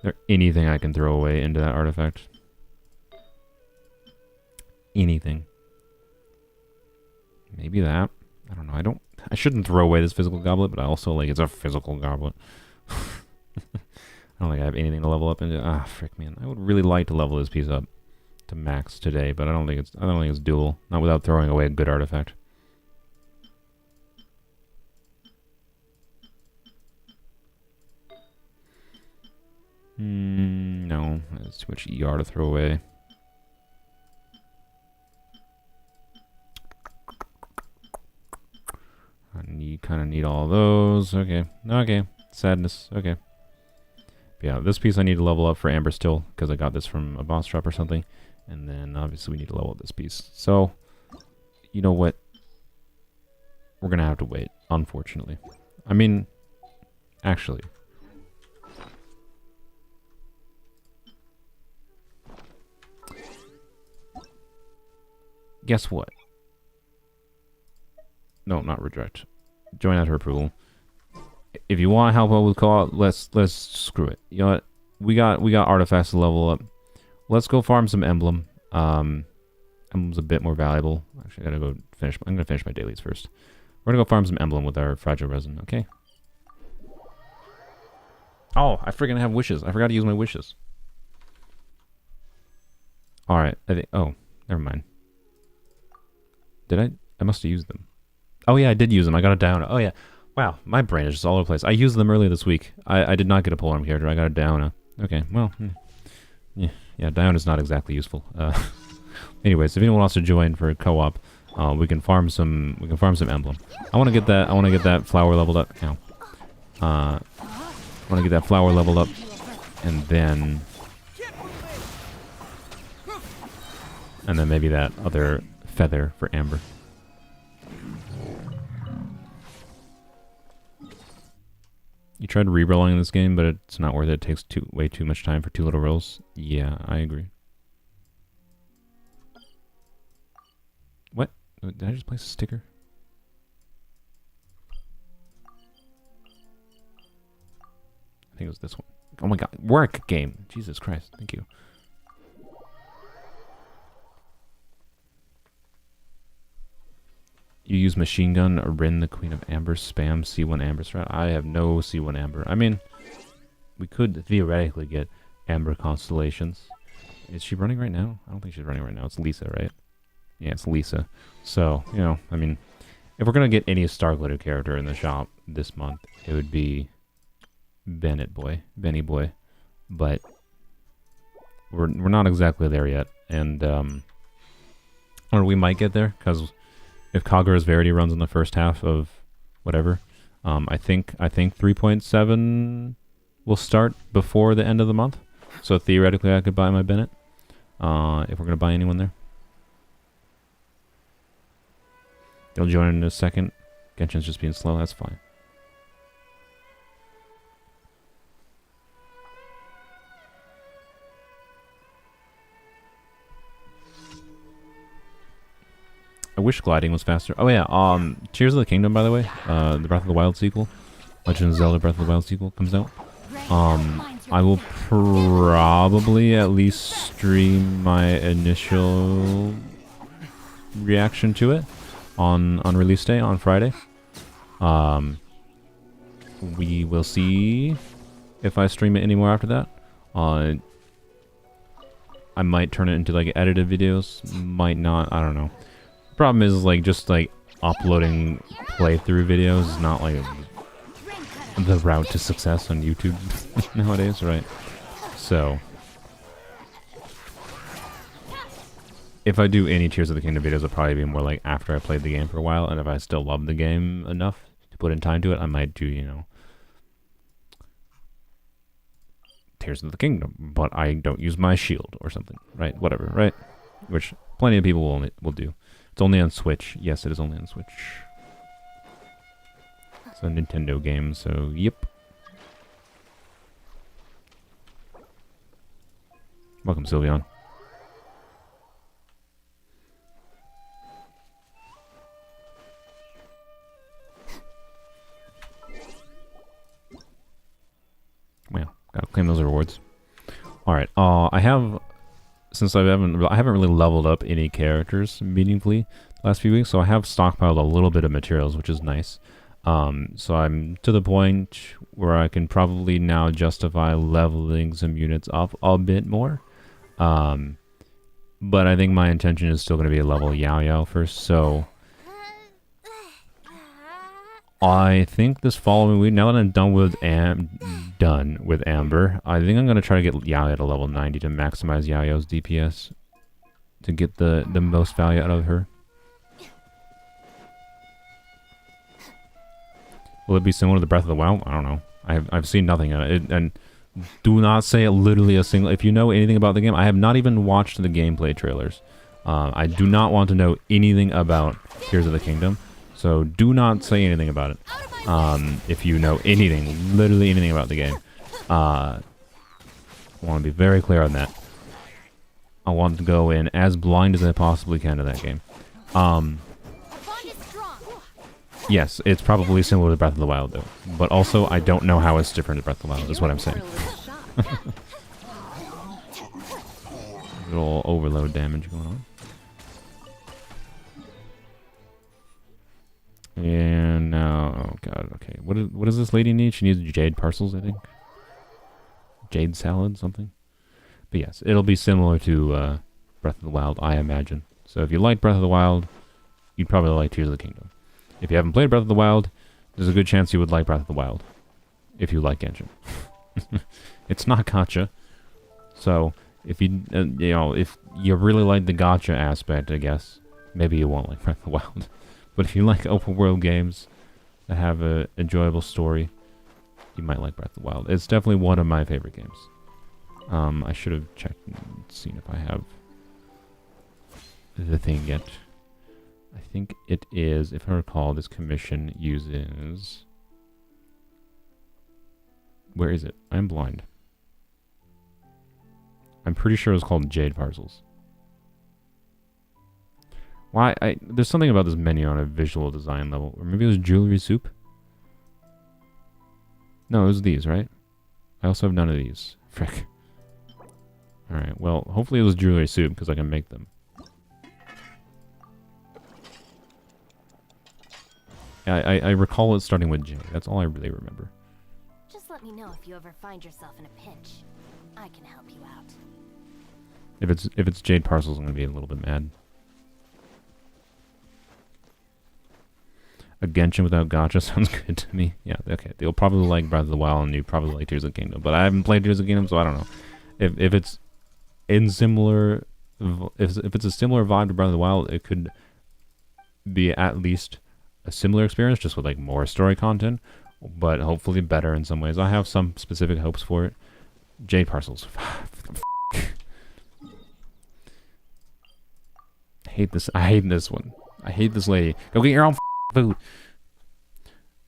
There anything I can throw away into that artifact? Anything. Maybe that. I don't know. I shouldn't throw away this physical goblet, but I also, like, it's a physical goblet. I don't think I have anything to level up into. Ah, frick, man. I would really like to level this piece up to max today, but I don't think it's doable. Not without throwing away a good artifact. No, that's too much ER to throw away. Kind of need all those. Okay, okay. Sadness. Okay. But yeah, this piece I need to level up for Amber still, because I got this from a boss drop or something. And then obviously we need to level up this piece. So, you know what? We're gonna have to wait, unfortunately. I mean, actually. Guess what? No, not reject. Join at her approval. If you want help with co-op, let's screw it. You know what? We got artifacts to level up. Let's go farm some emblem. Emblem's a bit more valuable. Actually, I gotta go finish. I'm gonna finish my dailies first. We're gonna go farm some emblem with our fragile resin. Okay. Oh, I freaking have wishes. I forgot to use my wishes. All right. Oh, never mind. Did I? I must have used them. Oh yeah, I did use them. I got a down. Oh yeah. Wow, my brain is just all over the place. I used them earlier this week. I did not get a polearm character. I got a Diona. Okay, well, yeah, Diona is not exactly useful. Anyways, if anyone wants to join for co-op, we can farm some. We can farm some emblem. I want to get that. I want to get that flower leveled up. Ow. I want to get that flower leveled up, and then maybe that other feather for Amber. You tried re-rolling this game, but it's not worth it. It takes way too much time for 2 little rolls. Yeah, I agree. What? Did I just place a sticker? I think it was this one. Oh my god. Work game. Jesus Christ. Thank you. You use machine gun, Rin the Queen of Amber, spam C1 Amber strat. I have no C1 Amber. I mean, we could theoretically get Amber constellations. Is she running right now? I don't think she's running right now. It's Lisa, right? Yeah, it's Lisa. So, you know, I mean, if we're going to get any Star Glitter character in the shop this month, it would be Benny Boy. But we're not exactly there yet. And, or we might get there, because if Kagura's Verity runs in the first half of whatever, I think 3.7 will start before the end of the month. So theoretically, I could buy my Bennett if we're gonna buy anyone there. They'll join in a second. Genshin's just being slow. That's fine. I wish gliding was faster. Oh yeah, Tears of the Kingdom, by the way, the Breath of the Wild sequel, Legend of Zelda Breath of the Wild sequel comes out. I will probably at least stream my initial reaction to it on release day on Friday. We will see if I stream it anymore after that. I might turn it into like edited videos, might not. I don't know. Problem is, like, just like uploading playthrough videos is not like the route to success on YouTube nowadays, right? So if I do any Tears of the Kingdom videos, it'll probably be more like after I played the game for a while, and if I still love the game enough to put in time to it, I might do, you know, Tears of the Kingdom, but I don't use my shield or something, right? Whatever, right? Which plenty of people will do. It's only on Switch. Yes, it is only on Switch. It's a Nintendo game, so yep. Welcome, Sylveon. Well, gotta claim those rewards. All right. I have, since I haven't really leveled up any characters meaningfully the last few weeks, so I have stockpiled a little bit of materials, which is nice. So I'm to the point where I can probably now justify leveling some units up a bit more. But I think my intention is still going to be a level Yao Yao first, so I think this following week, now that I'm done with Amber, I think I'm going to try to get Yao Yao to level 90 to maximize Yao Yao's DPS to get the most value out of her. Will it be similar to the Breath of the Wild? I don't know. I've seen nothing on it. And do not say literally a single... If you know anything about the game, I have not even watched the gameplay trailers. I do not want to know anything about Tears of the Kingdom. So do not say anything about it. If you know anything, literally anything about the game. I want to be very clear on that. I want to go in as blind as I possibly can to that game. Yes, it's probably similar to Breath of the Wild, though. But also, I don't know how it's different to Breath of the Wild, is what I'm saying. Little overload damage going on. And now, oh god, okay. What does this lady need? She needs jade parcels, I think. Jade salad, something. But yes, it'll be similar to Breath of the Wild, I imagine. So if you like Breath of the Wild, you'd probably like Tears of the Kingdom. If you haven't played Breath of the Wild, there's a good chance you would like Breath of the Wild. If you like Genshin. It's not gacha. So, if you, if you really like the gacha aspect, I guess, maybe you won't like Breath of the Wild. But if you like open world games that have an enjoyable story, you might like Breath of the Wild. It's definitely one of my favorite games. I should have checked and seen if I have the thing yet. I think it is, if I recall, this commission uses... Where is it? I'm blind. I'm pretty sure it's called Jade Parcels. Why? There's something about this menu on a visual design level. Or maybe it was Jewelry Soup? No, it was these, right? I also have none of these. Frick. Alright, well, hopefully it was Jewelry Soup, because I can make them. I recall it starting with J. That's all I really remember. Just let me know if you ever find yourself in a pinch. I can help you out. If it's Jade Parcels, I'm gonna be a little bit mad. A Genshin without gacha sounds good to me. Yeah, okay. They'll probably like Breath of the Wild, and you probably like Tears of the Kingdom. But I haven't played Tears of the Kingdom, so I don't know. If it's in similar, if it's a similar vibe to Breath of the Wild, it could be at least a similar experience, just with like more story content, but hopefully better in some ways. I have some specific hopes for it. Jade Parcels. I hate this. I hate this one. I hate this lady. Go get your own food.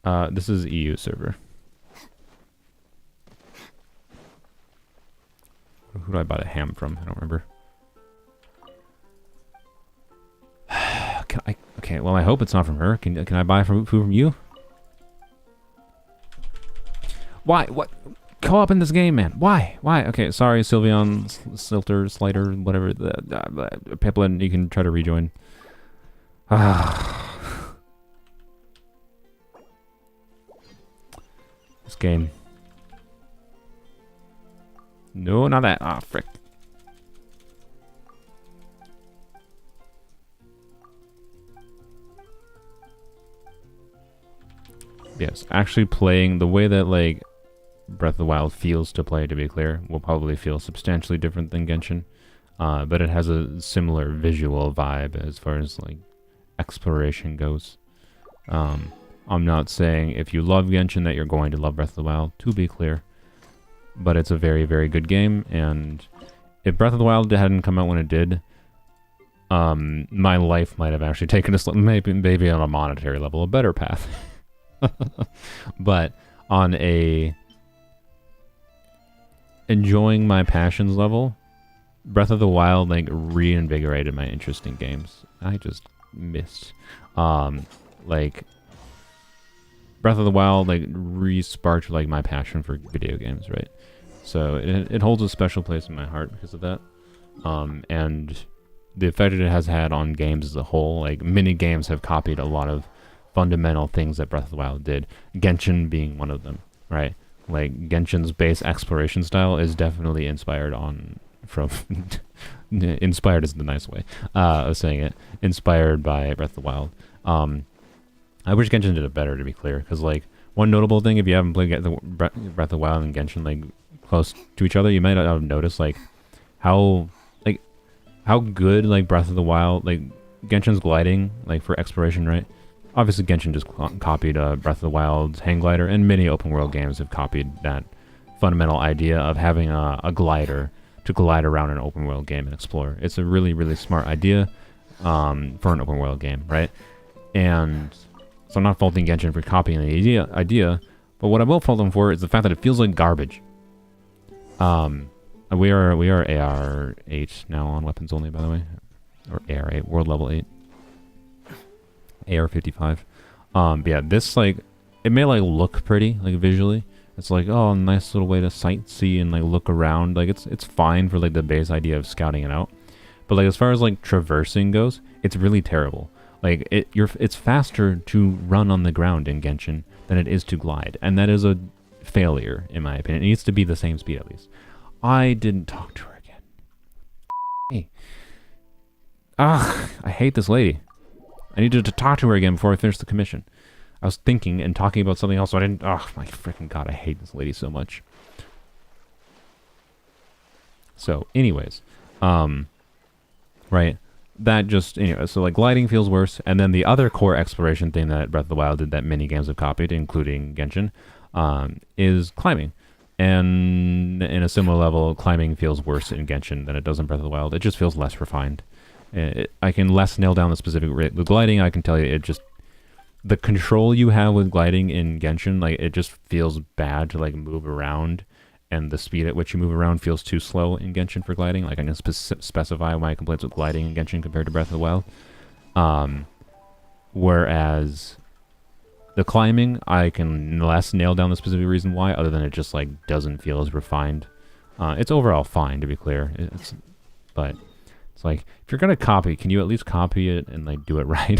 This is EU server. Who did I buy the ham from? I don't remember. Okay, well, I hope it's not from her. Can I buy food from you? Why? What? Co-op in this game, man. Why? Okay, sorry, Sylveon, Silter, Slider, whatever. Piplin, you can try to rejoin. This game. No, not that. Ah, frick. Yes, actually playing the way that, like, Breath of the Wild feels to play, to be clear, will probably feel substantially different than Genshin. But it has a similar visual vibe as far as, like, exploration goes. I'm not saying if you love Genshin that you're going to love Breath of the Wild, to be clear. But it's a very, very good game, and if Breath of the Wild hadn't come out when it did, my life might have actually taken a maybe on a monetary level, a better path. But on a enjoying my passions level, Breath of the Wild like reinvigorated my interest in games. I just missed. Like Breath of the Wild like re-sparked like my passion for video games, right? So it holds a special place in my heart because of that. And the effect it has had on games as a whole, like many games have copied a lot of fundamental things that Breath of the Wild did. Genshin being one of them, right? Like Genshin's base exploration style is definitely inspired from inspired is the nice way of saying it. Inspired by Breath of the Wild. I wish Genshin did it better, to be clear, because like one notable thing, if you haven't played Breath of the Wild and Genshin like close to each other, you might have noticed like how good like Breath of the Wild, like Genshin's gliding like for exploration, right? Obviously Genshin just copied Breath of the Wild's hang glider, and many open world games have copied that fundamental idea of having a glider to glide around an open world game and explore. It's a really, really smart idea for an open world game, right? And so I'm not faulting Genshin for copying the idea, but what I will fault them for is the fact that it feels like garbage. We are AR 8 now on weapons only, by the way, or AR 8, world level 8, AR 55. But yeah, this like it may like look pretty like visually. It's like, oh, a nice little way to sightsee and like look around. Like it's fine for like the base idea of scouting it out, but like as far as like traversing goes, it's really terrible. Like it's faster to run on the ground in Genshin than it is to glide, and that is a failure in my opinion. It needs to be the same speed at least. I didn't talk to her again. Hey. I hate this lady. I needed to talk to her again before I finish the commission. I was thinking and talking about something else, so I didn't. Oh my freaking god! I hate this lady so much. So, anyways, right. That just anyway. So like gliding feels worse, and then the other core exploration thing that Breath of the Wild did that many games have copied, including Genshin, is climbing. And in a similar level, climbing feels worse in Genshin than it does in Breath of the Wild. It just feels less refined. I can less nail down the specific rate. With gliding, I can tell you, it just the control you have with gliding in Genshin, like it just feels bad to like move around, and the speed at which you move around feels too slow in Genshin for gliding. Like I can specify my complaints with gliding in Genshin compared to Breath of the Wild. Whereas the climbing, I can less nail down the specific reason why, other than it just like doesn't feel as refined. It's overall fine, to be clear. But it's like if you're gonna copy, can you at least copy it and like do it right?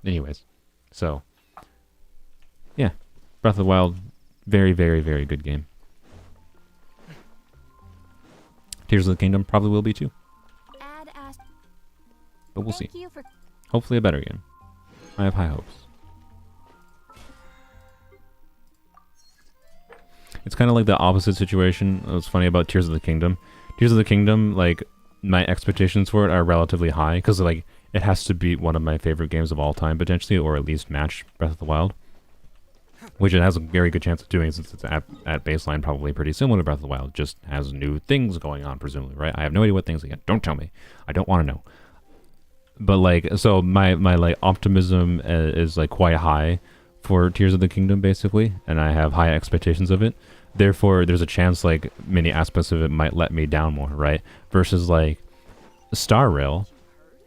Anyways, so yeah, Breath of the Wild, very, very, very good game. Tears of the Kingdom probably will be too, but we'll see. Hopefully a better game. I have high hopes. It's kind of like the opposite situation. What's funny about Tears of the Kingdom. Tears of the Kingdom, like, my expectations for it are relatively high, because, like, it has to be one of my favorite games of all time, potentially, or at least match Breath of the Wild. Which it has a very good chance of doing, since it's at baseline probably pretty similar to Breath of the Wild. Just has new things going on, presumably, right? I have no idea what things again. Don't tell me. I don't want to know. But like, so my like optimism is like quite high for Tears of the Kingdom, basically, and I have high expectations of it. Therefore, there's a chance like many aspects of it might let me down more, right? Versus like Star Rail,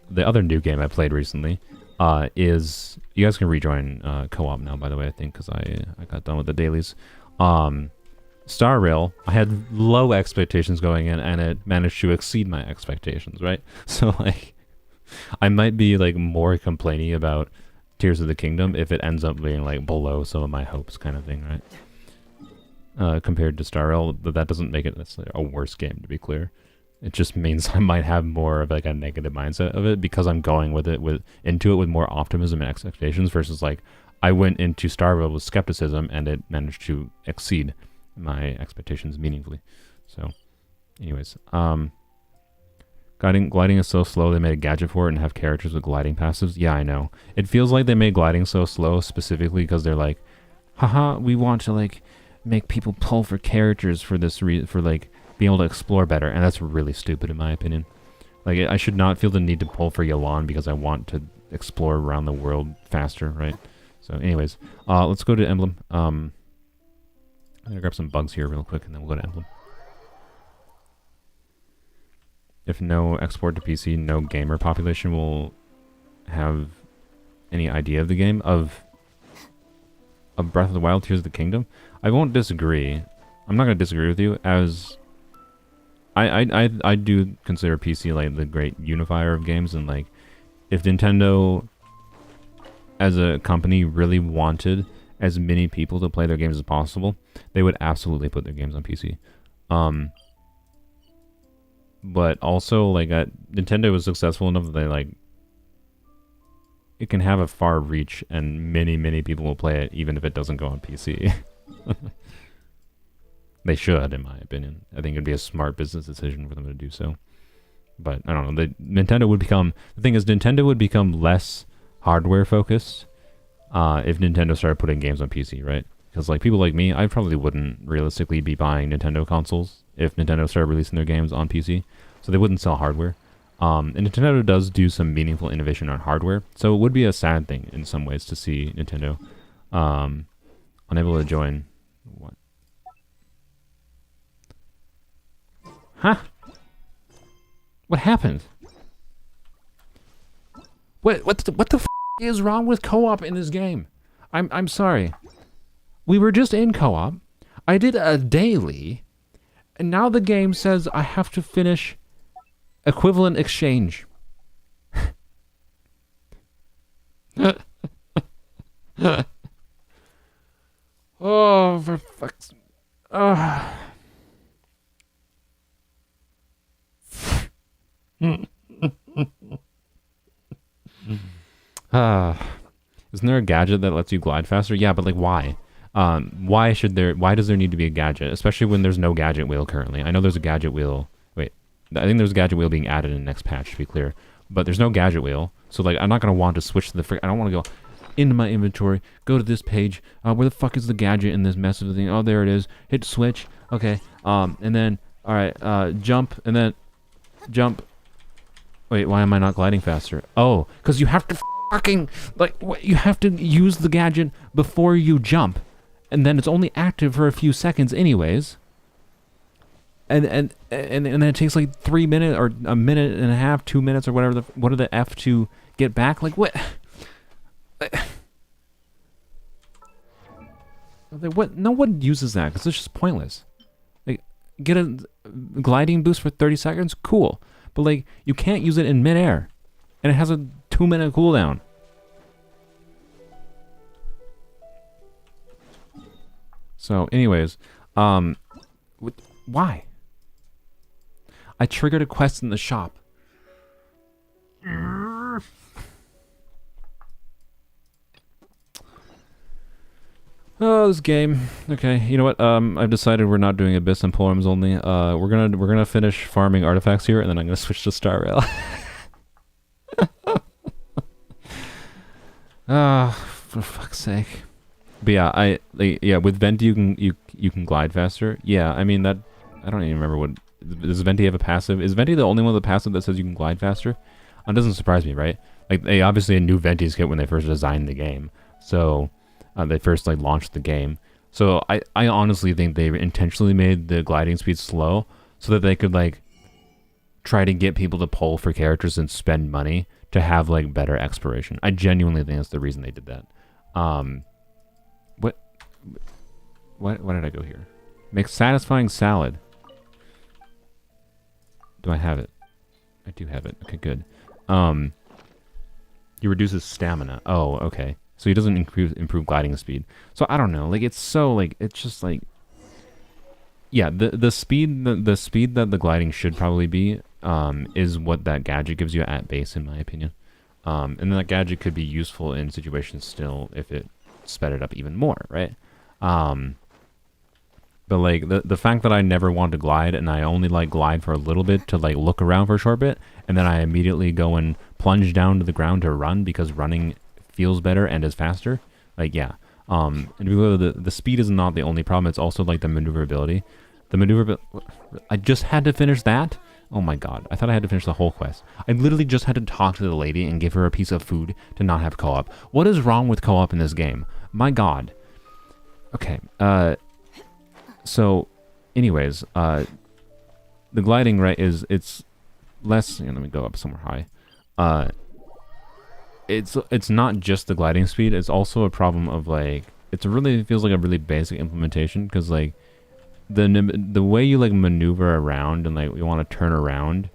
the other new game I played recently, is you guys can rejoin co-op now, by the way, I think, because I got done with the dailies. Star Rail, I had low expectations going in, and it managed to exceed my expectations, right? So like, I might be like more complaining about Tears of the Kingdom if it ends up being like below some of my hopes, kind of thing, right? Compared to Star Rail, but that doesn't make it necessarily a worse game, to be clear. It just means I might have more of like a negative mindset of it because I'm going into it with more optimism and expectations versus like I went into Star Rail with skepticism and it managed to exceed my expectations meaningfully. So, anyways, gliding is so slow they made a gadget for it and have characters with gliding passives. Yeah, I know. It feels like they made gliding so slow specifically because they're like, haha, we want to like make people pull for characters for this for like being able to explore better, and that's really stupid in my opinion. Like, I should not feel the need to pull for Yelan because I want to explore around the world faster, right? So anyways, let's go to Emblem. I'm gonna grab some bugs here real quick, and then we'll go to Emblem. If no export to PC, no gamer population will have any idea of the game, of Breath of the Wild, Tears of the Kingdom. I won't disagree. I'm not gonna disagree with you, as I do consider PC like the great unifier of games, and like if Nintendo as a company really wanted as many people to play their games as possible, they would absolutely put their games on PC. But also, like, Nintendo was successful enough that they, like, it can have a far reach, and many people will play it, even if it doesn't go on PC. They should, in my opinion. I think it'd be a smart business decision for them to do so. But, I don't know, Nintendo would become... The thing is, Nintendo would become less hardware-focused if Nintendo started putting games on PC, right? Because, like, people like me, I probably wouldn't realistically be buying Nintendo consoles if Nintendo started releasing their games on PC. So they wouldn't sell hardware. And Nintendo does do some meaningful innovation on hardware. So it would be a sad thing in some ways to see Nintendo unable to join. What? Huh? What happened? What the f is wrong with co-op in this game? I'm sorry. We were just in co-op. I did a daily, and now the game says I have to finish equivalent exchange. Oh, for fuck's... Isn't there a gadget that lets you glide faster? Yeah, but like why? Why does there need to be a gadget? Especially when there's no gadget wheel currently. I know there's a gadget wheel. Wait, I think there's a gadget wheel being added in the next patch, to be clear. But there's no gadget wheel. So like, I'm not going to want to switch to the I don't want to go into my inventory, go to this page. Where the fuck is the gadget in this mess of the thing? Oh, there it is. Hit switch. Okay. And then, all right, jump, and then jump. Wait, why am I not gliding faster? Oh, because you have to fucking, like, you have to use the gadget before you jump. And then it's only active for a few seconds anyways. And then it takes like 3 minutes or a minute and a half, 2 minutes or whatever. What are the F to get back? Like what? What? No one uses that because it's just pointless. Like, get a gliding boost for 30 seconds? Cool. But like, you can't use it in midair. And it has a 2-minute cooldown. So, anyways, why? I triggered a quest in the shop. Oh, this game. Okay, you know what? I've decided we're not doing Abyss and Poems only. We're gonna finish farming artifacts here, and then I'm gonna switch to Star Rail. For fuck's sake. But yeah, with Venti you can glide faster. Yeah, I mean that. I don't even remember what. Does Venti have a passive? Is Venti the only one with a passive that says you can glide faster? It doesn't surprise me, right? Like they obviously knew Venti's kit when they first designed the game, so they first like launched the game. So I honestly think they intentionally made the gliding speed slow so that they could like try to get people to pull for characters and spend money to have like better exploration. I genuinely think that's the reason they did that. What did I go here? Make satisfying salad. Do I have it? I do have it. Okay, good. He reduces stamina. Oh, okay. So he doesn't improve gliding speed. So I don't know. Like it's so like it's just like yeah, the speed that the gliding should probably be is what that gadget gives you at base, in my opinion. And then that gadget could be useful in situations still if it sped it up even more, right? But like the fact that I never want to glide and I only like glide for a little bit to like look around for a short bit, and then I immediately go and plunge down to the ground to run because running feels better and is faster. Like yeah, and the speed is not the only problem. It's also like the maneuverability. I just had to finish that. Oh my god, I thought I had to finish the whole quest. I literally just had to talk to the lady and give her a piece of food to not have co-op. What is wrong with co-op in this game? My god. Okay, So, anyways, the gliding, right, it's less. Let me go up somewhere high. It's not just the gliding speed. It's also a problem of like it feels like a really basic implementation because like the way you like maneuver around and like you want to turn around,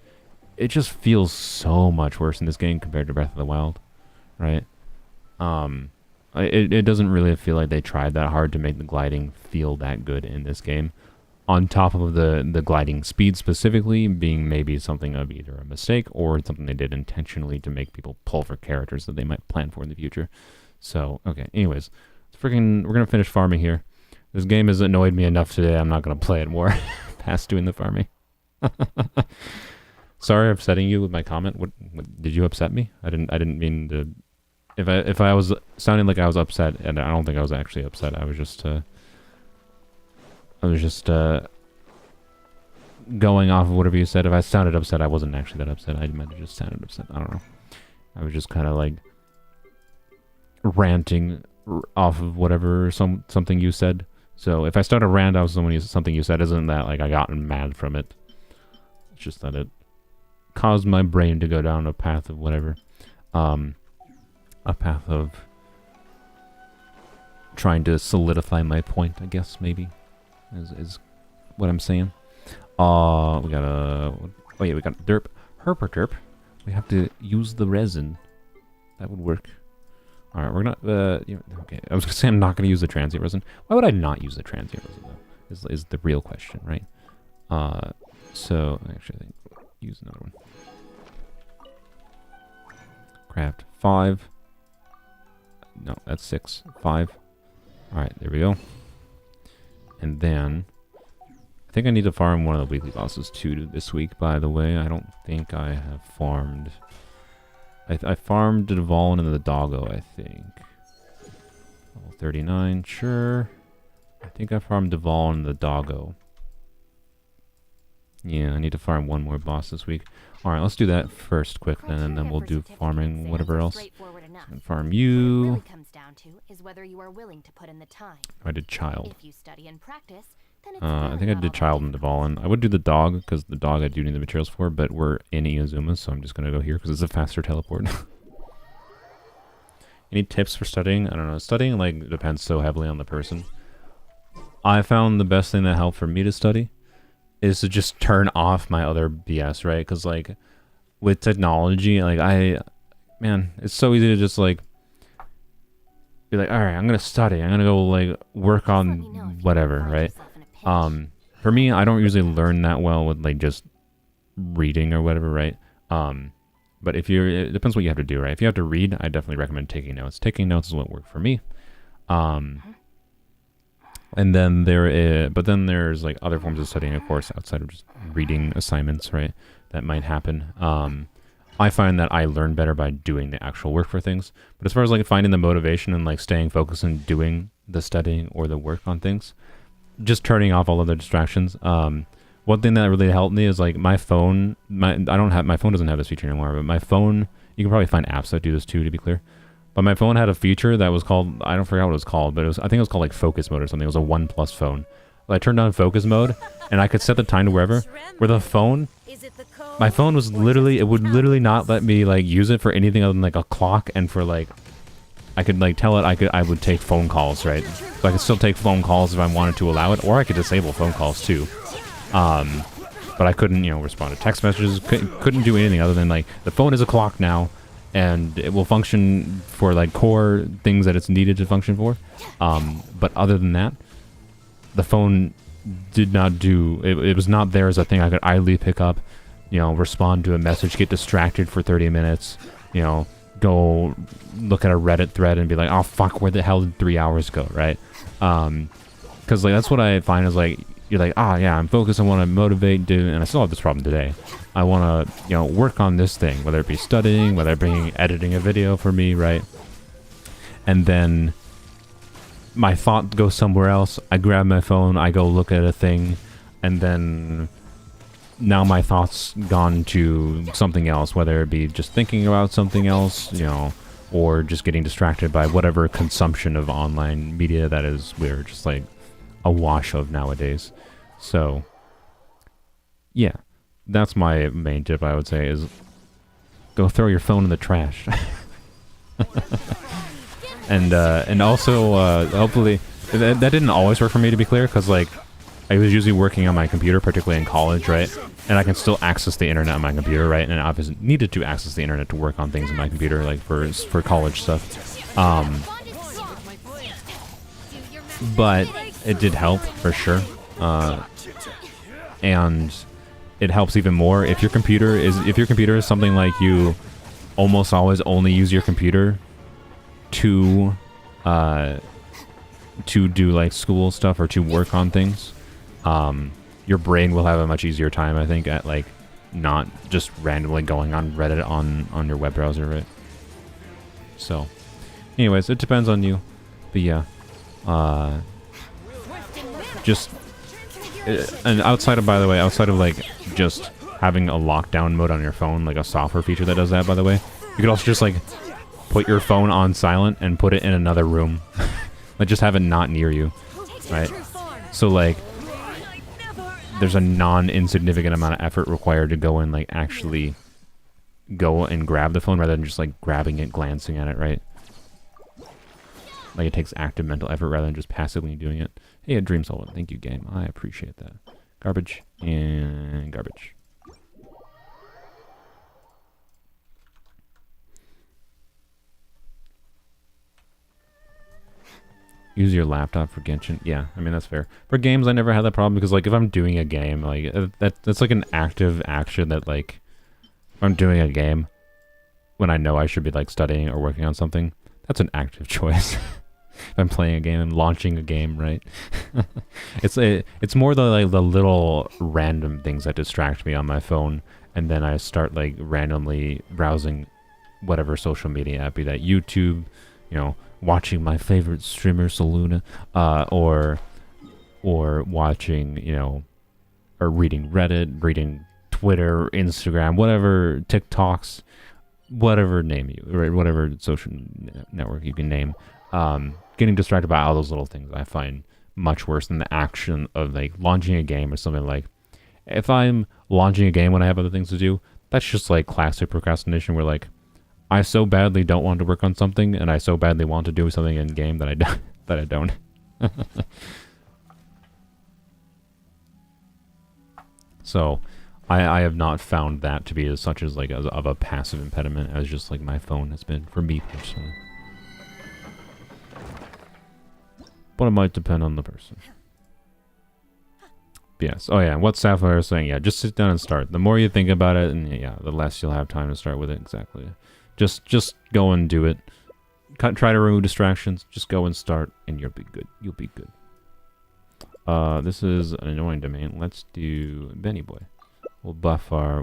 it just feels so much worse in this game compared to Breath of the Wild, right? It doesn't really feel like they tried that hard to make the gliding feel that good in this game. On top of the gliding speed specifically being maybe something of either a mistake or something they did intentionally to make people pull for characters that they might plan for in the future. So, okay, anyways, we're gonna finish farming here. This game has annoyed me enough today, I'm not gonna play it more past doing the farming. Sorry upsetting you with my comment. What did you upset me? I didn't mean to. If I was sounding like I was upset, and I don't think I was actually upset, I was just going off of whatever you said. If I sounded upset, I wasn't actually that upset. I might have just sounded upset. I don't know. I was just kind of like ranting off of whatever something you said. So if I start a rant off something you said, isn't that like I gotten mad from it? It's just that it caused my brain to go down a path of whatever, a path of trying to solidify my point, I guess, maybe, is what I'm saying. We got derp. Herperterp. We have to use the resin. That would work. Alright, we're not, okay. I was gonna say I'm not gonna use the transient resin. Why would I not use the transient resin, though? Is the real question, right? So, actually, I think use another one. Craft 5. No, that's 6. 5. Alright, there we go. And then I think I need to farm one of the weekly bosses too this week, by the way. I don't think I have farmed. I farmed the Dvalin and the Doggo, I think. Level 39, sure. I think I farmed Dvalin and the Doggo. Yeah, I need to farm one more boss this week. Alright, let's do that first quick then, and then we'll do farming whatever else. And farm you. I did child. I think I did child and Dvalin. I would do the dog, because the dog I do need the materials for, but we're in Iazuma, so I'm just going to go here, because it's a faster teleport. Any tips for studying? I don't know. Studying, like, depends so heavily on the person. I found the best thing that helped for me to study is to just turn off my other BS, right? Because, like, with technology, like, man, it's so easy to just, like, be like, alright, I'm going to study. I'm going to go, like, work on whatever, right? For me, I don't usually learn that well with, like, just reading or whatever, right? But if it depends what you have to do, right? If you have to read, I definitely recommend taking notes. Taking notes is what worked for me. And then there's like other forms of studying, of course, outside of just reading assignments, right? That might happen. I find that I learn better by doing the actual work for things. But as far as like finding the motivation and like staying focused and doing the studying or the work on things, just turning off all other distractions. One thing that really helped me is like my phone. My phone doesn't have this feature anymore, but my phone, you can probably find apps that do this too, to be clear. But my phone had a feature that was called, I don't forget what it was called, but I think it was called like focus mode or something. It was a OnePlus phone. I turned on focus mode and I could set the time to where the phone, my phone was literally, it would literally not let me like use it for anything other than like a clock, and for like, I could like tell it I would take phone calls, right? So I could still take phone calls if I wanted to allow it, or I could disable phone calls too. But I couldn't, respond to text messages, couldn't do anything other than like, the phone is a clock now, and it will function for like core things that it's needed to function for. But other than that, the phone did not do, it was not there as a thing I could idly pick up, respond to a message, get distracted for 30 minutes, go look at a Reddit thread and be like, oh fuck, where the hell did 3 hours go, right? Because like that's what I find is like, you're like, yeah, I'm focused, I want to motivate, and I still have this problem today. I want to, work on this thing, whether it be studying, whether it be editing a video for me, right? And then my thought goes somewhere else. I grab my phone, I go look at a thing, and then now my thought's gone to something else, whether it be just thinking about something else, or just getting distracted by whatever consumption of online media that is we're just like awash of nowadays. So, yeah, that's my main tip, I would say, is go throw your phone in the trash. And also, hopefully, that didn't always work for me, to be clear, because, like, I was usually working on my computer, particularly in college, right? And I can still access the internet on my computer, right? And I obviously needed to access the internet to work on things on my computer, like for college stuff. But it did help for sure, and it helps even more if your computer is something like you almost always only use your computer to do like school stuff or to work on things. Your brain will have a much easier time, I think, at like not just randomly going on Reddit on your web browser, right? So, anyways, it depends on you, but yeah, just and outside of like just having a lockdown mode on your phone, like a software feature that does that, by the way, you could also just like put your phone on silent and put it in another room, like just have it not near you, right? So like, there's a non-insignificant amount of effort required to go and like actually go and grab the phone rather than just like grabbing it, glancing at it, right? Like it takes active mental effort rather than just passively doing it. Hey, a Dream Solid. Thank you, game. I appreciate that. Garbage and garbage. Use your laptop for Genshin. Yeah, I mean, that's fair. For games, I never had that problem because, like, if I'm doing a game, like, that's like an active action that, like, if I'm doing a game when I know I should be, like, studying or working on something, that's an active choice. If I'm playing a game and launching a game, right? It's more the, like, the little random things that distract me on my phone, and then I start, like, randomly browsing whatever social media app, be that YouTube, you know, watching my favorite streamer Saluna, or watching, you know, or reading Reddit, reading Twitter, Instagram, whatever, TikToks, whatever name you, right, whatever social network you can name. Getting distracted by all those little things I find much worse than the action of like launching a game or something. Like if I'm launching a game when I have other things to do, that's just like classic procrastination where like I so badly don't want to work on something, and I so badly want to do something in game that I don't. That I don't. So, I have not found that to be as such as like of a passive impediment as just like my phone has been for me personally. But it might depend on the person. Yes. Oh yeah. What Sapphire is saying? Yeah. Just sit down and start. The more you think about it, and yeah, the less you'll have time to start with it. Exactly. Just go and do it. Try to remove distractions. Just go and start, and you'll be good. You'll be good. This is an annoying domain. Let's do Benny Boy. We'll buff our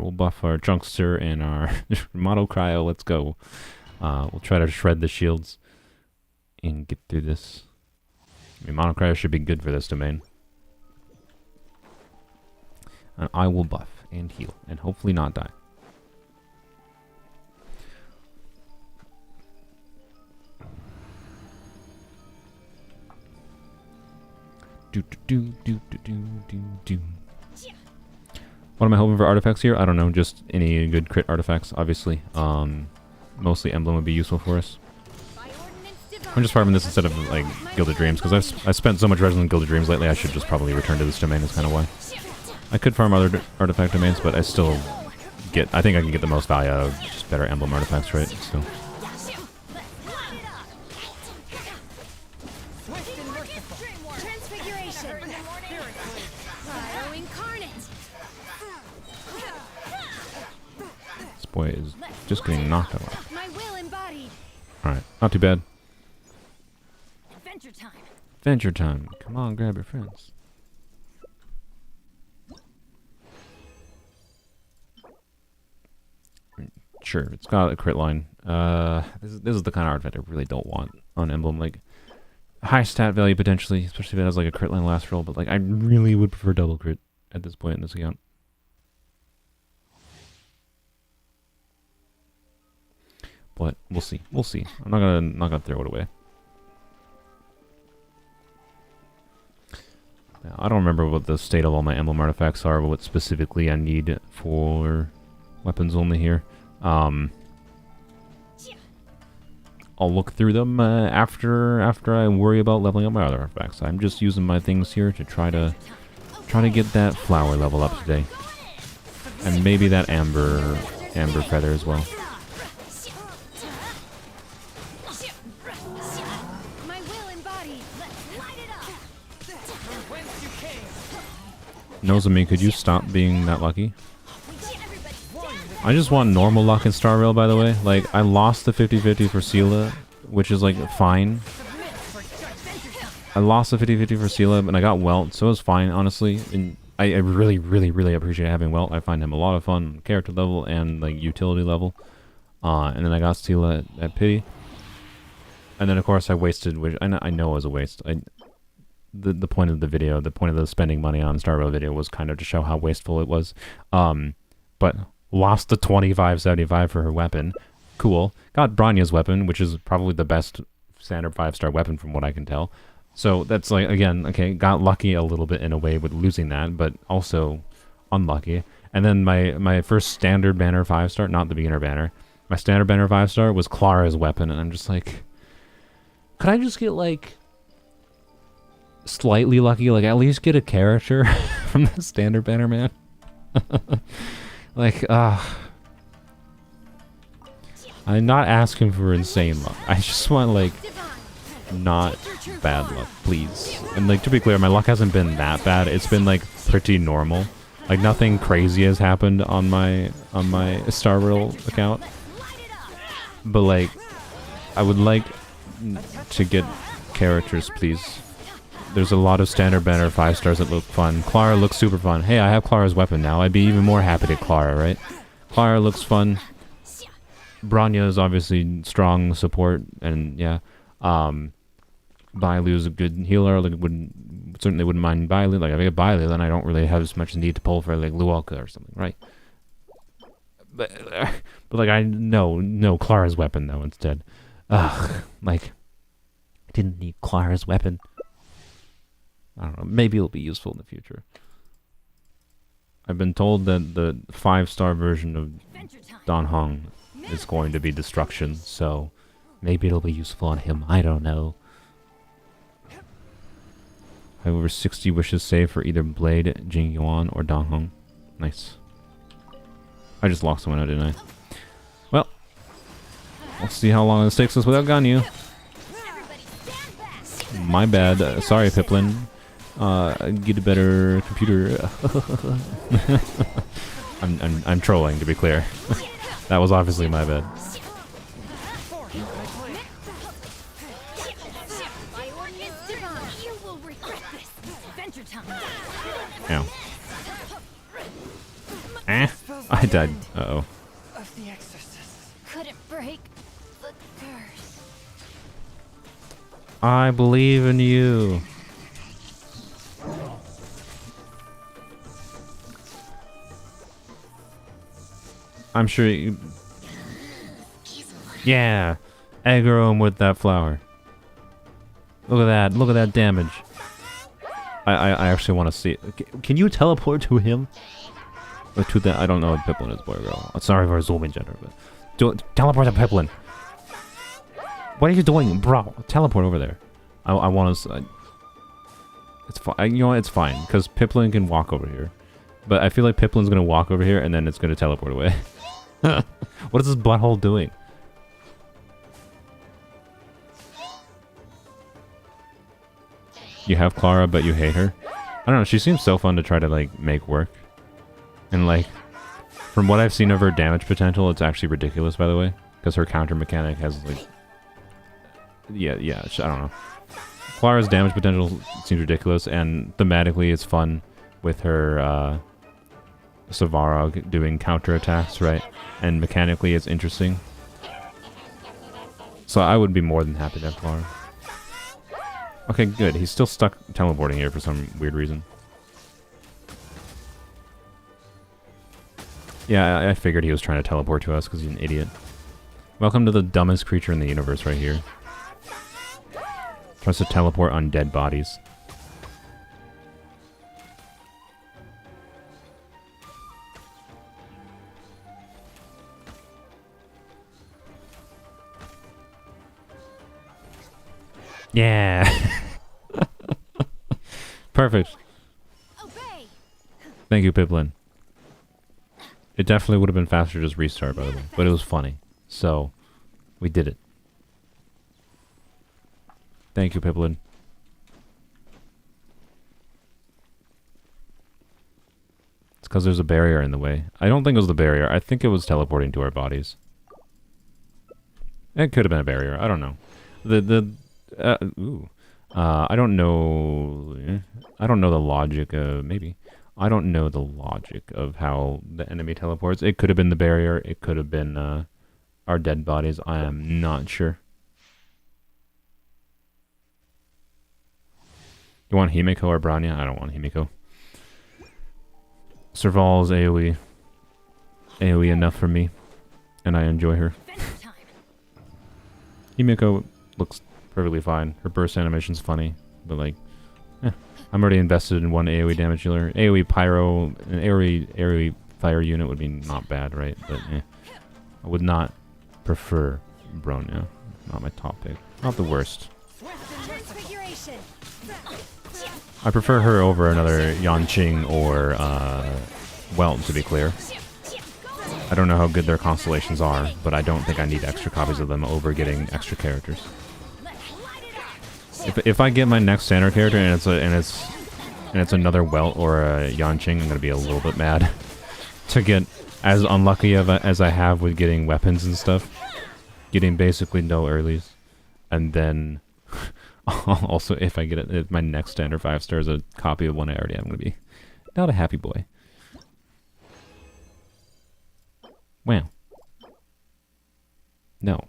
Chunkster and our Mono Cryo. Let's go. We'll try to shred the shields and get through this. I mean, Mono Cryo should be good for this domain. And I will buff and heal and hopefully not die. What am I hoping for artifacts here? I don't know, just any good crit artifacts, obviously. Mostly Emblem would be useful for us. I'm just farming this instead of like Gilded Dreams, because I've spent so much resin in Gilded Dreams lately, I should just probably return to this domain, is kind of why. I could farm other artifact domains, but I still I think I can get the most value out of just better Emblem artifacts, right? So. This boy is just getting knocked out. Alright, not too bad. Adventure time. Adventure time. Come on, grab your friends. Sure, it's got a crit line. This is the kind of artifact I really don't want on Emblem. Like, high stat value potentially, especially if it has like a crit line last roll, but like I really would prefer double crit at this point in this account. But we'll see. We'll see. I'm not gonna throw it away. I don't remember what the state of all my emblem artifacts are, what specifically I need for weapons only here. I'll look through them after I worry about leveling up my other artifacts. I'm just using my things here to try to get that flower level up today, and maybe that amber feather as well. My will embodied. Let's light it up. Nozomi, could you stop being that lucky? I just want normal luck in Star Rail, by the way. Like, I lost the 50-50 for Sela, which is, like, fine. I lost the 50-50 for Sela, and I got Welt, so it was fine, honestly. And I really, really, really appreciate having Welt. I find him a lot of fun, character level and, like, utility level. And then I got Sela at Pity. And then, of course, I wasted, which I know it was a waste. The point of the video, the point of the spending money on Star Rail video was kind of to show how wasteful it was. But lost the 25-75 for her weapon. Cool. Got Branya's weapon, which is probably the best standard 5-star weapon from what I can tell. So that's like, again, okay, got lucky a little bit in a way with losing that, but also unlucky. And then my first standard banner 5-star, not the beginner banner, my standard banner 5-star was Clara's weapon, and I'm just like, could I just get like slightly lucky, like at least get a character from the standard banner, man? Like, I'm not asking for insane luck. I just want, like, not bad luck, please. And, like, to be clear, my luck hasn't been that bad. It's been, like, pretty normal. Like, nothing crazy has happened on my Star Rail account. But, like, I would like to get characters, please. There's a lot of standard banner 5-stars that look fun. Clara looks super fun. Hey, I have Clara's weapon now. I'd be even more happy to Clara, right? Clara looks fun. Branya is obviously strong support, and yeah. Baizhu is a good healer. Like, certainly wouldn't mind Baizhu. Like, if I get Baizhu, then I don't really have as much need to pull for like Luoka or something, right? But like, I no Clara's weapon though instead. Like, I didn't need Clara's weapon. I don't know. Maybe it'll be useful in the future. I've been told that the 5-star version of Dan Hong is going to be destruction, so maybe it'll be useful on him. I don't know. I have over 60 wishes saved for either Blade, Jing Yuan, or Dan Hong. Nice. I just locked someone out, didn't I? Well, let's see how long this takes us without Ganyu. My bad. Sorry, Piplin. Get a better computer. I'm trolling, to be clear. That was obviously my bad. Ow. I died. Uh-oh. Couldn't break the curse. I believe in you. I'm sure you... Yeah! Aggro him with that flower. Look at that. Look at that damage. I actually want to see it. Can you teleport to him? Or to that? I don't know what Piplin is, boy or girl. Sorry for assuming gender, but... teleport to Piplin! What are you doing? Bro, teleport over there. I want to... it's fine. You know what? It's fine. Because Piplin can walk over here. But I feel like Piplin's going to walk over here and then it's going to teleport away. What is this butthole doing? You have Clara, but you hate her? I don't know. She seems so fun to try to, like, make work. And, like, from what I've seen of her damage potential, it's actually ridiculous, by the way. Because her counter mechanic has, like... Yeah, I don't know. Clara's damage potential seems ridiculous, and thematically it's fun with her, Savarog doing counterattacks, right? And mechanically it's interesting. So I would be more than happy to have Clara. Okay, good. He's still stuck teleporting here for some weird reason. Yeah, I figured he was trying to teleport to us because he's an idiot. Welcome to the dumbest creature in the universe right here. Tries to teleport on dead bodies. Yeah. Perfect. Obey. Thank you, Piplin. It definitely would have been faster to just restart, by the way. But it was funny. So, we did it. Thank you, Piplin. It's because there's a barrier in the way. I don't think it was the barrier. I think it was teleporting to our bodies. It could have been a barrier. I don't know. I don't know. I don't know the logic of... Maybe. I don't know the logic of how the enemy teleports. It could have been the barrier. It could have been our dead bodies. I am not sure. You want Himiko or Branya? I don't want Himiko. Serval's AoE. AoE enough for me. And I enjoy her. Himiko looks perfectly fine. Her burst animation's funny. But like, I'm already invested in one AoE damage healer. AoE Pyro, an AoE Fire unit would be not bad, right? But I would not prefer Bronya. Not my top pick. Not the worst. I prefer her over another Yanqing or Welt, to be clear. I don't know how good their constellations are, but I don't think I need extra copies of them over getting extra characters. If I get my next standard character and it's another Welt or a Yanqing, I'm gonna be a little bit mad to get as unlucky as I have with getting weapons and stuff, getting basically no earlies, and then also if I get my next standard 5 stars a copy of one I already have, I'm gonna be not a happy boy. Wow. No.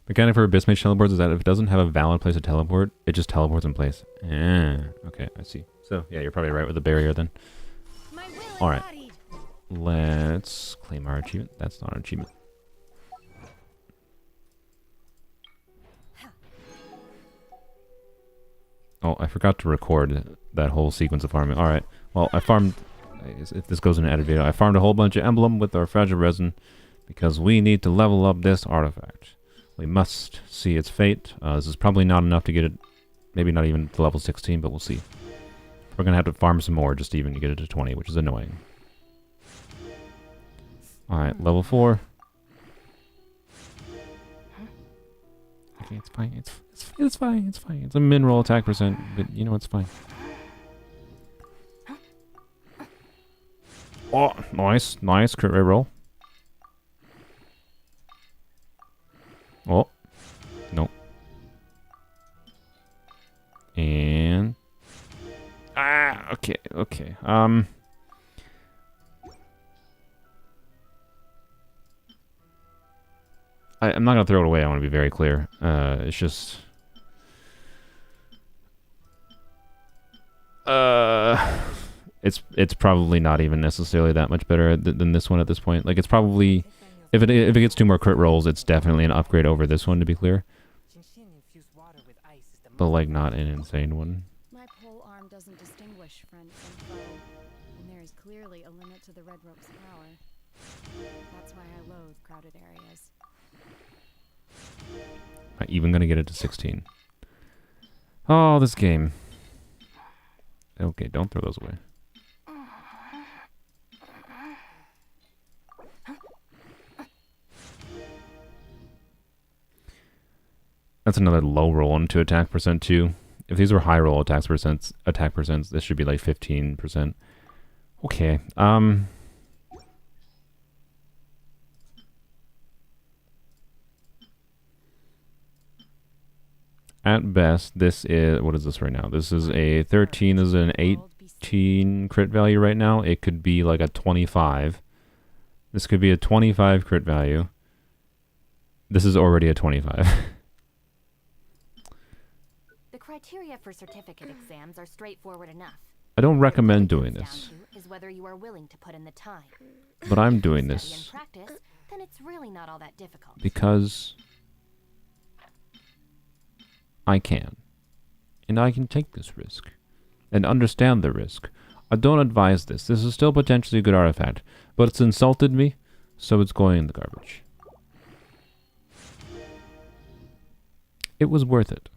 Mechanic for Abyss Mage teleports is that if it doesn't have a valid place to teleport, it just teleports in place. Okay, I see. So, yeah, you're probably right with the barrier then. Alright. Let's claim our achievement. That's not an achievement. Oh, I forgot to record that whole sequence of farming. Alright. Well, I farmed... If this goes in an edit video, I farmed a whole bunch of emblem with our fragile resin because we need to level up this artifact. We must see its fate. This is probably not enough to get it, maybe not even to level 16, but we'll see. We're going to have to farm some more just even to get it to 20, which is annoying. Alright, level 4. Okay, it's fine. It's fine. It's fine. It's a mineral attack percent, but you know it's fine. Oh, nice. Nice crit rate roll. Oh. Nope. And... okay, okay. I'm not gonna throw it away, I want to be very clear. It's just... It's probably not even necessarily that much better than this one at this point. Like, it's probably... If it gets 2 more crit rolls, it's definitely an upgrade over this one, to be clear. But, like, not an insane one. My pole arm doesn't distinguish friend from foe, and there is clearly a limit to the red rope's power. That's why I loathe crowded areas. Am I even gonna get it to 16? Oh, this game. Okay, don't throw those away. That's another low roll into attack percent too. If these were high roll attack percents, this should be like 15%. Okay. At best, this is, what is this right now? This is a 13, this is an 18 crit value right now. It could be like a 25. This could be a 25 crit value. This is already a 25. The criteria for certificate exams are straightforward enough. I don't recommend doing this. Is whether you are willing to put in the time. But I'm doing Study this and practice, then it's really not all that difficult. because I can. And I can take this risk. And understand the risk. I don't advise this. This is still potentially a good artifact. But it's insulted me, so it's going in the garbage. it was worth it.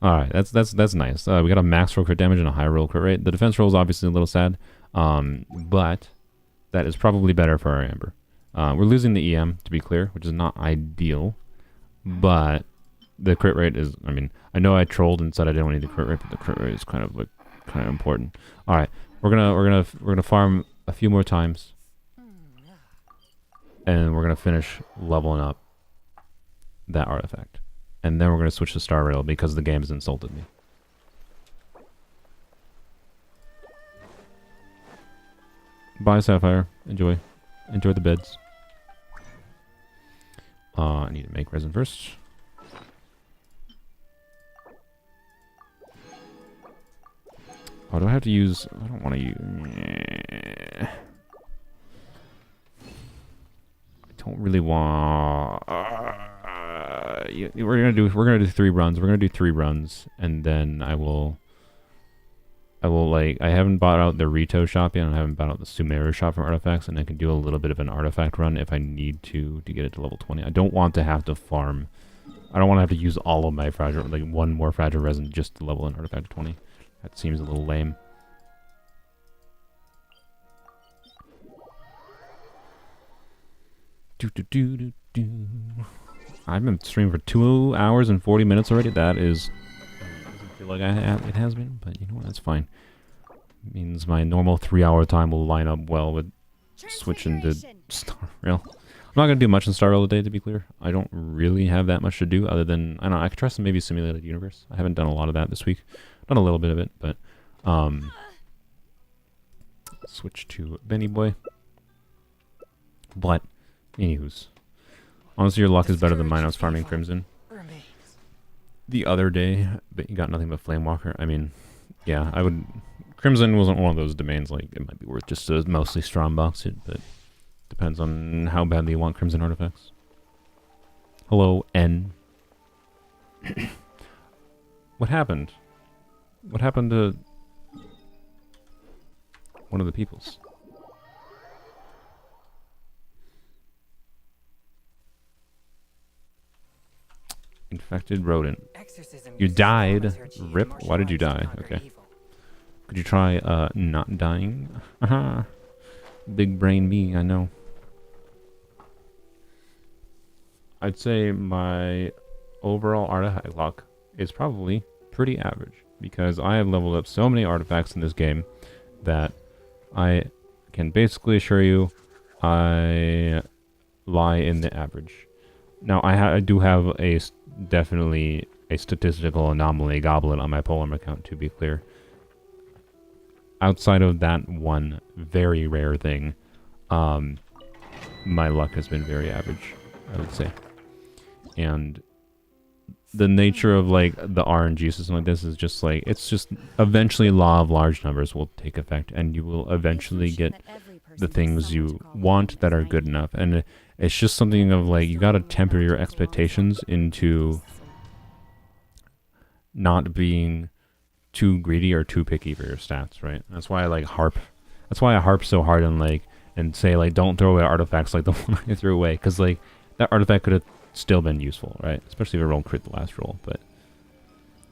Alright, that's nice. We got a max roll crit damage and a high roll crit rate. The defense roll is obviously a little sad, but that is probably better for our Amber. We're losing the EM, to be clear, which is not ideal, but the crit rate is, I mean, I know I trolled and said I didn't want to need the crit rate, but the crit rate is kind of important. Alright, we're gonna farm a few more times, and we're gonna finish leveling up that artifact. And then we're going to switch to Star Rail because the game has insulted me. Bye, Sapphire. Enjoy. Enjoy the beds. I need to make resin first. Oh, do I have to use... I don't want to use... I don't really want... we're gonna do 3 runs. We're gonna do 3 runs, and then I will like, I haven't bought out the Rito shop yet, and I haven't bought out the Sumeru shop from artifacts, and I can do a little bit of an artifact run if I need to get it to level 20. I don't want to have to farm. I don't want to have to use all of my fragile, like 1 more fragile resin just to level an artifact to 20. That seems a little lame. I've been streaming for 2 hours and 40 minutes already. That is... doesn't feel like it has been, but you know what? That's fine. It means my normal 3-hour time will line up well with switching to Star Rail. I'm not going to do much in Star Rail today, to be clear. I don't really have that much to do other than... I don't know, I could try some maybe Simulated Universe. I haven't done a lot of that this week. Done a little bit of it, but... switch to Benny Boy. But, anywho's... honestly, your luck is better than mine. I was farming Crimson the other day, but you got nothing but Flamewalker. I mean, yeah, I would... Crimson wasn't one of those domains, like, it might be worth just to mostly strong box it, but depends on how badly you want Crimson artifacts. Hello, N. What happened? What happened to one of the peoples? Infected rodent. You died. Rip. Why did you die? Okay. Could you try not dying? Aha. Big brain me, I know. I'd say my overall artifact luck is probably pretty average, because I have leveled up so many artifacts in this game that I can basically assure you I lie in the average. Now, I do have definitely a statistical anomaly goblet on my Polearm account, to be clear. Outside of that one very rare thing, my luck has been very average, I would say. And the nature of, like, the RNG system like this is just, like, it's just eventually law of large numbers will take effect, and you will eventually get the things you want that are good enough. And it's just something of, like, you gotta temper your expectations into not being too greedy or too picky for your stats, right? That's why I like harp. That's why I harp so hard on, like, and say, like, don't throw away artifacts like the one I threw away, because, like, that artifact could have still been useful, right? Especially if it rolled crit the last roll, but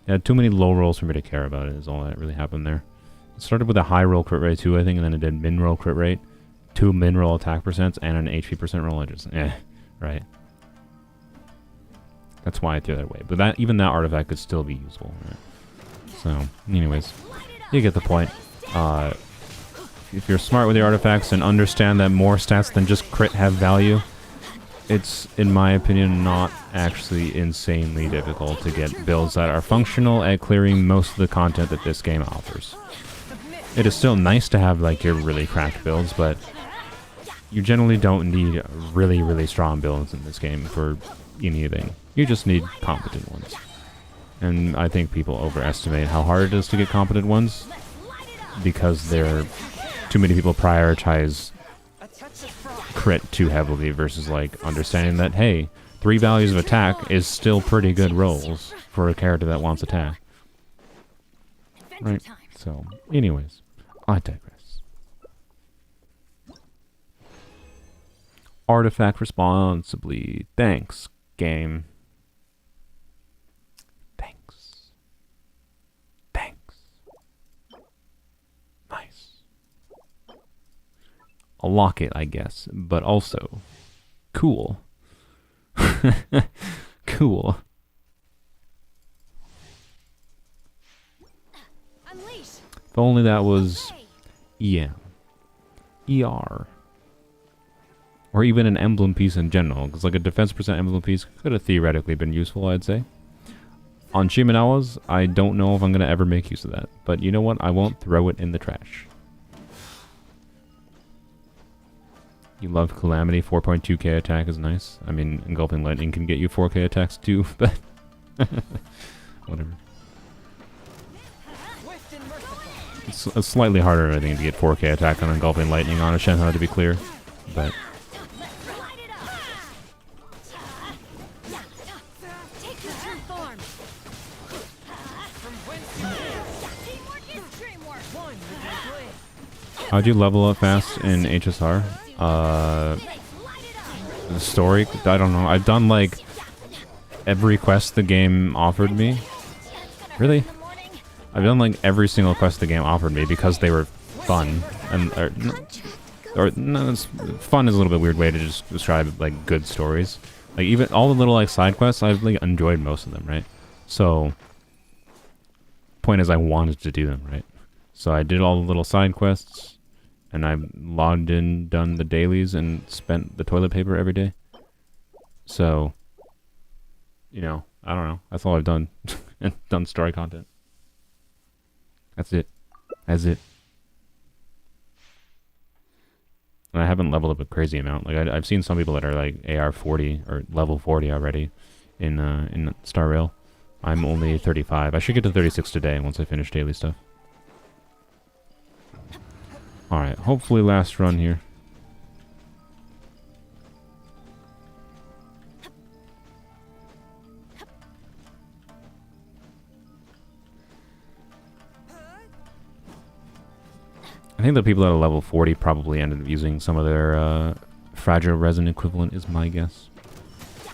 yeah, too many low rolls for me to care about it is all that really happened there. It started with a high roll crit rate too, I think, and then it did min roll crit rate, 2 min roll attack percents, and an HP percent roll. I just, right? That's why I threw that away. But that, even that artifact could still be useful, right? So, anyways, you get the point. If you're smart with the artifacts and understand that more stats than just crit have value, it's, in my opinion, not actually insanely difficult to get builds that are functional at clearing most of the content that this game offers. It is still nice to have, like, your really cracked builds, but you generally don't need really, really strong builds in this game for anything. You just need competent ones. And I think people overestimate how hard it is to get competent ones because too many people prioritize crit too heavily versus, like, understanding that, hey, 3 values of attack is still pretty good rolls for a character that wants attack. Right? So, anyways, I digress. Artifact responsibly. Thanks, Game. Thanks. Thanks. Nice. I'll lock it, I guess, but also cool. Cool. Unleash. If only that was EM. ER. Or even an emblem piece in general, because like a defense percent emblem piece could have theoretically been useful, I'd say. On Shimenawa's, I don't know if I'm going to ever make use of that, but you know what? I won't throw it in the trash. You love Calamity, 4.2k attack is nice. I mean, Engulfing Lightning can get you 4k attacks too, but whatever. It's slightly harder, I think, to get 4k attack on Engulfing Lightning on a Shenhe, to be clear, but... How'd you level up fast in HSR? The story? I don't know. I've done like every quest the game offered me. Really? I've done like every single quest the game offered me because they were fun. And fun is a little bit weird way to just describe like good stories. Like even all the little like side quests, I've like enjoyed most of them, right? So point is I wanted to do them, right? So I did all the little side quests. And I logged in, done the dailies, and spent the toilet paper every day. So, you know, I don't know. That's all I've done. And done story content. That's it. That's it. And I haven't leveled up a crazy amount. Like I've seen some people that are like AR 40 or level 40 already in Star Rail. I'm only 35. I should get to 36 today once I finish daily stuff. Alright, hopefully last run here. I think the people that are level 40 probably ended up using some of their fragile resin equivalent is my guess.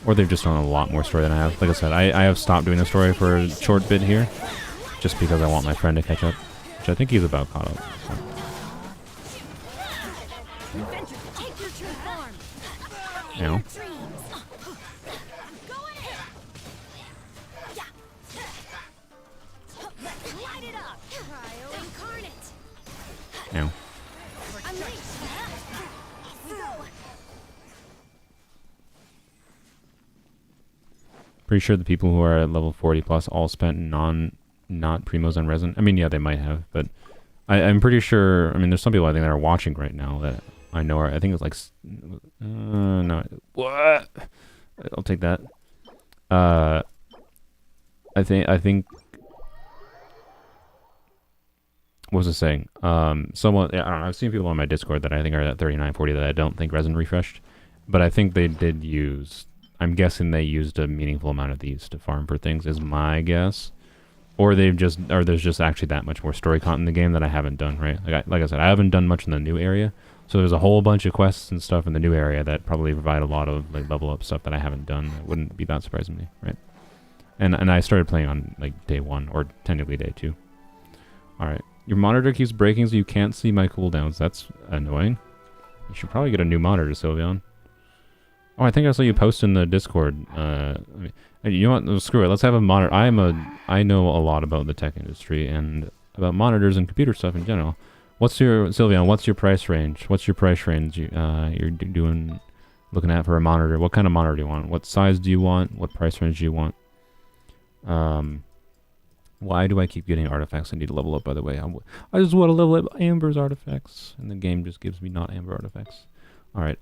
Or they've just done a lot more story than I have. Like I said, I have stopped doing the story for a short bit here. Just because I want my friend to catch up. Which I think he's about caught up. So. Ow. Ow. Pretty sure the people who are at level 40 plus all spent not primos on resin. I mean, yeah, they might have, but I'm pretty sure. I mean, there's some people I think that are watching right now that I know are. I think it's like no. What? I'll take that. I think. What was I saying? Someone. Yeah, I don't know. I've seen people on my Discord that I think are at 3940 that I don't think resin refreshed, but I think they did use. I'm guessing they used a meaningful amount of these to farm for things. Is my guess. Or there's just actually that much more story content in the game that I haven't done, right? Like I said, I haven't done much in the new area, so there's a whole bunch of quests and stuff in the new area that probably provide a lot of like level up stuff that I haven't done. It wouldn't be that surprising to me, right? And I started playing on like day 1 or technically day 2. All right, your monitor keeps breaking, so you can't see my cooldowns. That's annoying. You should probably get a new monitor, Sylveon. Oh, I think I saw you post in the Discord. You know what? Screw it. Let's have a monitor. I know a lot about the tech industry and about monitors and computer stuff in general. Sylveon? What's your price range? What's your price range you're looking at for a monitor? What kind of monitor do you want? What size do you want? What price range do you want? Why do I keep getting artifacts I need to level up? By the way, I just want to level up Amber's artifacts, and the game just gives me not Amber artifacts. All right.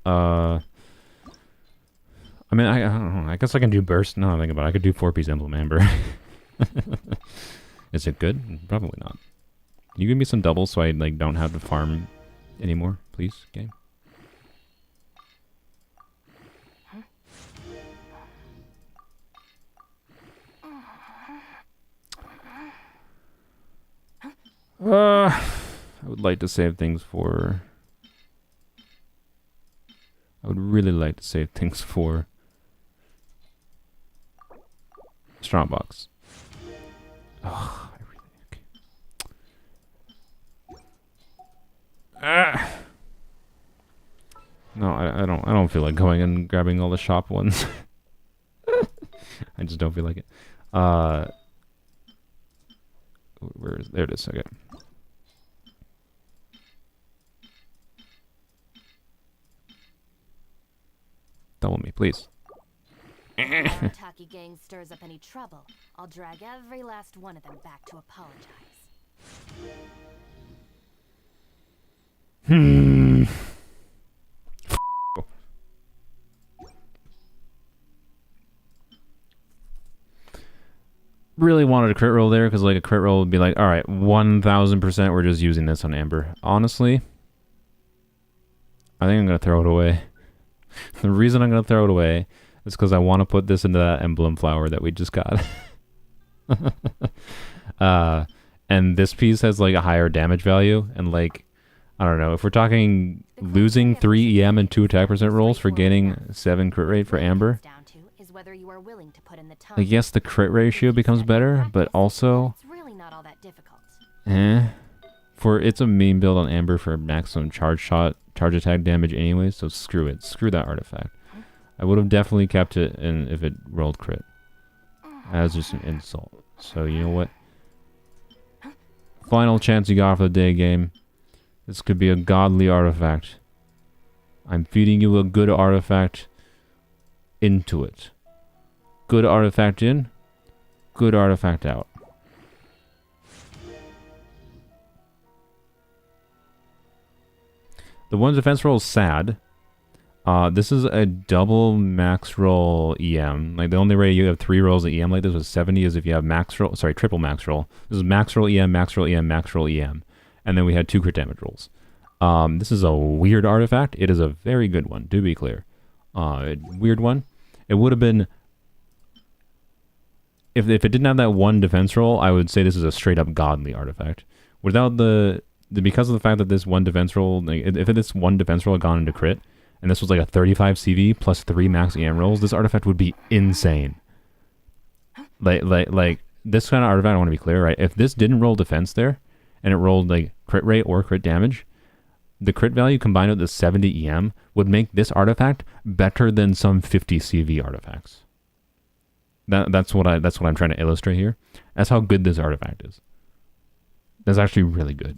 I mean, I don't know. I guess I can do burst. No, I think about it. I could do 4-piece emblem amber. Is it good? Probably not. Can you give me some doubles so I like don't have to farm anymore, please, game? I would like to save things for. I would really like to save things for Strong box. Oh, I really... Okay. Ah. No, I don't feel like going and grabbing all the shop ones. I just don't feel like it. Where is there it is, okay. Double me, please. If the Arataki gang stirs up any trouble, I'll drag every last one of them back to apologize. Hmm. Really wanted a crit roll there, because like a crit roll would be like, alright, 1000% we're just using this on Amber. Honestly, I think I'm going to throw it away. The reason I'm going to throw it away is because I want to put this into that emblem flower that we just got. And this piece has like a higher damage value, and like, I don't know, if we're talking losing 3 EM and 2 attack percent rolls for gaining 7 crit rate for Amber, like yes, the crit ratio becomes better, but also, for it's a meme build on Amber for maximum charge attack damage anyway, so screw it. Screw that artifact. I would have definitely kept it in if it rolled crit. As just an insult. So you know what? Final chance you got for the day, game. This could be a godly artifact. I'm feeding you a good artifact into it. Good artifact in, good artifact out. The one defense roll is sad. This is a double max roll EM. Like the only way you have 3 rolls of EM like this with 70 is if you have max roll, sorry, triple max roll. This is max roll EM, max roll EM, max roll EM. And then we had 2 crit damage rolls. This is a weird artifact. It is a very good one, to be clear. Weird one. It would have been... If it didn't have that one defense roll, I would say this is a straight up godly artifact. Without because of the fact that this one defense roll, like, if this one defense roll had gone into crit, and this was like a 35 CV plus 3 max EM rolls, this artifact would be insane. Like this kind of artifact, I want to be clear, right? If this didn't roll defense there, and it rolled like crit rate or crit damage, the crit value combined with the 70 EM would make this artifact better than some 50 CV artifacts. That's what I'm trying to illustrate here. That's how good this artifact is. That's actually really good.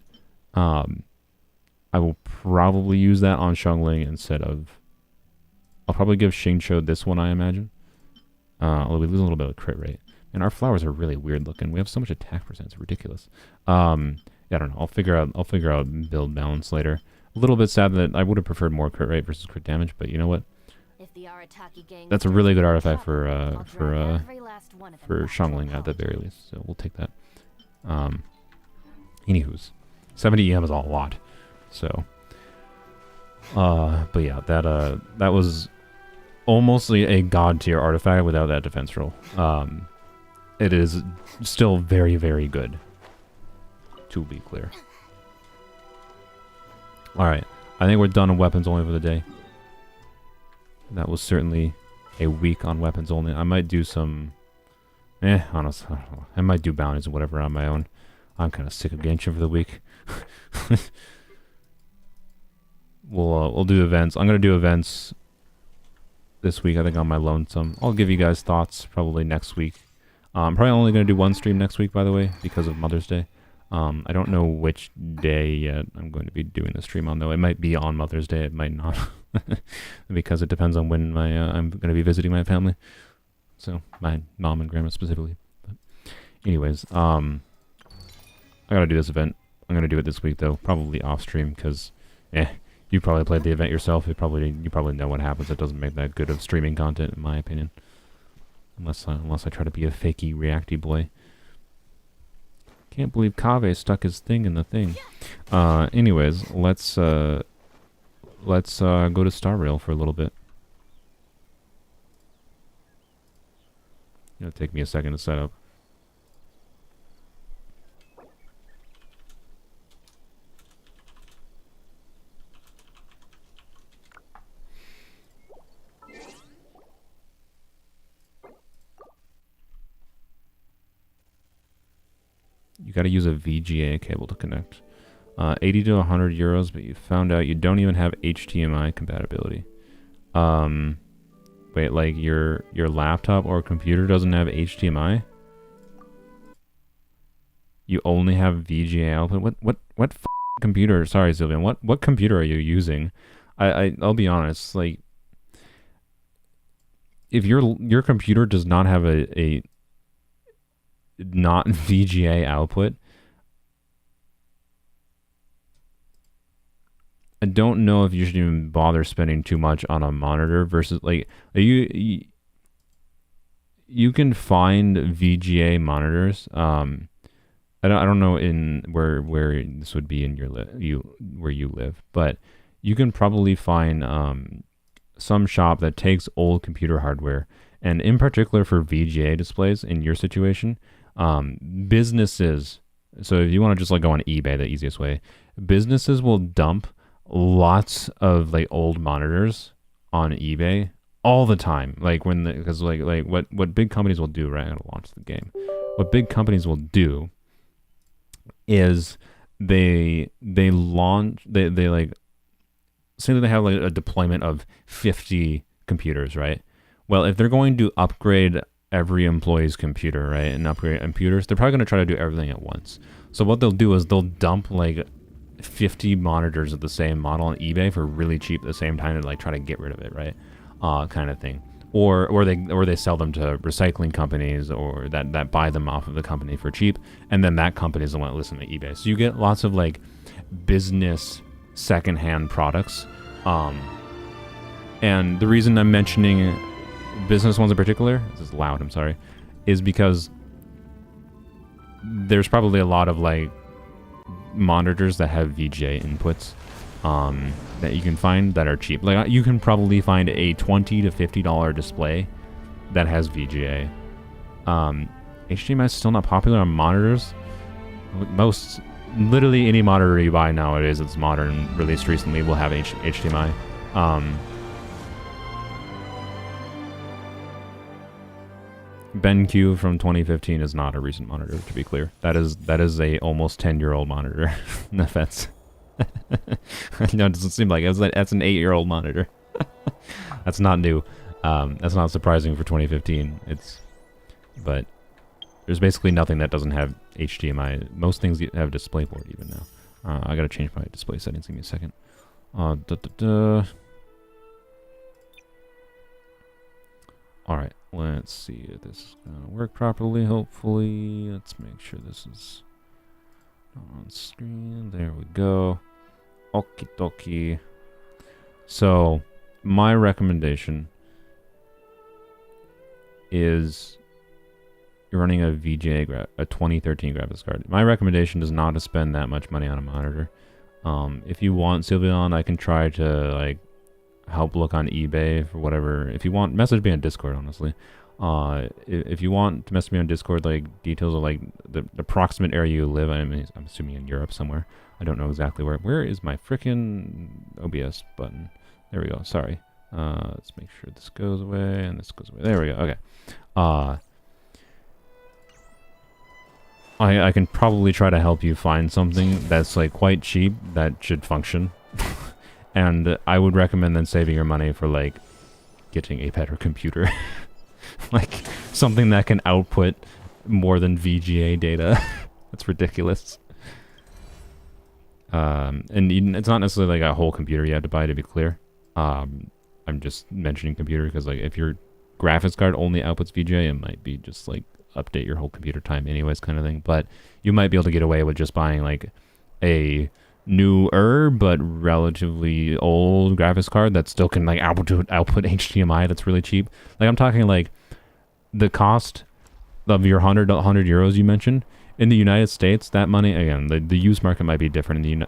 I will probably use that on Xiangling instead of... I'll probably give Xingqiu this one, I imagine. Although we lose a little bit of crit rate. And our flowers are really weird looking. We have so much attack percent, it's ridiculous. Yeah, I don't know. I'll figure out build balance later. A little bit sad that I would have preferred more crit rate versus crit damage, but you know what? That's a really good artifact for Xiangling at the very least. So we'll take that. Anywho's 70 EM is a lot. So, but yeah, that was almost a god tier artifact without that defense roll. It is still very, very good, to be clear. Alright, I think we're done on weapons only for the day. That was certainly a week on weapons only. I might do some... honestly, I might do bounties or whatever on my own. I'm kind of sick of Genshin for the week. We'll do events. I'm going to do events this week, I think, on my lonesome. I'll give you guys thoughts probably next week. I'm probably only going to do one stream next week, by the way, because of Mother's Day. I don't know which day yet I'm going to be doing the stream on, though. It might be on Mother's Day, it might not. Because it depends on when I'm going to be visiting my family. So, my mom and grandma specifically. But anyways, I gotta do this event. I'm gonna do it this week, though. Probably off stream, because, you probably played the event yourself. You probably know what happens. It doesn't make that good of streaming content, in my opinion. Unless I try to be a fakey, reacty boy. Can't believe Kave stuck his thing in the thing. Anyways, let's go to Star Rail for a little bit. It'll take me a second to set up. You got to use a VGA cable to connect. 80 to 100 euros, but you found out you don't even have HDMI compatibility. Wait, like your laptop or computer doesn't have HDMI? You only have VGA output? What computer? Sorry, Sylvian. What computer are you using? I'll be honest, like, if your computer does not have a not VGA output, I don't know if you should even bother spending too much on a monitor versus, like, you can find VGA monitors. I don't know in where this would be in where you live, but you can probably find some shop that takes old computer hardware, and in particular for VGA displays in your situation, businesses. So if you want to just like go on eBay, the easiest way, businesses will dump lots of like old monitors on eBay all the time. Like because like what big companies will do, right? I'm gonna launch the game. What big companies will do is they like, say that they have like a deployment of 50 computers, right? Well, if they're going to upgrade every employee's computer, right, and upgrade computers, they're probably going to try to do everything at once. So what they'll do is they'll dump like 50 monitors of the same model on eBay for really cheap at the same time to like try to get rid of it, right? Kind of thing. Or they sell them to recycling companies or that buy them off of the company for cheap, and then that company is the one that listen to eBay. So you get lots of like business secondhand products. And the reason I'm mentioning business ones in particular, this is loud, I'm sorry, is because there's probably a lot of like monitors that have VGA inputs that you can find that are cheap. Like you can probably find a $20 to $50 display that has VGA. HDMI is still not popular on monitors. Literally any monitor you buy nowadays that's modern, released recently, will have HDMI. BenQ from 2015 is not a recent monitor, to be clear. That is a almost 10-year-old monitor. No offense. No, it doesn't seem like it. That's an 8-year-old monitor. That's not new. That's not surprising for 2015. But there's basically nothing that doesn't have HDMI. Most things have DisplayPort even now. I gotta change my display settings. Give me a second. Alright, let's see if this is gonna work properly, hopefully. Let's make sure this is on screen. There we go. Okie dokie. So, my recommendation is you're running a VGA, a 2013 graphics card. My recommendation is not to spend that much money on a monitor. If you want, Sylveon, I can try to like help look on eBay for whatever. If you want, message me on Discord, honestly. If you want to message me on Discord, like details of like the approximate area you live. I'm assuming in Europe somewhere. I don't know exactly where. Where is my frickin' OBS button? There we go. Sorry. Let's make sure this goes away and this goes away. There we go. Okay. I can probably try to help you find something that's like quite cheap that should function. And I would recommend then saving your money for like getting a better computer. Like something that can output more than VGA data. That's ridiculous. And it's not necessarily like a whole computer you have to buy, to be clear. I'm just mentioning computer because like if your graphics card only outputs VGA, it might be just like update your whole computer time anyways kind of thing. But you might be able to get away with just buying like a newer but relatively old graphics card that still can like output HDMI that's really cheap. Like I'm talking like the cost of your 100 euros you mentioned in the United States, that money again, the used market might be different in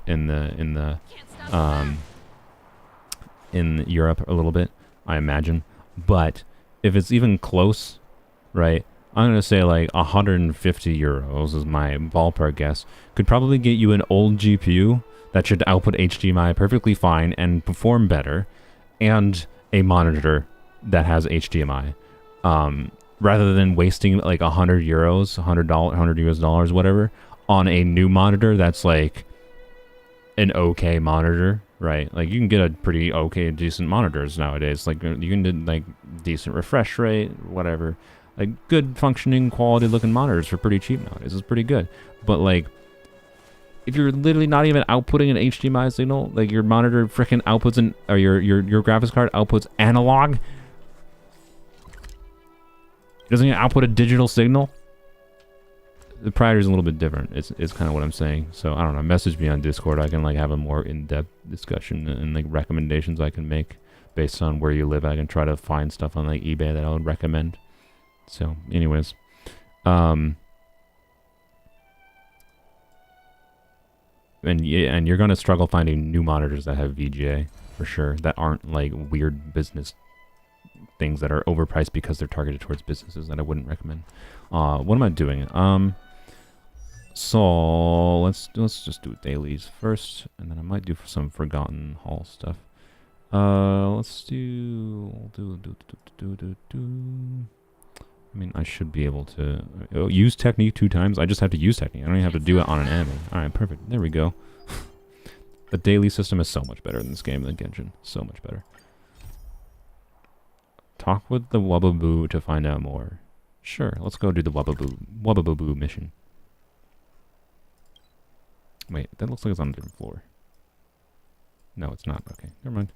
Europe a little bit, I imagine. But if it's even close, right, I'm going to say like 150 euros is my ballpark guess, could probably get you an old GPU that should output HDMI perfectly fine and perform better, and a monitor that has HDMI. Rather than wasting like 100 euros, $100, $100 US dollars, whatever, on a new monitor that's like an okay monitor, right? Like you can get a pretty okay, decent monitors nowadays. Like you can do like decent refresh rate, whatever. Like good functioning, quality looking monitors for pretty cheap nowadays. It's pretty good. But like, if you're literally not even outputting an HDMI signal, like your monitor freaking outputs an, or your graphics card outputs analog, it doesn't even output a digital signal. The priority is a little bit different. It's kind of what I'm saying. So I don't know. Message me on Discord. I can like have a more in-depth discussion and like recommendations I can make based on where you live. I can try to find stuff on like eBay that I would recommend. So, anyways, and yeah, and you're gonna struggle finding new monitors that have VGA for sure. That aren't like weird business things that are overpriced because they're targeted towards businesses that I wouldn't recommend. What am I doing? So let's just do dailies first, and then I might do some Forgotten Hall stuff. Let's do. I mean, I should be able to use technique 2 times. I just have to use technique. I don't even have to do it on an enemy. All right, perfect. There we go. The daily system is so much better in this game than Genshin. So much better. Talk with the Wubbaboo to find out more. Sure, let's go do the Wubbaboo mission. Wait, that looks like it's on a different floor. No, it's not. Okay, never mind.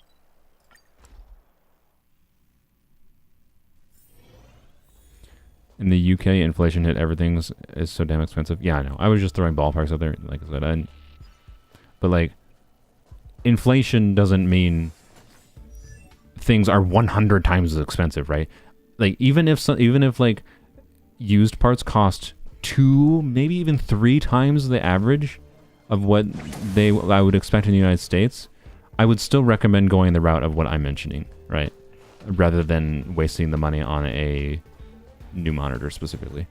In the UK, inflation hit everything is so damn expensive. Yeah, I know. I was just throwing ballparks out there, like I said. But like, inflation doesn't mean things are 100 times as expensive, right? Like even if like used parts cost 2, maybe even 3 times the average of what I would expect in the United States, I would still recommend going the route of what I'm mentioning, right? Rather than wasting the money on a new monitor specifically.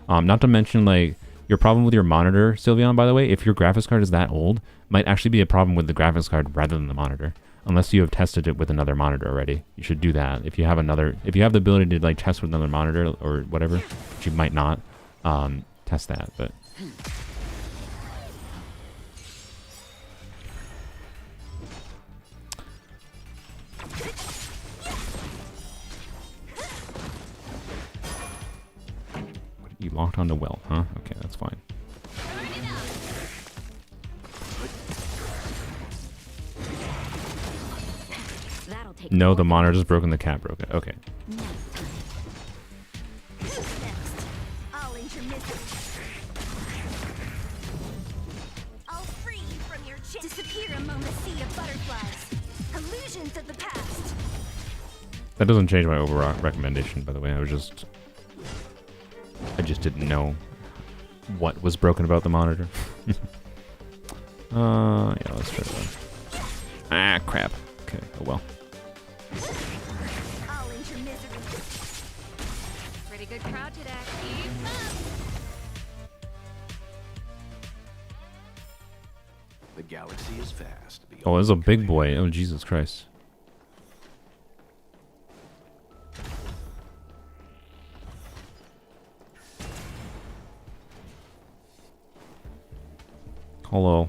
Not to mention, like, your problem with your monitor, Sylveon, by the way, if your graphics card is that old, might actually be a problem with the graphics card rather than the monitor. Unless you have tested it with another monitor already. You should do that. If you have the ability to like test with another monitor or whatever, which you might not, test that, but you locked onto well, huh? Okay, that's fine. No, the monitor's broken, the cat broke it. Okay. I'll free you from your disappear among the sea of butterflies. Illusions of the past. That doesn't change my overall recommendation, by the way. I just didn't know what was broken about the monitor. Yeah, let's try that. Ah, crap. Okay, oh well. I'll end your misery. Pretty good crowd today. Keep up. The galaxy is fast. Oh, there's a big boy. Oh, Jesus Christ. Hello.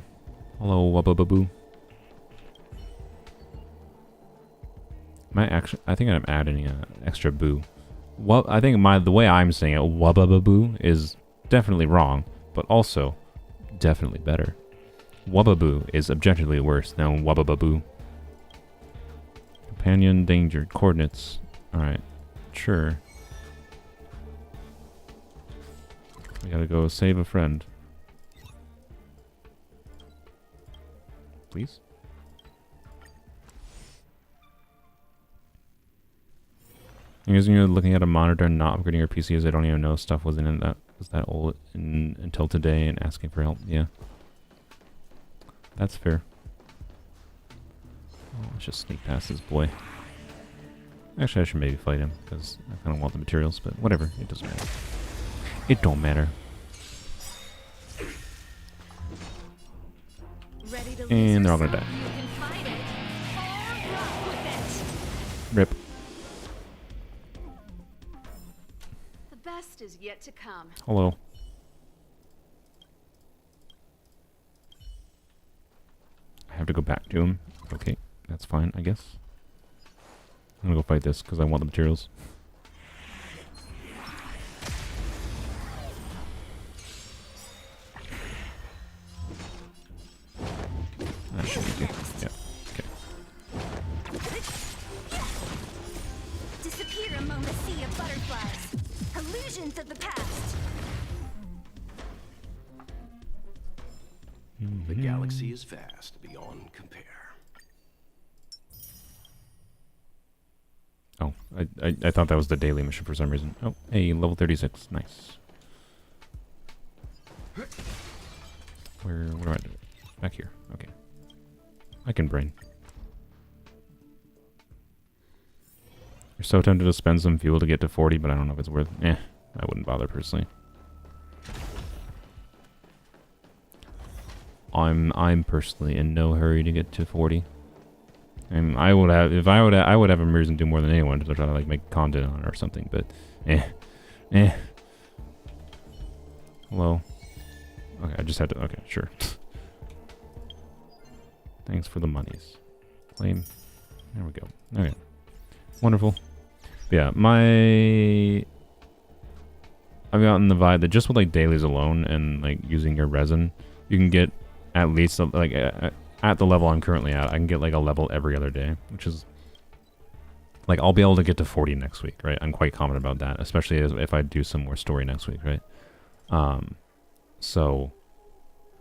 Hello, Wubbaboo. I think I'm adding an extra boo. Well, I think the way I'm saying it, Wubbaboo, is definitely wrong, but also definitely better. Wubbaboo is objectively worse than Wubbaboo. Companion danger coordinates. Alright, sure. We gotta go save a friend. Please? Because you're looking at a monitor and not upgrading your PC as they don't even know stuff was in it that was that old until today and asking for help. Yeah. That's fair. Oh, let's just sneak past this boy. Actually, I should maybe fight him because I kind of want the materials, but whatever. It doesn't matter. It don't matter. And they're all gonna die. Rip. The best is yet to come. Hello. have to go back to him. Okay, that's fine, I guess. I'm gonna go fight this because I want the materials. That should be good. Yeah. Okay. Disappear among the sea of butterflies. Illusions of the past. The galaxy is vast beyond compare. Oh, I thought that was the daily mission for some reason. Oh, hey, level 36. Nice. Where do I do it? Back here. Okay. I can brain. You're so tempted to spend some fuel to get to 40, but I don't know if it's worth. I wouldn't bother personally. I'm personally in no hurry to get to 40. And I would have, if I would, I would have a reason to do more than anyone to try to like make content on it or something. But, Hello. Okay, I just had to. Okay, sure. Thanks for the monies. Claim. There we go. Okay. Wonderful. But yeah, I've gotten the vibe that just with like dailies alone and like using your resin, you can get at least like at the level I'm currently at, I can get like a level every other day, which is like I'll be able to get to 40 next week, right? I'm quite confident about that, especially if I do some more story next week, right? So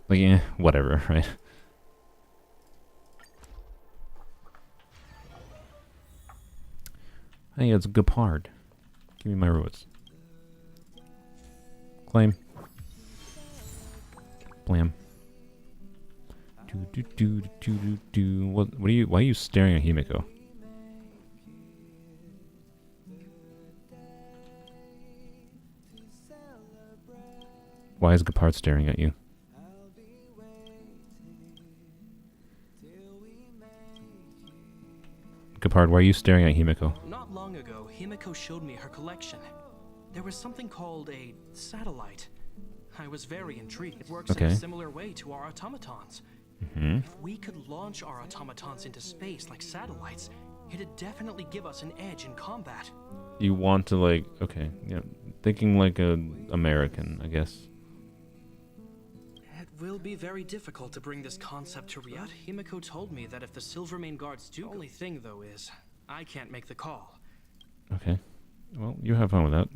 like whatever, right? Hey, it's Gepard. Give me my roots. Claim. Blam. What are you? Why are you staring at Himiko? Why is Gepard staring at you? Gepard, why are you staring at Himiko? Not long ago, Himiko showed me her collection. There was something called a satellite. I was very intrigued. It works in a similar way to our automatons. If we could launch our automatons into space like satellites, it'd definitely give us an edge in combat. You want to like, okay, yeah, thinking like a American, I guess. It will be very difficult to bring this concept to reality. Himiko told me that if the Silvermane guards do, the only thing though is, I can't make the call. Okay, well, you have fun with that.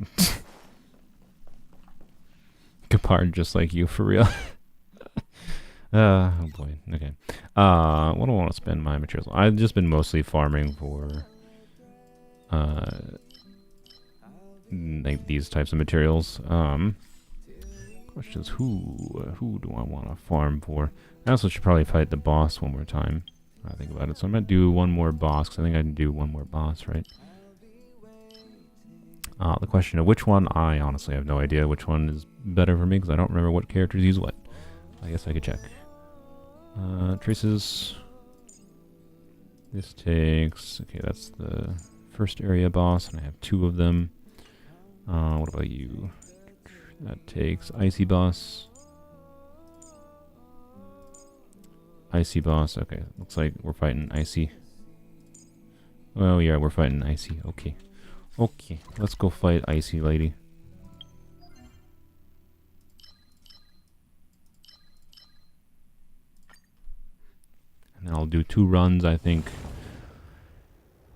Gepard just like you, for real. Oh boy, okay. What do I want to spend my materials on? I've just been mostly farming for like these types of materials. Question is who do I want to farm for? I also should probably fight the boss one more time. I think about it. So I'm gonna do one more boss, 'cause I think I can do one more boss, right? The question of which one, I honestly have no idea which one is better for me, because I don't remember what characters use what. I guess I could check. Traces. This takes... Okay, that's the first area boss, and I have 2 of them. What about you? That takes Icy Boss. Icy Boss, okay. Looks like we're fighting Icy. Well, yeah, we're fighting Icy. Okay. Okay, let's go fight Icy Lady. And then I'll do 2 runs, I think,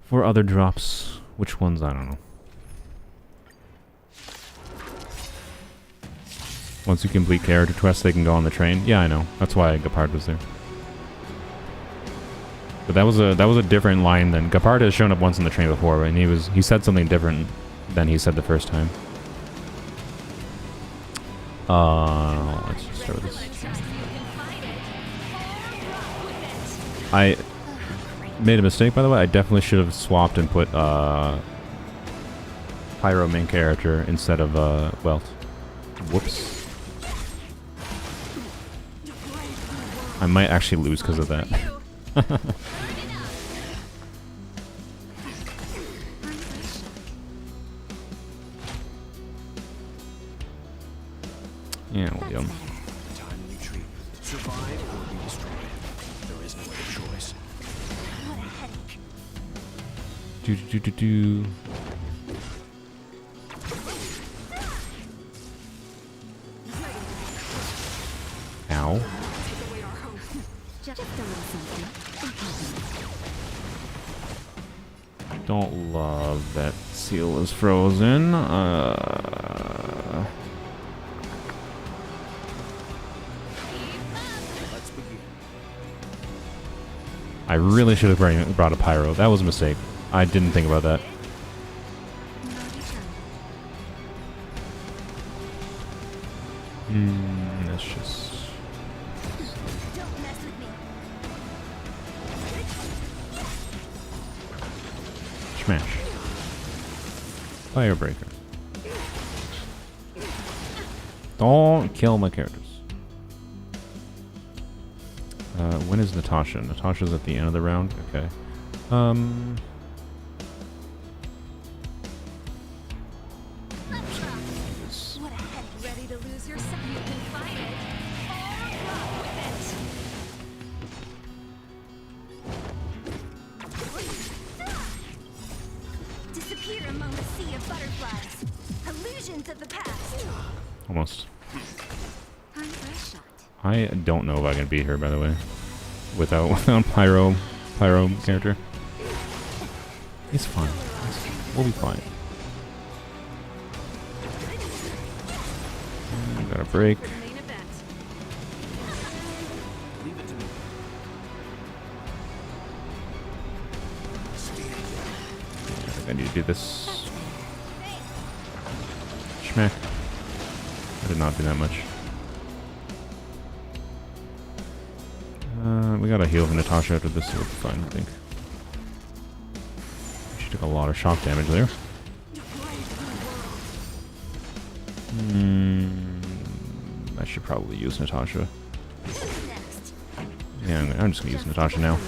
for other drops. Which ones, I don't know. Once you complete character quests, they can go on the train. Yeah, I know. That's why Gepard was there. But that was a different line than Gepard has shown up once on the train before, and he said something different than he said the first time. Let's just start with this. I made a mistake, by the way. I definitely should have swapped and put Pyro main character instead of Welt. Whoops. I might actually lose because of that. Yeah, well, Time retreat. Survive or be destroyed. There is no other Do do do do do. Ow. Just a little something. Don't love that seal is frozen. Let's begin. I really should have brought a pyro. That was a mistake. I didn't think about that. Let's just... Don't mess with me. Smash. Firebreaker. Don't kill my characters. When is Natasha? Natasha's at the end of the round? Okay. What a head. Ready to lose yourself? You can fight it. Or rock with it. Disappear among the sea of butterflies. Illusions of the past. Almost. Time for a shot. I don't know if I can beat her, by the way. Without Pyro character. It's fine. We'll be fine. Got a break. For the main event. Leave it to me. I think I need to do this. Schmack. I did not do that much. We got a heal from Natasha after this, so we'll be fine, I think. She took a lot of shock damage there. I should probably use Natasha. Next. Yeah, I'm just gonna use Natasha now.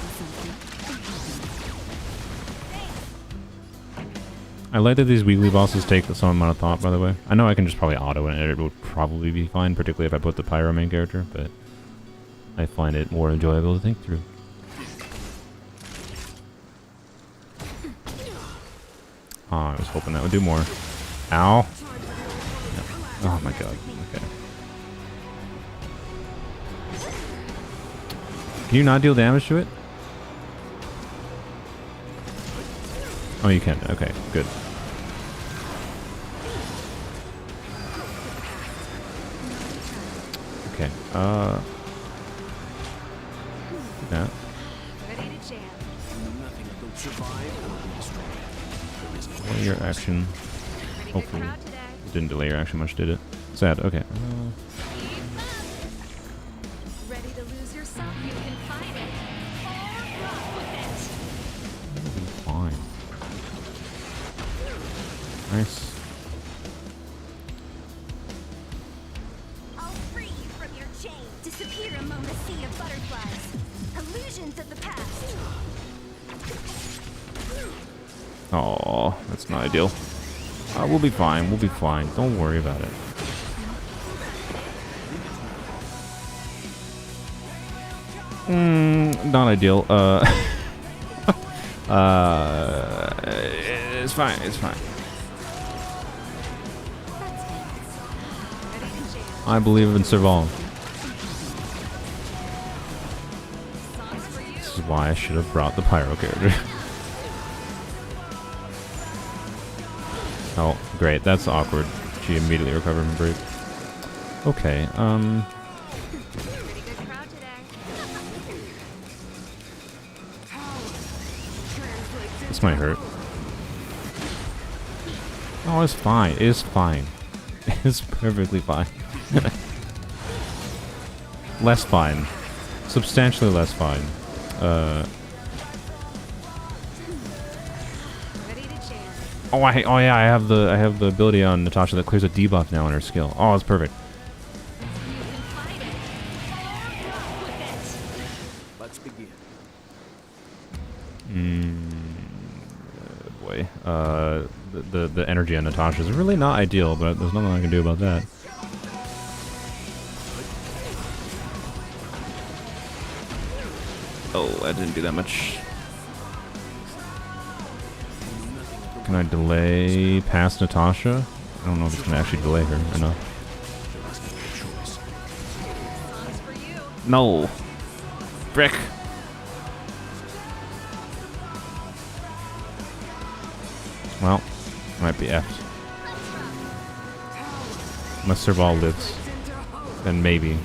I like that these weekly bosses take some amount of thought, by the way. I know I can just probably auto and it would probably be fine, particularly if I put the Pyro main character, but I find it more enjoyable to think through. Oh, I was hoping that would do more. Ow. No. Oh my god. Okay. Can you not deal damage to it? Oh, you can. Okay, good. Okay, yeah. Ready to jam. Nothing that don't survive or be destroyed. There is no Delay your action. Pretty good Hopefully. crowd today. It didn't delay your action much, did it? Sad. Okay. Ready to lose yourself? You can fight it. Or rock with It'll be fine. Nice. it. I'll free you from your chains. Disappear among the sea of butterflies. Illusions of the past. Oh, that's not ideal. We'll be fine. We'll be fine. Don't worry about it. Not ideal. It's fine. It's fine. Ready to jam. I believe in survival. Songs for you. This is why I should have brought the Pyro character. Oh, great. That's awkward. She immediately recovered from break. Okay, Pretty good crowd today. this might hurt. Oh, it's fine. It's fine. It's perfectly fine. Less fine. Substantially less fine. Ready to jam. Oh, yeah, I have the ability on Natasha that clears a debuff now on her skill. Oh, it's perfect. You can fight it. Or rock with it. Let's begin. Boy, the energy on Natasha is really not ideal, but there's nothing I can do about that. Oh, that didn't do that much. Can I delay past Natasha? I don't know if it's gonna actually delay her or not. No! Brick! Well, might be effed. Unless Serval lives. Then maybe.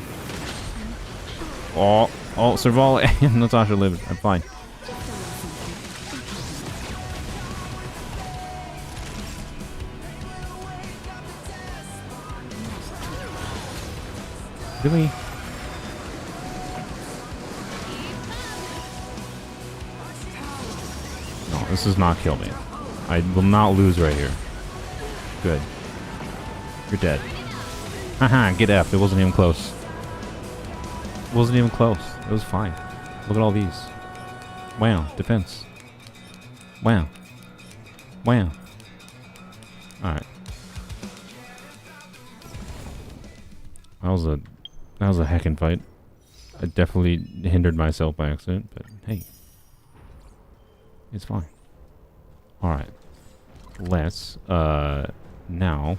Oh, Serval and Natasha lived. I'm fine. Really? No, this does not kill me. I will not lose right here. Good. You're dead. Haha, get F. It wasn't even close. It wasn't even close. It was fine. Look at all these. Wow, defense. Wow. Wow. Alright. That was a heckin' fight. I definitely hindered myself by accident, but hey. It's fine. Alright. Let's, now.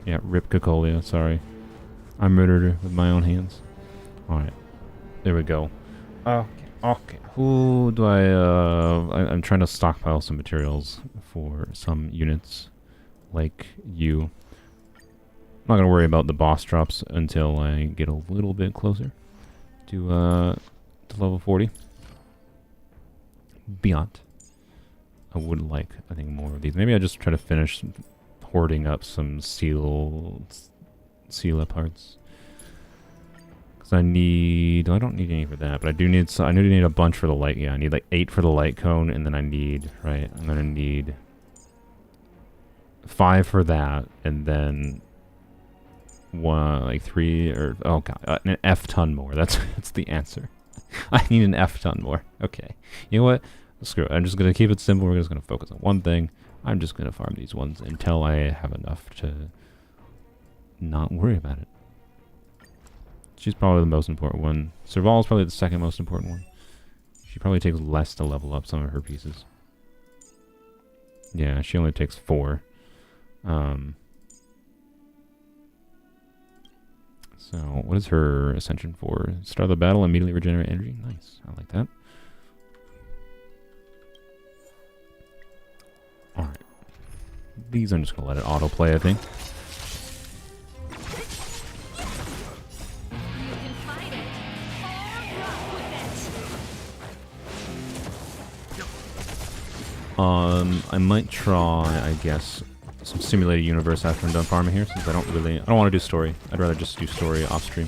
Yeah, rip Cocolia, sorry. I murdered her with my own hands. Alright. There we go. Okay. Who do I'm trying to stockpile some materials for some units. Like you. I'm not gonna worry about the boss drops until I get a little bit closer to level 40. Beyond. I would like, I think, more of these. Maybe I just try to finish hoarding up some seal parts. Because I don't need any for that, but I do need a bunch for the light. Yeah, I need like 8 for the light cone, and then I'm gonna need 5 for that, and then 3 or, oh god, an F ton more. That's the answer. I need an F ton more. Okay. You know what? Screw it. I'm just going to keep it simple. We're just going to focus on one thing. I'm just going to farm these ones until I have enough to not worry about it. She's probably the most important one. Serval is probably the second most important one. She probably takes less to level up some of her pieces. Yeah, she only takes 4. So, what is her ascension for? Start the battle, immediately regenerate energy. Nice. I like that. Alright. These I'm just going to let it autoplay, I think. I might try, I guess, some simulated universe after I'm done farming here, since I don't want to do story. I'd rather just do story off stream.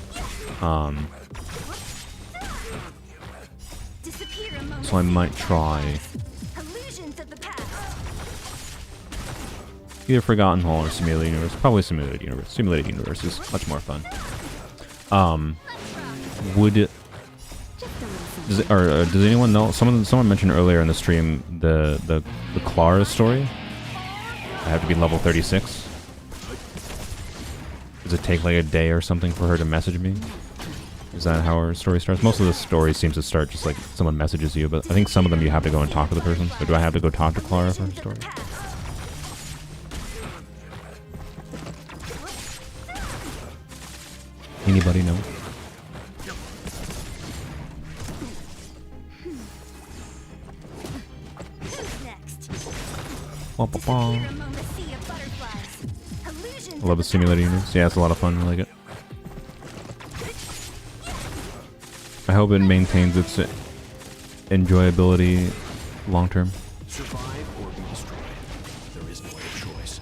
So I might try either Forgotten Hall or Simulated Universe. Probably Simulated Universe. Simulated Universe is much more fun. Does anyone know? Someone mentioned earlier in the stream the Clara story. I have to be level 36. Does it take like a day or something for her to message me? Is that how her story starts? Most of the story seems to start just like someone messages you, but I think some of them you have to go and talk to the person. So do I have to go talk to Clara for her story? Anybody know? I love the simulated universe. Yeah, it's a lot of fun. I like it. I hope it maintains its enjoyability long term. Survive or be destroyed. There is no other choice.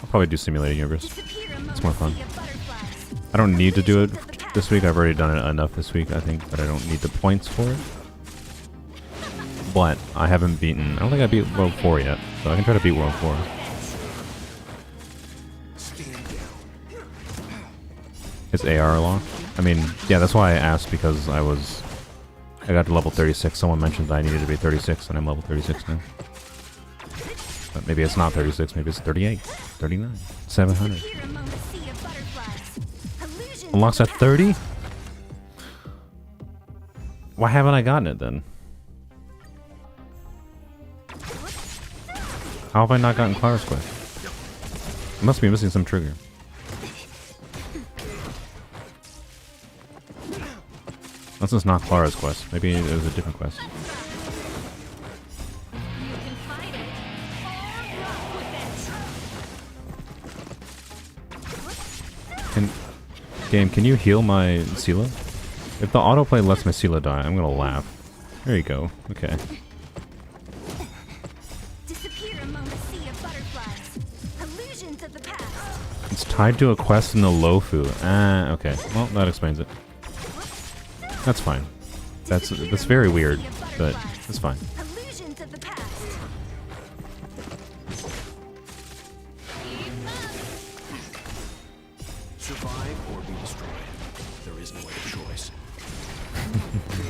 I'll probably do simulated universe. It's more fun. I don't need to do it this week. I've already done it enough this week, I think, but I don't need the points for it. But I haven't beaten... I don't think I beat World 4 yet, so I can try to beat World 4. Is AR locked? I mean, yeah, that's why I asked, because I got to level 36. Someone mentioned that I needed to be 36, and I'm level 36 now. But maybe it's not 36, maybe it's 38, 39, 700. Unlocks at 30? Why haven't I gotten it then? How have I not gotten Clara's quest? I must be missing some trigger. Unless it's not Clara's quest. Maybe it was a different quest. Game, can you heal my Sela? If the autoplay lets my Sela die, I'm gonna laugh. There you go. Okay. Disappear among the sea of butterflies. Illusions of the past. It's tied to a quest in the Lofu. Ah, okay. Well, that explains it. That's fine. That's very weird, but it's fine. Illusions of the past. Survive or be destroyed. There is no other choice. I'm okay.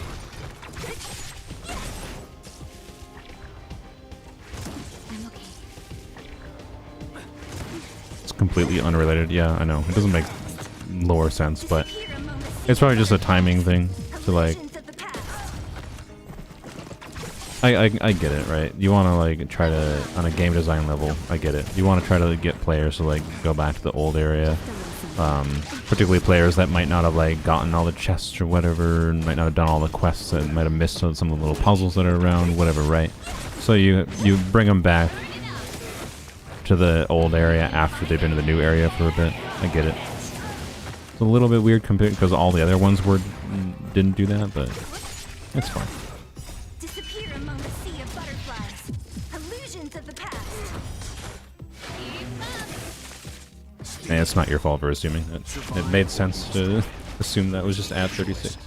It's completely unrelated. Yeah, I know. It doesn't make lore sense, but it's probably just a timing thing to like. Illusions of the past. I get it, right? You want to like try to on a game design level. I get it. You want to try to get players to like go back to the old area, particularly players that might not have like gotten all the chests or whatever, and might not have done all the quests, that might have missed some of the little puzzles that are around, whatever, right? So you bring them back to the old area after they've been to the new area for a bit. I get it. It's a little bit weird compared because all the other ones didn't do that, but it's fine. Disappear among the sea of butterflies. Illusions of the past. And it's not your fault for assuming it. It made sense to assume that was just at 36.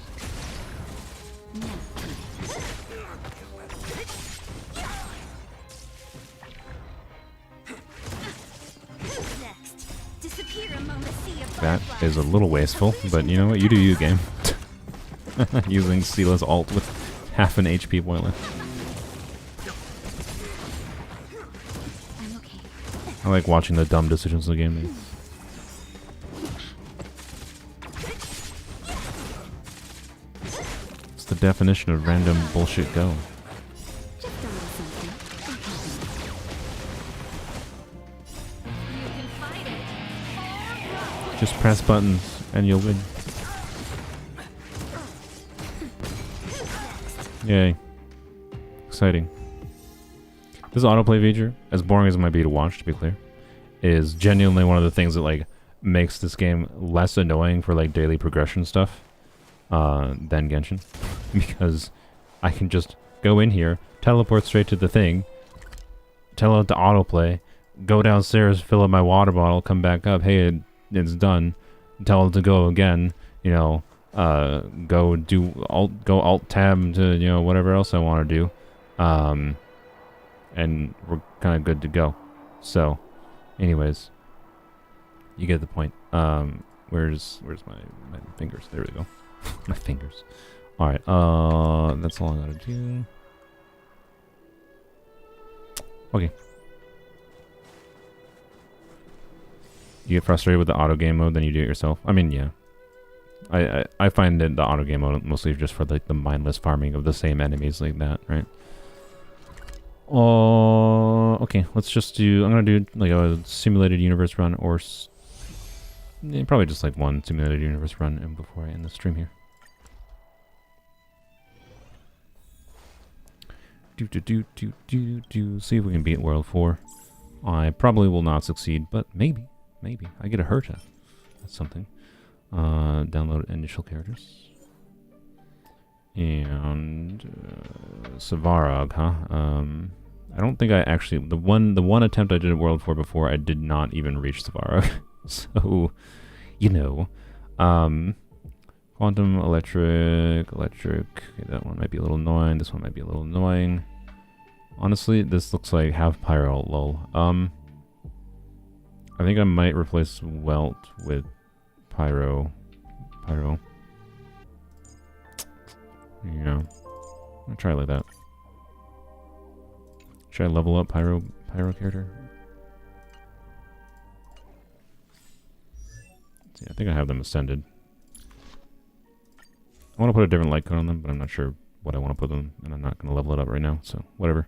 Next. Disappear among the sea of That butterflies. is a little wasteful, but you know what? You do you, game. Using Sela's ult with half an HP point left. I'm okay. I like watching the dumb decisions the game makes. It's the definition of random bullshit go. Just a little something. You can fight it. Just press buttons and you'll win. Yay. Exciting. This autoplay feature, as boring as it might be to watch, to be clear, is genuinely one of the things that like makes this game less annoying for like daily progression stuff than Genshin. Because I can just go in here, teleport straight to the thing, tell it to autoplay, go downstairs, fill up my water bottle, come back up, hey, it's done, tell it to go again, you know, go alt tab to, you know, whatever else I want to do, and we're kind of good to go. So anyways, you get the point. Where's my fingers? There we go. My fingers. All right, that's all I gotta do. Okay. You get frustrated with the auto game mode, then you do it yourself. I mean, yeah. I find that the auto game mode mostly just for like the mindless farming of the same enemies like that, right? Okay, let's just do. I'm gonna do like a simulated universe run, or probably just like one simulated universe run, and before I end the stream here. See if we can beat World 4. I probably will not succeed, but maybe I get a Herta. That's something. Download initial characters. And Savarog, huh? I don't think I actually the one attempt I did at World 4 before, I did not even reach Savarog. So, you know, Quantum, electric. Okay, that one might be a little annoying. This one might be a little annoying. Honestly, this looks like half pyro, lol. I think I might replace Welt with pyro. Yeah, I'll try it like that. Should I level up pyro character? See, I think I have them ascended. I want to put a different light cone on them, but I'm not sure what I want to put them, and I'm not going to level it up right now, so whatever.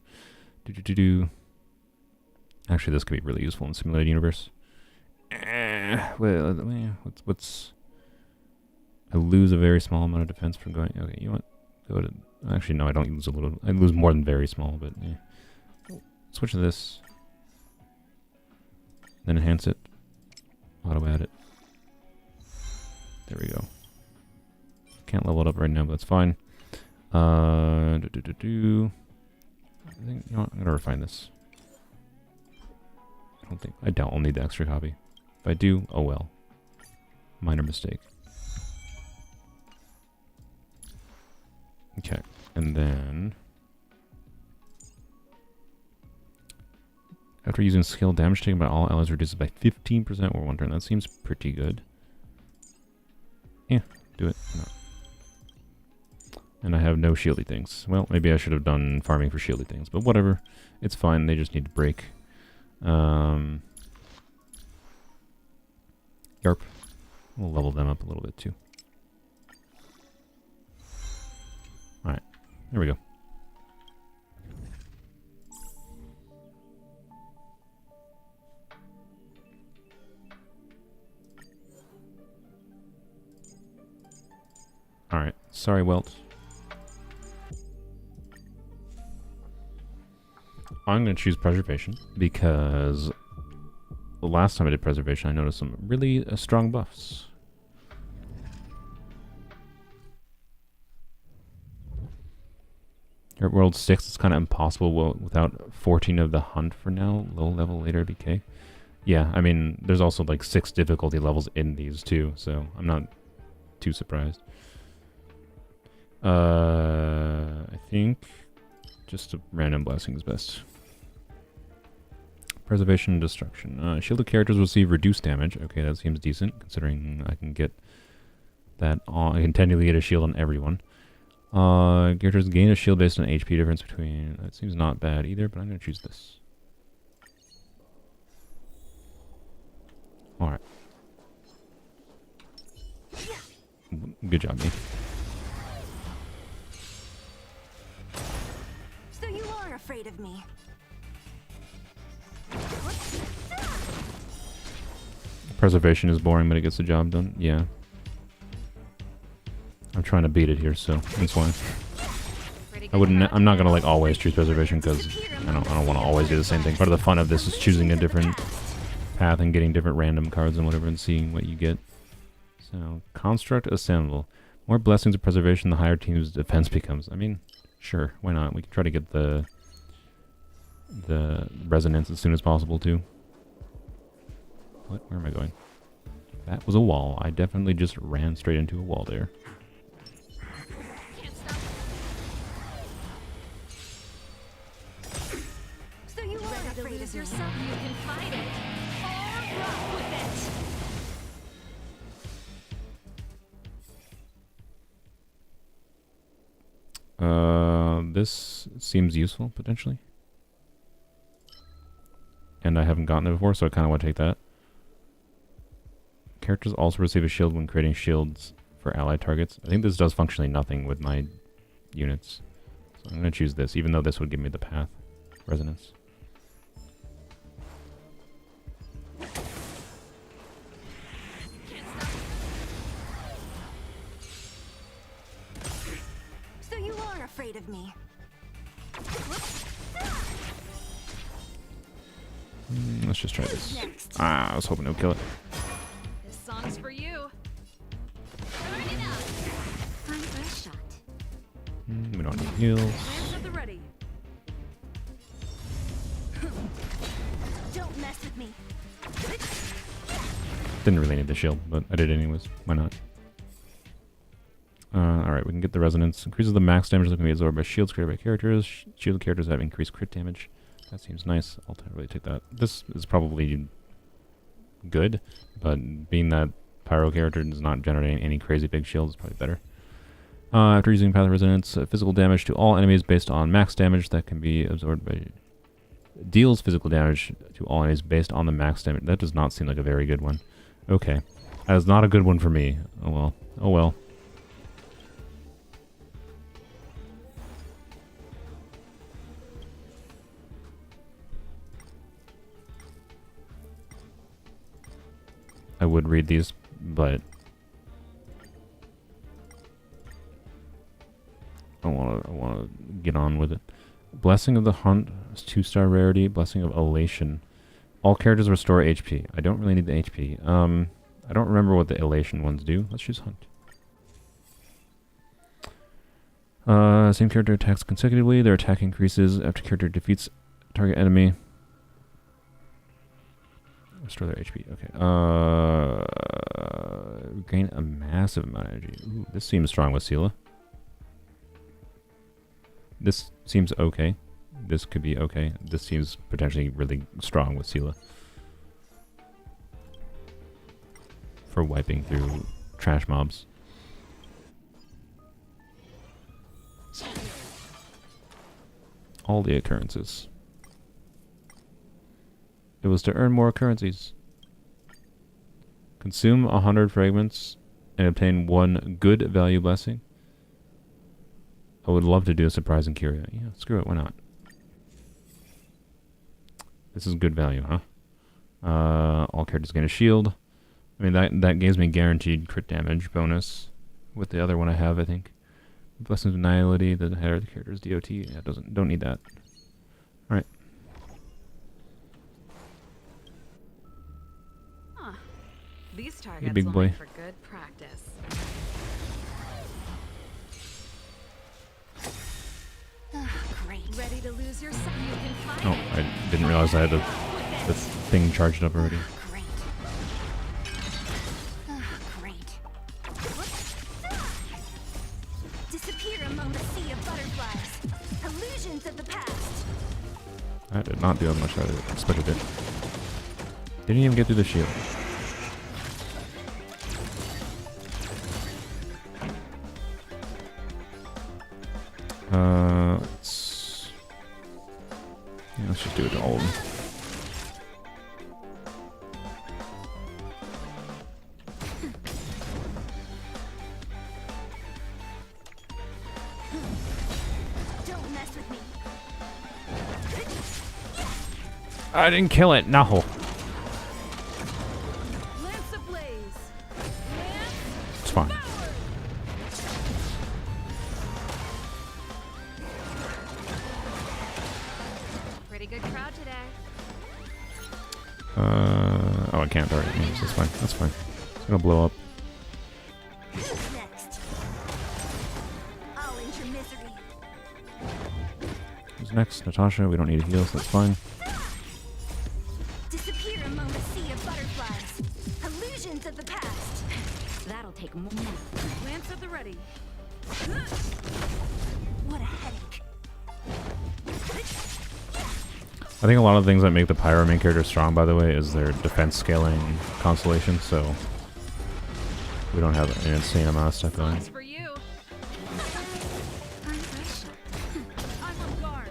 Actually, this could be really useful in Simulated Universe. Well, what's... I lose a very small amount of defense from going... Okay, you know what? Go to... Actually, no, I don't lose a little... I lose more than very small, but yeah. Switch to this. Then enhance it. Auto add it. There we go. Can't level it up right now, but that's fine. I think, you know what? I'm gonna refine this. I doubt I'll need the extra copy. If I do, oh well. Minor mistake. Okay, and then after using skill, damage taken by all allies reduces by 15% or 1 turn. That seems pretty good. Yeah, do it. No. And I have no shieldy things. Well, maybe I should have done farming for shieldy things, but whatever. It's fine. They just need to break. Yarp. We'll level them up a little bit too. Alright. There we go. Alright. Sorry, Welt. I'm going to choose Preservation because the last time I did Preservation I noticed some really strong buffs. Here at World 6 it's kind of impossible without 14 of the Hunt for now. Low level later BK. Yeah, I mean there's also like 6 difficulty levels in these too, so I'm not too surprised. I think just a random blessing is best. Preservation and Destruction. Shielded characters receive reduced damage. Okay, that seems decent, considering I can get that on. I can technically get a shield on everyone. Characters gain a shield based on HP difference between... That seems not bad either, but I'm going to choose this. Alright. Good job, me. So you are afraid of me. Preservation is boring, but it gets the job done. Yeah. I'm trying to beat it here, so that's why. I'm not gonna like always choose Preservation because I don't want to always do the same thing. Part of the fun of this is choosing a different path and getting different random cards and whatever and seeing what you get. So, Construct Assemble. More blessings of Preservation, the higher team's defense becomes. I mean, sure, why not? We can try to get the resonance as soon as possible too. What? Where am I going? That was a wall. I definitely just ran straight into a wall there. So you are afraid of yourself? You can fight it, or rock with it. This seems useful potentially. And I haven't gotten it before, so I kind of want to take that. Characters also receive a shield when creating shields for allied targets. I think this does functionally nothing with my units. So I'm going to choose this, even though this would give me the path resonance. So you are afraid of me. Let's just try this. Ah, I was hoping it would kill it. This song's for you. Turn it up. Time for a shot. We don't need heals. Hands at the ready. Don't mess with me. Didn't really need the shield, but I did anyways. Why not? Alright, we can get the resonance. Increases the max damage that can be absorbed by shields created by characters. Shielded characters have increased crit damage. That seems nice. I'll really take that. This is probably good, but being that Pyro character is not generating any crazy big shields, is probably better. After using Path of Resonance, physical damage to all enemies based on max damage that can be absorbed by... Deals physical damage to all enemies based on the max damage. That does not seem like a very good one. Okay. That is not a good one for me. Oh well. Oh well. would read these, but I want to get on with it. Blessing of the Hunt is 2-star rarity. Blessing of Elation. All characters restore HP. I don't really need the HP. I don't remember what the Elation ones do. Let's choose Hunt. Same character attacks consecutively. Their attack increases after character defeats target enemy. Restore their HP. Okay. Gain a massive amount of energy. Ooh, this seems strong with Sela. This seems okay. This could be okay. This seems potentially really strong with Sela. For wiping through trash mobs. All the occurrences. It was to earn more currencies. Consume 100 fragments and obtain 1 good value blessing. I would love to do a surprising curio. Yeah, screw it, why not? This is good value, huh? All characters gain a shield. I mean, that gives me guaranteed crit damage bonus with the other one I have, I think. Blessings of Nihility, the header of the character's DOT. Yeah, don't need that. Alright. Huh. These targets big will boy. make for good practice. Great. Ready to lose your sight? You can find Oh, it. I didn't realize I had the thing charged up already. Great. Great. Disappear among the sea of butterflies. Illusions of the past. I did not do as much as I expected it. Didn't even get through the shield. Let's just do it to all of them. Don't mess with me. I didn't kill it. No. Lance ablaze. It's fine. Pretty good crowd today. Oh, I can't already. That's fine. That's fine. It's gonna blow up. Who's next? I'll end your misery. Who's next? Natasha. We don't need a heal, so that's fine. Disappear among the sea of butterflies. Illusions of the past. That'll take more. Lance at the ready. What a headache. I think a lot of the things that make the Pyro main character strong, by the way, is their defense scaling constellation, so we don't have an insane amount of stuff going. It's for you. I'm on guard.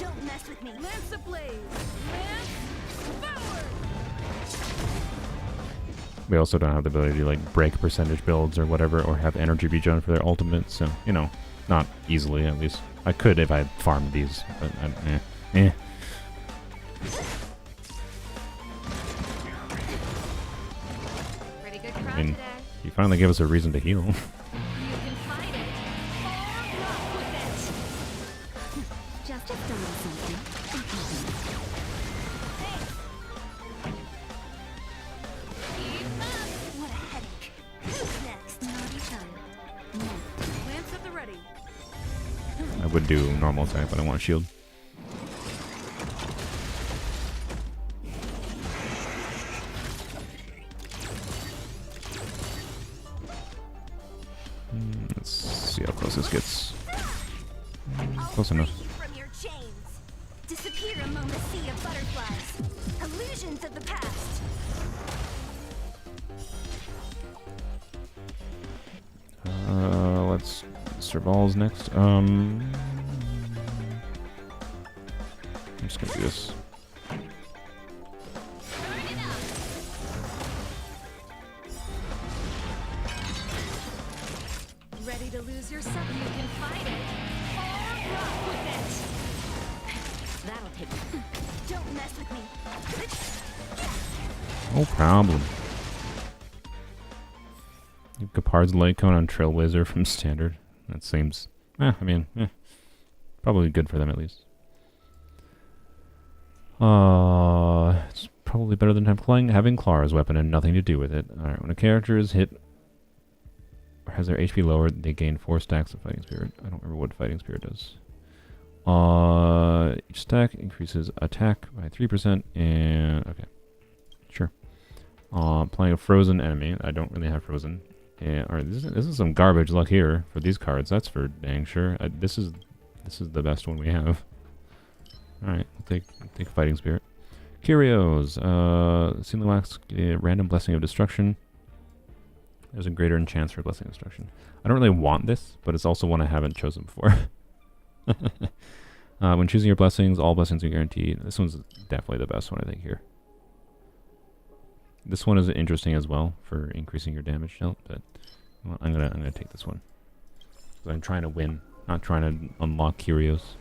Don't mess with me. Lance ablaze. Lance forward. We also don't have the ability to like break percentage builds or whatever, or have energy regen for their ultimate, so, you know, not easily at least. I could if I farmed these, but eh. Pretty good crowd I mean, today. you finally gave us a reason to heal. You can fight it. Or rock with it. Just a little something. What a headache. Who's next? Naughty child. Lance at the ready. I would do normal attack, but I want a shield. Let's see how close this gets. Close enough. Free from your chains. Disappear among the sea of butterflies. Illusions of the past. Let's Serval's next. I'm just gonna do this. Ready to lose your sight? You can fight it. Or rock with it. That'll take. Don't mess with me. No problem. Capard's Light Cone on Trailblazer from Standard. That seems... I mean, probably good for them at least. It's probably better than having Claw as weapon and nothing to do with it. Alright, when a character is hit or has their HP lowered, they gain 4 stacks of Fighting Spirit. I don't remember what Fighting Spirit does. Each stack increases attack by 3% and... okay. Sure. Playing a frozen enemy. I don't really have frozen. Yeah, alright, this is some garbage luck here for these cards. That's for dang sure. This is the best one we have. Alright, we'll take Fighting Spirit. Curios. Sealing Wax, random Blessing of Destruction. There's a greater chance for Blessing of Destruction. I don't really want this, but it's also one I haven't chosen before. When choosing your blessings, all blessings are guaranteed. This one's definitely the best one, I think, here. This one is interesting as well for increasing your damage dealt, but well, I'm gonna take this one. So I'm trying to win, not trying to unlock Curios.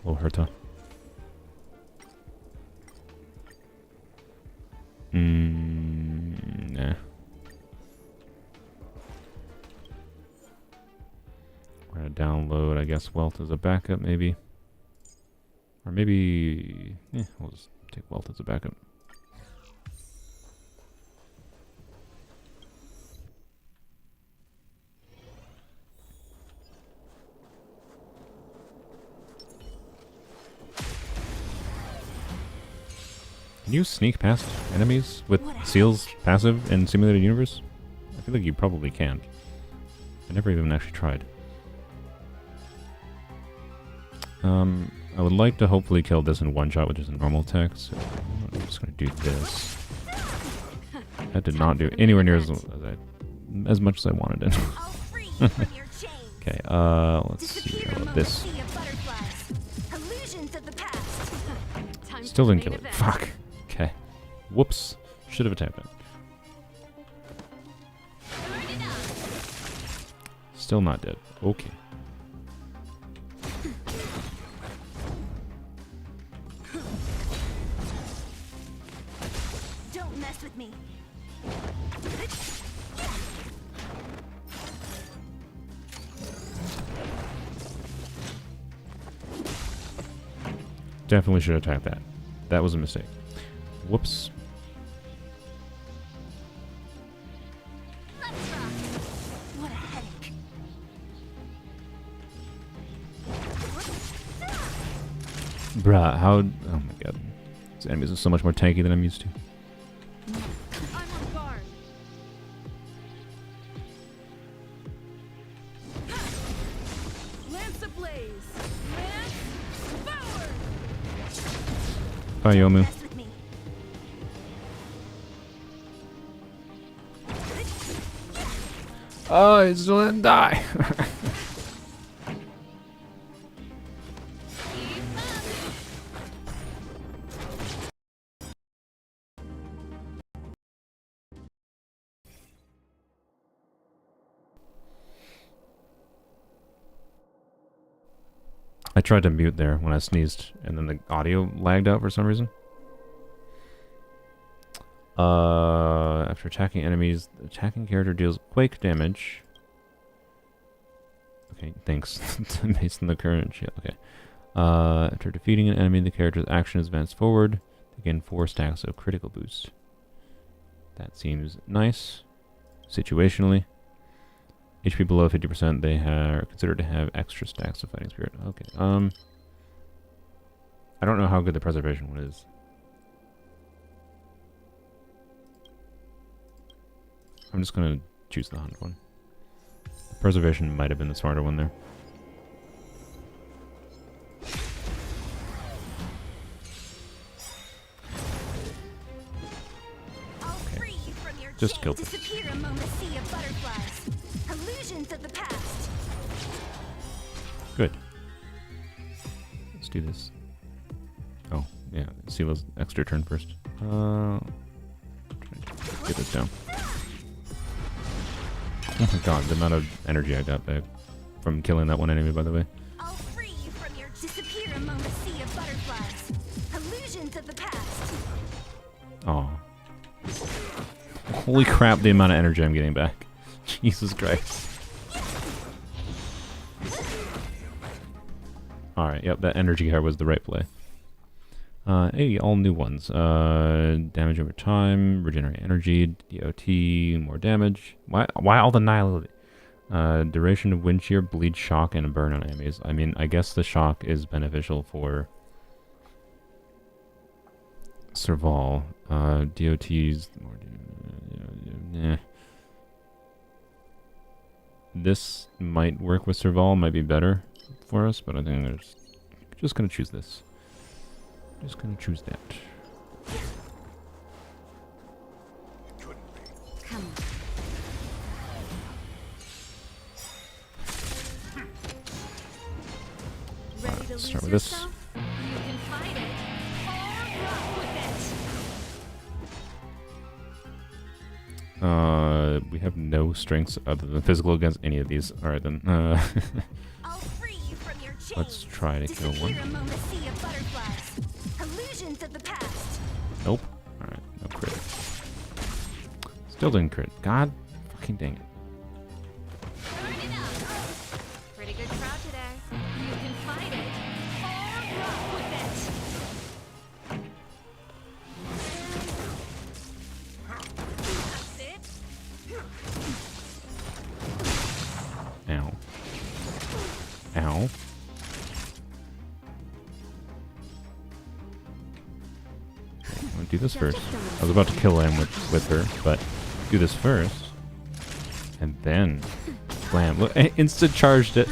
Hello, Herta. Nah. We're gonna download, I guess, Wealth as a backup, maybe. Or maybe... we'll just take Wealth as a backup. Can you sneak past enemies with Seal's passive in Simulated Universe? I feel like you probably can. I never even actually tried. I would like to hopefully kill this in one shot, which is a normal attack, so I'm just going to do this. That did not do anywhere near as much as I wanted it. Okay, let's see about this. Still didn't kill it. Fuck. Okay. Whoops. Should have attacked it. Still not dead. Okay. Don't mess with me. Definitely should have attacked that. That was a mistake. Whoops. Let's rock. What a headache. Bruh, how... oh my god. These enemies are so much more tanky than I'm used to. I'm on guard. Lance ablaze. Lance forward. Bye, Yomu. Mess with me. Oh, it still didn't die. I tried to mute there when I sneezed, and then the audio lagged out for some reason. After attacking enemies, the attacking character deals quake damage. Okay, thanks. Based on the current shit. Okay. After defeating an enemy, the character's action is advanced forward. They gain 4 stacks of critical boost. That seems nice. Situationally. HP below 50%, they are considered to have extra stacks of Fighting Spirit. Okay. I don't know how good the preservation one is. I'm just gonna choose the hunt one. The preservation might have been the smarter one there. Okay. Just killed it. Disappear among the sea of butterflies. Illusions of the past. Good. Let's do this. Oh, yeah. Sila's extra turn first. Get this down. Oh my god, the amount of energy I got back from killing that one enemy, by the way. I'll free you from your disappear among the sea of butterflies. Illusions of the past. Oh. Holy crap, the amount of energy I'm getting back. Jesus Christ. Alright, yep, that energy card was the right play. Hey, all new ones. Damage over time, regenerate energy, DOT, more damage. Why all the nihility? Duration of wind shear, bleed, shock, and burn on enemies. I mean, I guess the shock is beneficial for Serval. DOT's more. This might work with Serval, might be better for us, but I think I'm just gonna choose this. Just gonna choose that. Come on. Ready to Let's lose start with this. yourself? You can fight it. Or rock with it. We have no strengths other than physical against any of these. Alright then. I'll free you from your chains. Let's try to kill one. Disappear among the sea of butterflies. Illusions of the past. Nope. Alright, no crit. Still didn't crit. God fucking dang it. Burn it up. Pretty good crowd today. You can fight it. Or rock with it. That's it. Ow. Ow. I'm gonna do this first. I was about to kill him with her, but do this first. And then blam. Look, insta charged it.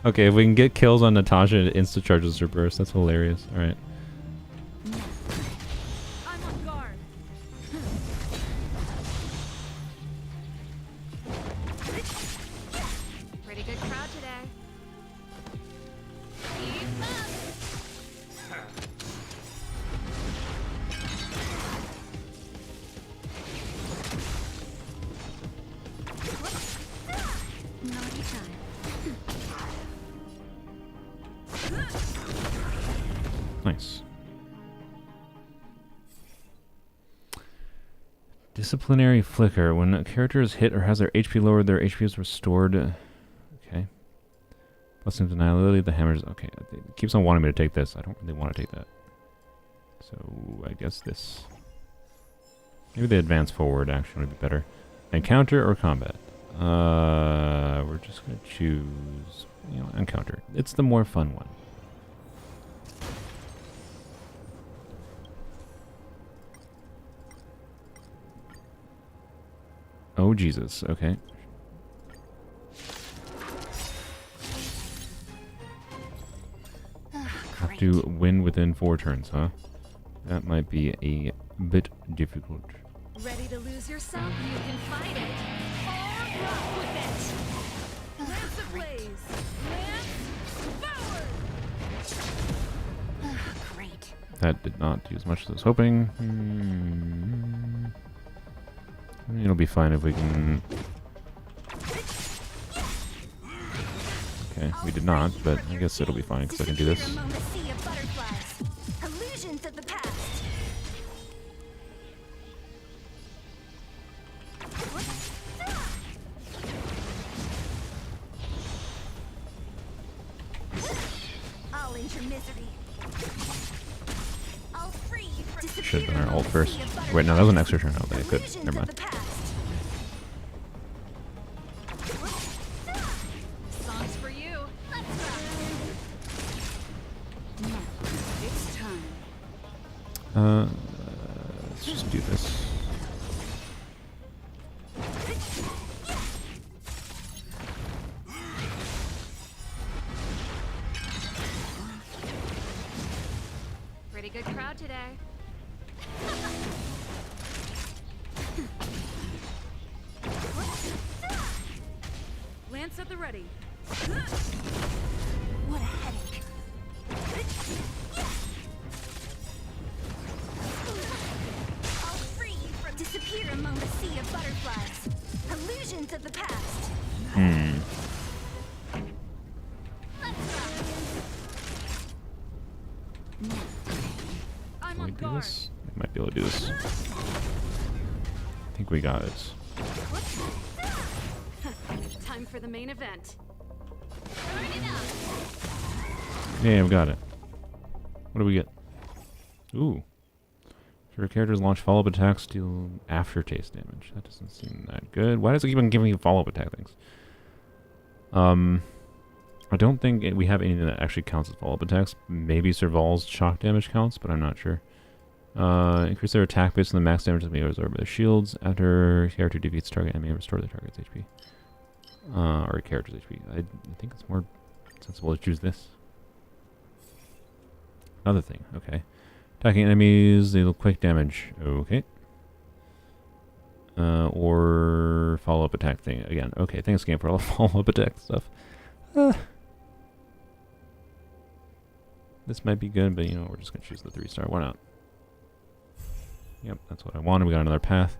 Okay, if we can get kills on Natasha, it insta charges her burst. That's hilarious. Alright. I'm on guard. Pretty good crowd today. Keep up. Naughty time. Nice. Disciplinary flicker. When a character is hit or has their HP lowered, their HP is restored. Okay. Blessing of Deniability, the hammers. Okay, it keeps on wanting me to take this. I don't really want to take that. So, I guess this. Maybe the advance forward action would be better. Encounter or combat? We're just going to choose, encounter. It's the more fun one. Oh, Jesus. Okay. Have to win within 4 turns, huh? That might be a bit difficult. Ready to lose yourself? You can fight it. Or rock with it. Lance ablaze. Lance forward. Great. That did not do as much as I was hoping. It'll be fine if we can... Okay, we did not, but I guess it'll be fine because I can do this. Among the sea of butterflies. Illusions of the past. I'll end your misery. I'll free you from Should have done our ult first. Wait, no, that was an extra turn. Okay, good. Illusions Never of mind. the past. Songs for you. Let's rock. Now, it's time. Let's just do this. Pretty good crowd today. Lance at the ready. What a headache. I'll free you from disappear among the sea of butterflies. Illusions of the past. Hmm. I'm Can we on do guard. this? We might be able to do this. I think we got it. Time for the main event. Yeah, we got it. What do we get? Ooh. If your characters launch follow-up attacks, deal aftertaste damage. That doesn't seem that good. Why does it keep on giving you follow-up attack things? I don't think we have anything that actually counts as follow-up attacks. Maybe Serval's shock damage counts, but I'm not sure. Increase their attack based on the max damage that may be absorbed by their shields. After character defeats target enemy, restore the target's HP. Or character's HP. I think it's more sensible to choose this. Another thing, okay. Attacking enemies, they deal quick damage. Okay. Or follow-up attack thing again. Okay, thanks game for all the follow-up attack stuff. This might be good, but you know, we're just gonna choose the 3-star. Why not? Yep, that's what I wanted. We got another path.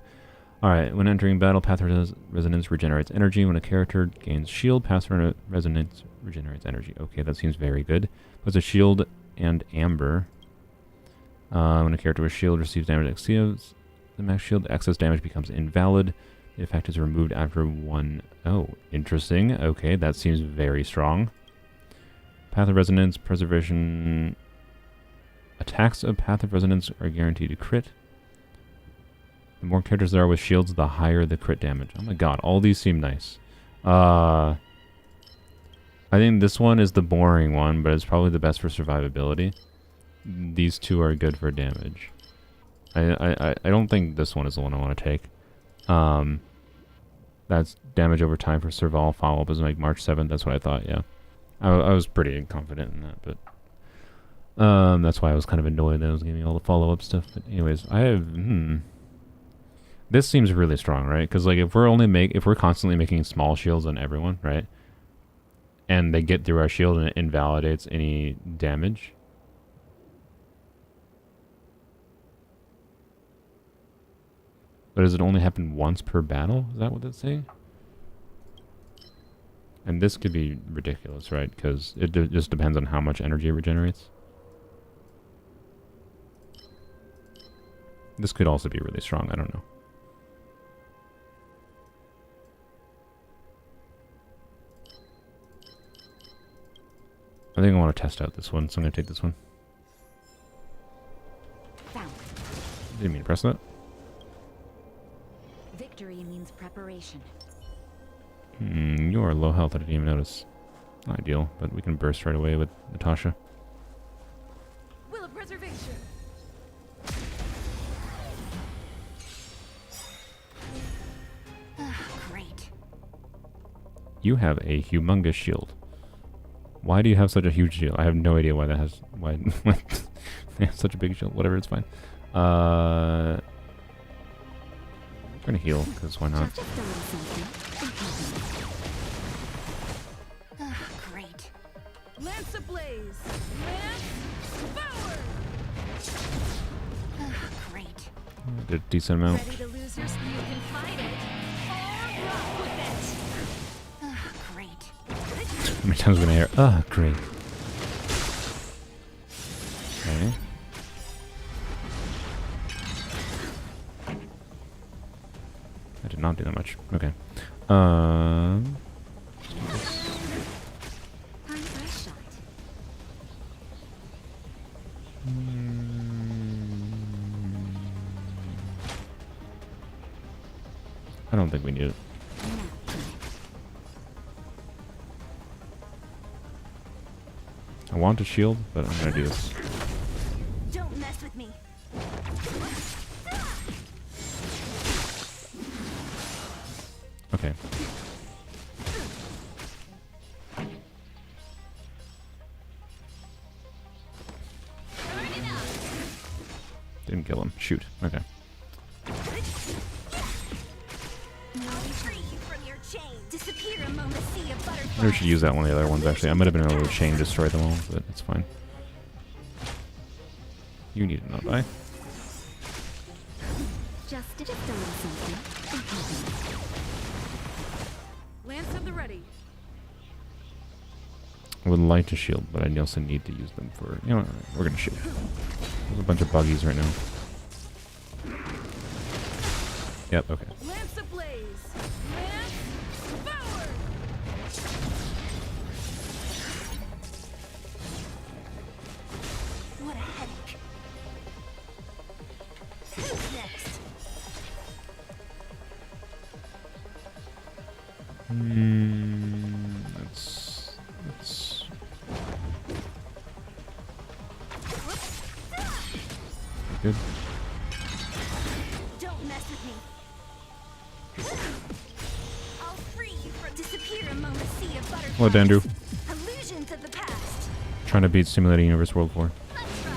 Alright, when entering battle, Path Resonance regenerates energy. When a character gains shield, Path Resonance regenerates energy. Okay, that seems very good. Puts a shield and amber. When a character with shield receives damage that exceeds the max shield, excess damage becomes invalid. The effect is removed after one. Oh, interesting. Okay, that seems very strong. Path of Resonance, Preservation. Attacks of Path of Resonance are guaranteed to crit. The more characters there are with shields, the higher the crit damage. Oh my god, all these seem nice. I think this one is the boring one, but it's probably the best for survivability. These two are good for damage. I don't think this one is the one I want to take. That's damage over time for Serval. Follow-up is like March 7th. That's what I thought, yeah. I was pretty confident in that, but... that's why I was kind of annoyed that I was giving all the follow-up stuff. But anyways, I have... This seems really strong, right? Because like if we're constantly making small shields on everyone, right? And they get through our shield and it invalidates any damage. But does it only happen once per battle? Is that what it's saying? And this could be ridiculous, right? Because it just depends on how much energy it regenerates. This could also be really strong. I don't know. I think I want to test out this one, so I'm going to take this one. Didn't mean to press that. Victory means preparation. You are low health. I didn't even notice. Not ideal, but we can burst right away with Natasha. Will of preservation. Great. You have a humongous shield. Why do you have such a huge shield? I have no idea why that has... Why they have such a big shield. Whatever, it's fine. I'm gonna heal, because why not? Great. Lance ablaze. Lance forward. Great. I did a decent amount. Ready to lose your... You can fight it. Or rock with it. Great. How many times am I gonna hear? Ah, great. Okay. I did not do that much. Okay. Time for a shot. I don't think we need it. I want a shield, but I'm gonna do this. Don't mess with me. Okay. Didn't kill him. Shoot. Okay. Disappear among the sea of butterflies. Maybe we should use that one of the other ones, actually. I might have been able to chain destroy them all, but it's fine. You need to not die. Just a little something. Lance of the the ready. I would like to shield, but I also need to use them for... You know, we're gonna shield. There's a bunch of buggies right now. Yep, okay. Lance ablaze. Lance forward. What a headache. Who's next? Let's... Good. Don't mess with me. I'll free you from disappear among the sea of butterflies. Hello, Dandru. Illusions of the past. Trying to beat Simulating Universe World 4. Let's rock.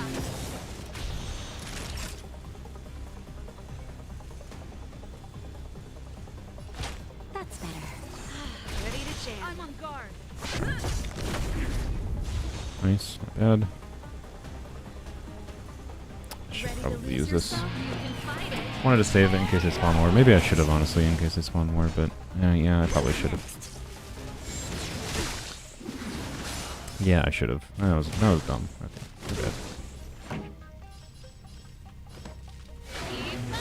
That's better. Ready to jam. I'm on guard. Nice, not bad. Should Ready to probably lose use this. yourself? You can fight it. Wanted to save it in case they spawn more. Maybe I should have, honestly, in case they spawn more, but yeah, I probably should have. Yeah, I should have. That was dumb. Okay, too bad. Keep up.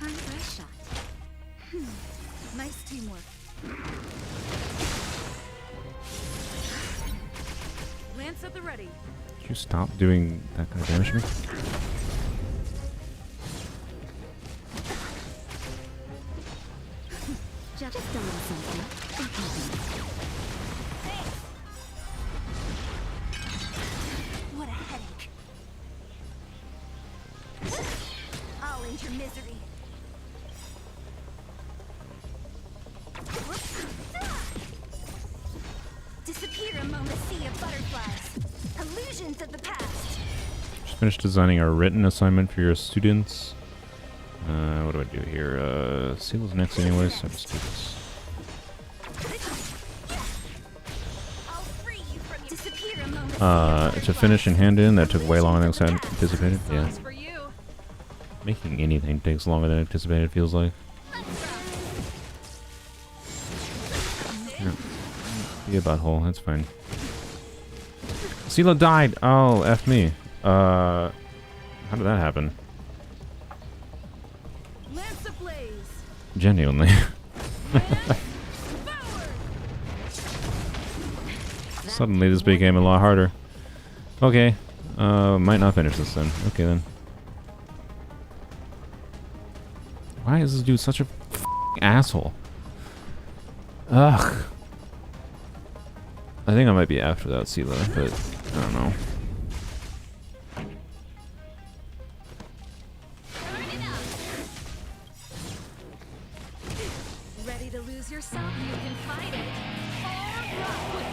Time for a shot. Nice teamwork. Lance at the ready. Could you stop doing that kind of damage to me? Just a little something. What a headache. I'll end your misery. Disappear among the sea of butterflies. Illusions of the past. Just finished designing our written assignment for your students. What do I do here? Seal's next anyway, so I just do this. I'll free you from disappear among the sea of To finish and hand in, that took way longer than I anticipated. Yeah. Songs for you. Making anything takes longer than anticipated, feels like. Yeah. Be a butthole, that's fine. Sela died! Oh, F me. How did that happen? Lance ablaze. Genuinely. Forward. Suddenly this became a lot harder. Okay. Might not finish this then. Okay then. Why is this dude such a asshole? Ugh. I think I might be after that Sela, but I don't know. Ready to lose yourself? You can fight it. Or rock with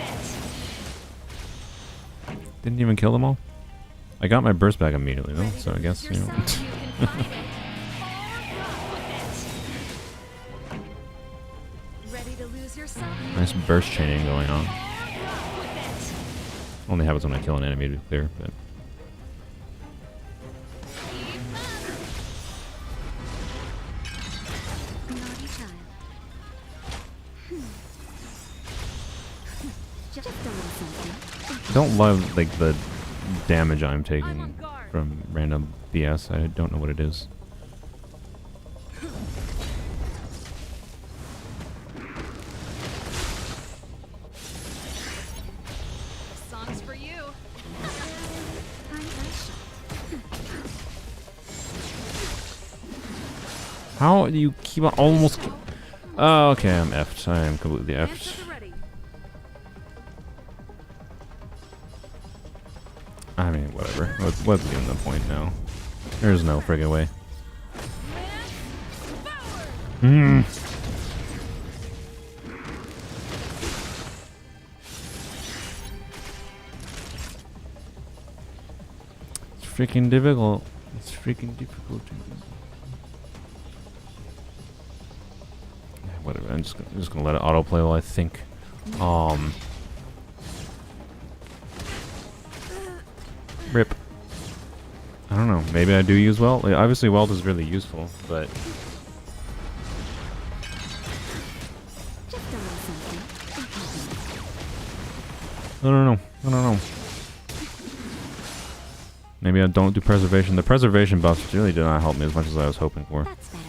it. Didn't even kill them all? I got my burst back immediately though, Ready so to I guess, lose you know. yourself? You can fight it. Or rock with it. Ready to lose yourself? You Nice can burst fight chaining going on. it. Or rock with it. Only happens when I kill an enemy, to be clear, but... Keep up. naughty child. Just a little something. Don't love, like, the damage I'm I'm taking on guard. from random BS. I don't know what it is. This song's for you. Time for a shot. How do you keep on almost... Oh, okay, I'm effed. I am completely Lance effed. at the ready. I mean, whatever. What's even the point now? There's no friggin' way. Lance forward. Hmm. It's freaking difficult. It's freaking difficult. Yeah, whatever. I'm just gonna let it autoplay while I think. Rip. I don't know. know. Maybe I do use weld. Like, obviously, weld is really useful, but Just a little something. I don't know. I don't know. Maybe I don't do preservation. The preservation buffs really did not help me as much as I was hoping for. That's better.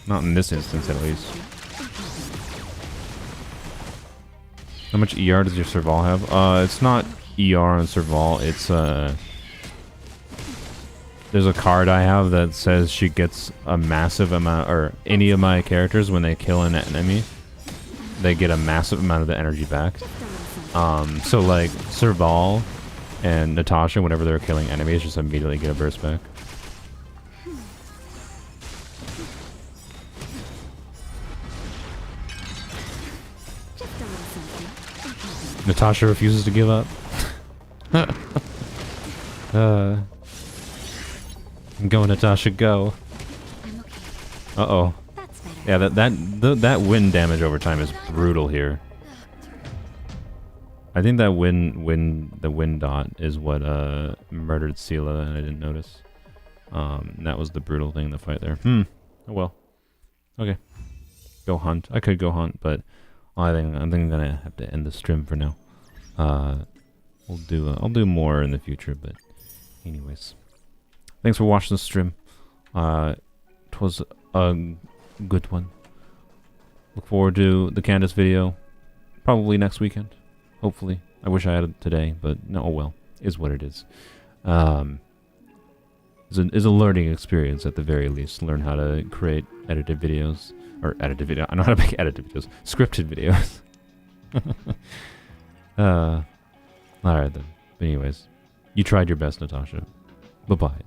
Not in this instance, at least. How much ER does your Serval have? It's not ER on Serval. It's there's a card I have that says she gets a massive amount, or any of my characters when they kill an enemy, they get a massive amount of the energy back. So like Serval and Natasha, whenever they're killing enemies, just immediately get a burst back. Just a little something. Natasha refuses to give up. Go, Natasha, go. I'm okay. Uh-oh. That's better. Yeah, that wind damage over time is brutal here. I think that the wind dot is what murdered Sela, and I didn't notice. That was the brutal thing in the fight there. Oh well. Okay. Go hunt. I could go hunt, but I think I'm gonna have to end the stream for now. I'll do more in the future, but anyways. Thanks for watching the stream. It was a good one. Look forward to the Candace video, probably next weekend. Hopefully. I wish I had it today, but no, oh well. Is what it is. Is a learning experience at the very least. Learn how to create edited videos. Or edited video. I know how to make edited videos. Scripted videos. Alright then. But anyways. You tried your best, Natasha. Bye-bye.